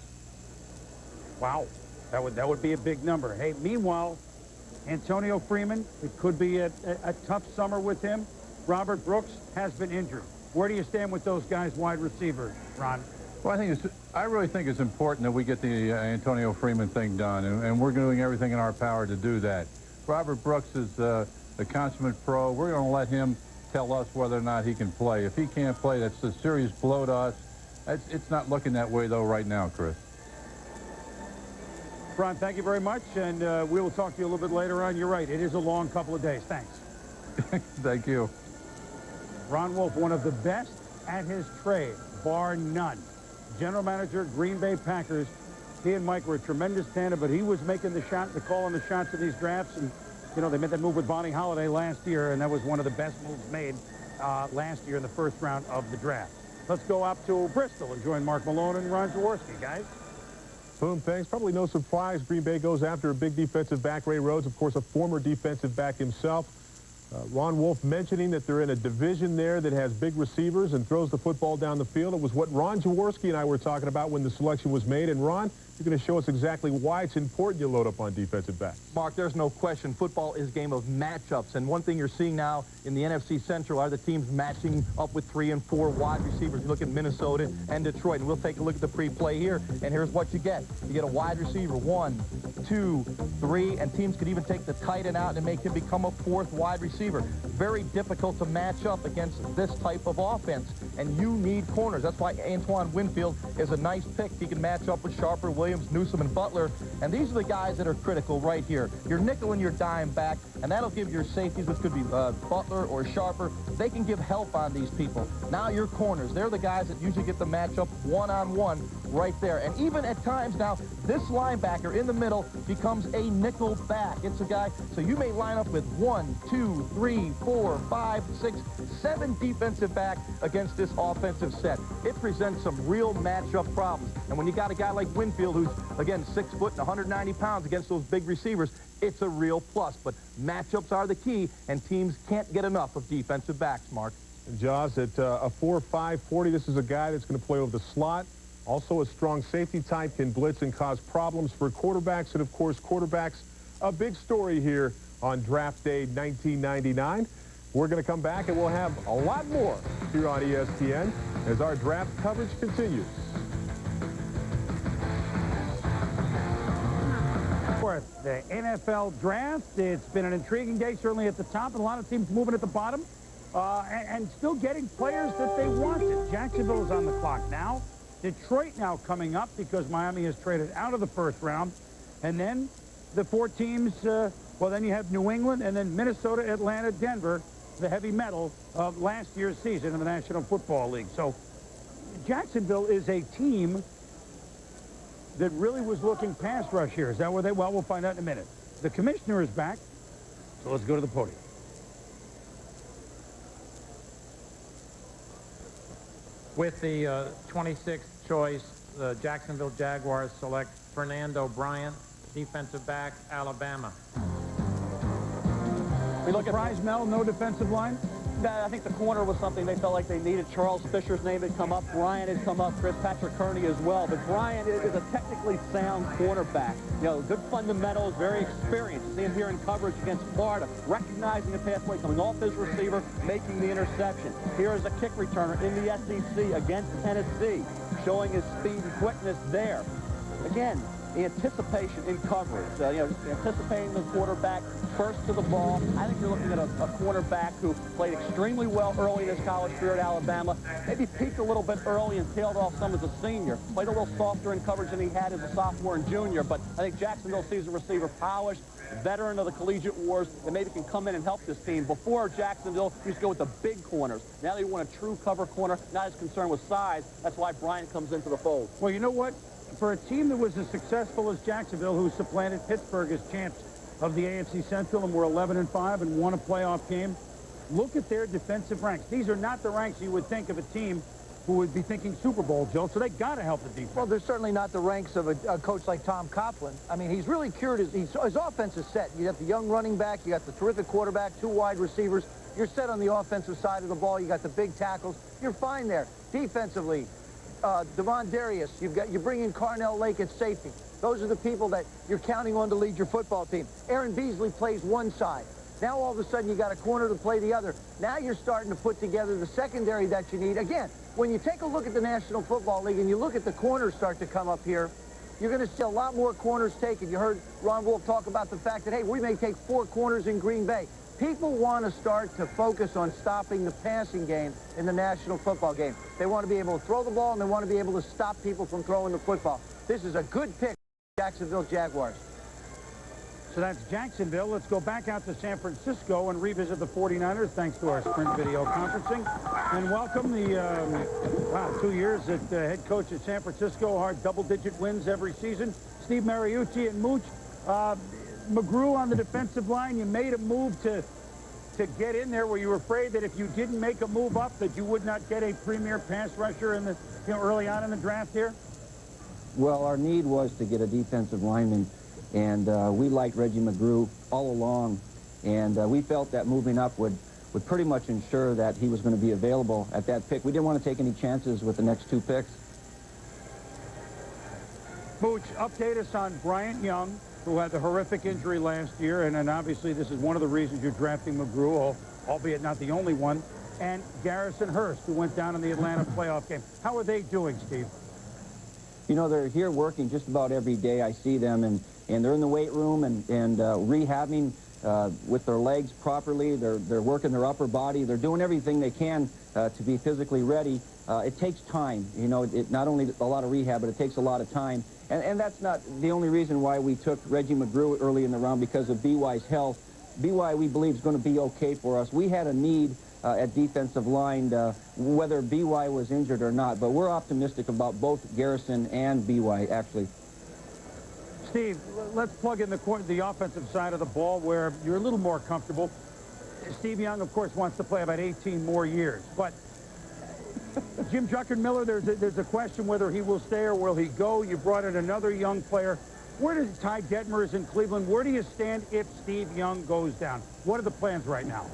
S1: Wow, that would be a big number. Hey, meanwhile, Antonio Freeman, it could be a tough summer with him. Robert Brooks has been injured. Where do you stand with those guys, wide receivers, Ron?
S5: Well, I really think it's important that we get the Antonio Freeman thing done, and we're doing everything in our power to do that. Robert Brooks is a consummate pro. We're going to let him tell us whether or not he can play. If he can't play, that's a serious blow to us. It's not looking that way, though, right now, Chris.
S1: Ron, thank you very much, and we will talk to you a little bit later on. You're right, it is a long couple of days. Thanks.
S5: Thank you.
S1: Ron Wolf, one of the best at his trade, bar none. General manager, Green Bay Packers. He and Mike were a tremendous tandem, but he was making the calling the shots in these drafts. And, you know, they made that move with Bonnie Holiday last year, and that was one of the best moves made last year in the first round of the draft. Let's go up to Bristol and join Mark Malone and Ron Jaworski, guys.
S14: Boom, thanks. Probably no surprise. Green Bay goes after a big defensive back. Ray Rhodes, of course, a former defensive back himself. Ron Wolf mentioning that they're in a division there that has big receivers and throws the football down the field. It was what Ron Jaworski and I were talking about when the selection was made. And Ron, you're going to show us exactly why it's important you load up on defensive backs.
S17: Mark, there's no question football is a game of matchups, and one thing you're seeing now in the NFC Central are the teams matching up with 3 and 4 wide receivers. You look at Minnesota and Detroit, and we'll take a look at the pre-play here, and here's what you get. You get a wide receiver, 1, 2, 3, and teams could even take the tight end out and make him become a 4th wide receiver. Very difficult to match up against this type of offense, and you need corners. That's why Antoine Winfield is a nice pick. He can match up with Sharper, Williams, Newsome, and Butler, and these are the guys that are critical right here. Your nickel and your dime back, and that'll give your safeties, which could be Butler or Sharper, they can give help on these people. Now your corners, they're the guys that usually get the matchup one-on-one right there. And even at times now, this linebacker in the middle becomes a nickel back. It's a guy, so you may line up with 1, 2, 3, 4, 5, 6, 7 defensive back against this offensive set. It presents some real matchup problems. And when you got a guy like Winfield, who's, again, 6 foot and 190 pounds against those big receivers, it's a real plus. But matchups are the key, and teams can't get enough of defensive backs, Mark.
S14: And Jaws, at a 4.5 40, this is a guy that's going to play over the slot. Also a strong safety type, can blitz and cause problems for quarterbacks. And, of course, quarterbacks, a big story here on Draft Day 1999. We're going to come back, and we'll have a lot more here on ESPN as our draft coverage continues.
S1: The NFL draft, it's been an intriguing day, certainly at the top, and a lot of teams moving at the bottom and still getting players that they wanted. Jacksonville is on the clock now. Detroit now coming up because Miami has traded out of the first round. And then the 4 teams, well, then you have New England and then Minnesota, Atlanta, Denver, the heavy metal of last year's season in the National Football League. So Jacksonville is a team that really was looking pass rush here. Is that where they? Well, we'll find out in a minute. The commissioner is back, so let's go to the podium.
S2: With the 26th choice, the Jacksonville Jaguars select Fernando Bryant, defensive back, Alabama.
S7: We look
S1: Surprise, Mel, no defensive line?
S7: I think the corner was something they felt like they needed. Charles Fisher's name had come up. Bryant had come up. Chris Patrick Kearney as well. But Bryant is a technically sound cornerback. You know, good fundamentals, very experienced. You see him here in coverage against Florida, recognizing the pathway, coming off his receiver, making the interception. Here is a kick returner in the SEC against Tennessee, showing his speed and quickness there. Again, anticipation in coverage, you know, anticipating the quarterback first to the ball. I think you're looking at a quarterback who played extremely well early in his college career at Alabama, maybe peaked a little bit early and tailed off some as a senior, played a little softer in coverage than he had as a sophomore and junior, but I think Jacksonville sees a receiver polished, veteran of the collegiate wars, that maybe can come in and help this team. Before, Jacksonville used to go with the big corners. Now they want a true cover corner, not as concerned with size. That's why Bryant comes into the fold.
S1: Well, you know what? For a team that was as successful as Jacksonville, who supplanted Pittsburgh as champs of the AFC Central and were 11-5 and won a playoff game, look at their defensive ranks. These are not the ranks you would think of a team who would be thinking Super Bowl, Joe, so they got to help the defense.
S3: Well, they're certainly not the ranks of a coach like Tom Coughlin. I mean, he's really cured his offense is set. You got the young running back, you got the terrific quarterback, 2 wide receivers. You're set on the offensive side of the ball. You got the big tackles. You're fine there. Defensively, Devon Darius, you bring in Carnell Lake at safety. Those are the people that you're counting on to lead your football team. Aaron Beasley plays one side. Now all of a sudden you got a corner to play the other. Now you're starting to put together the secondary that you need. Again, when you take a look at the National Football League and you look at the corners start to come up here, you're going to see a lot more corners taken. You heard Ron Wolf talk about the fact that, hey, we may take 4 corners in Green Bay. People want to start to focus on stopping the passing game in the National Football game. They want to be able to throw the ball, and they want to be able to stop people from throwing the football. This is a good pick for the Jacksonville Jaguars.
S1: So that's Jacksonville. Let's go back out to San Francisco and revisit the 49ers, thanks to our Sprint video conferencing. And welcome the, 2 years as head coach at San Francisco, hard double-digit wins every season. Steve Mariucci and Mooch. McGrew on the defensive line, you made a move to get in there. Were you afraid that if you didn't make a move up that you would not get a premier pass rusher in the early on in the draft here?
S18: Well, our need was to get a defensive lineman, and we liked Reggie McGrew all along, and we felt that moving up would pretty much ensure that he was going to be available at that pick. We didn't want to take any chances with the next 2 picks.
S1: Booch, update us on Bryant Young, who had the horrific injury last year, and then obviously this is one of the reasons you're drafting McGrew, albeit not the only one, and Garrison Hurst, who went down in the Atlanta playoff game. How are they doing, Steve?
S18: You know, they're here working just about every day. I see them, and they're in the weight room and rehabbing with their legs properly. They're working their upper body. They're doing everything they can to be physically ready. It takes time. You know, it not only a lot of rehab, but it takes a lot of time. And that's not the only reason why we took Reggie McGrew early in the round, because of B.Y.'s health. B.Y., we believe, is going to be okay for us. We had a need at defensive line, whether B.Y. was injured or not, but we're optimistic about both Garrison and B.Y., actually.
S1: Steve, let's plug in the offensive side of the ball where you're a little more comfortable. Steve Young, of course, wants to play about 18 more years, but Jim Druckenmiller, there's a question whether he will stay or will he go. You brought in another young player. Where does Ty Detmer is in Cleveland? Where do you stand if Steve Young goes down? What are the plans right now?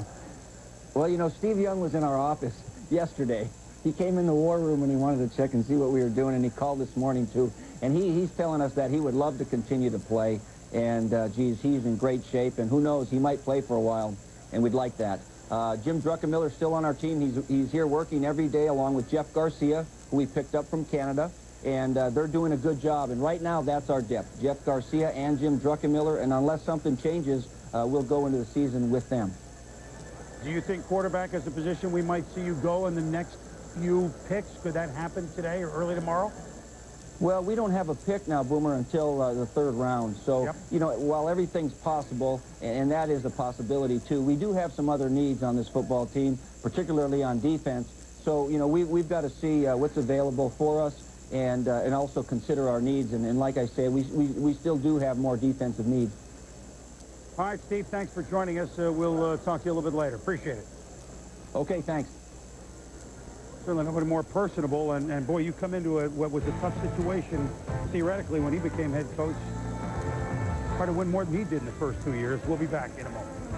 S18: Well, you know, Steve Young was in our office yesterday. He came in the war room and he wanted to check and see what we were doing, and he called this morning too. And he's telling us that he would love to continue to play. And, geez, he's in great shape, and who knows, he might play for a while, and we'd like that. Jim Druckenmiller's still on our team. He's here working every day along with Jeff Garcia, who we picked up from Canada, and they're doing a good job. And right now, that's our depth, Jeff Garcia and Jim Druckenmiller, and unless something changes, we'll go into the season with them.
S1: Do you think quarterback is a position we might see you go in the next few picks? Could that happen today or early tomorrow?
S18: Well, we don't have a pick now, Boomer, until the third round. So, you know, while everything's possible, and that is a possibility too, we do have some other needs on this football team, particularly on defense. So, you know, we've got to see what's available for us and also consider our needs. And like I say, we still do have more defensive needs.
S1: All right, Steve, thanks for joining us. We'll talk to you a little bit later. Appreciate it.
S18: Okay, thanks.
S1: Certainly nobody more personable, and boy, you come into what was a tough situation, theoretically, when he became head coach. Tried to win more than he did in the first 2 years. We'll be back in a moment.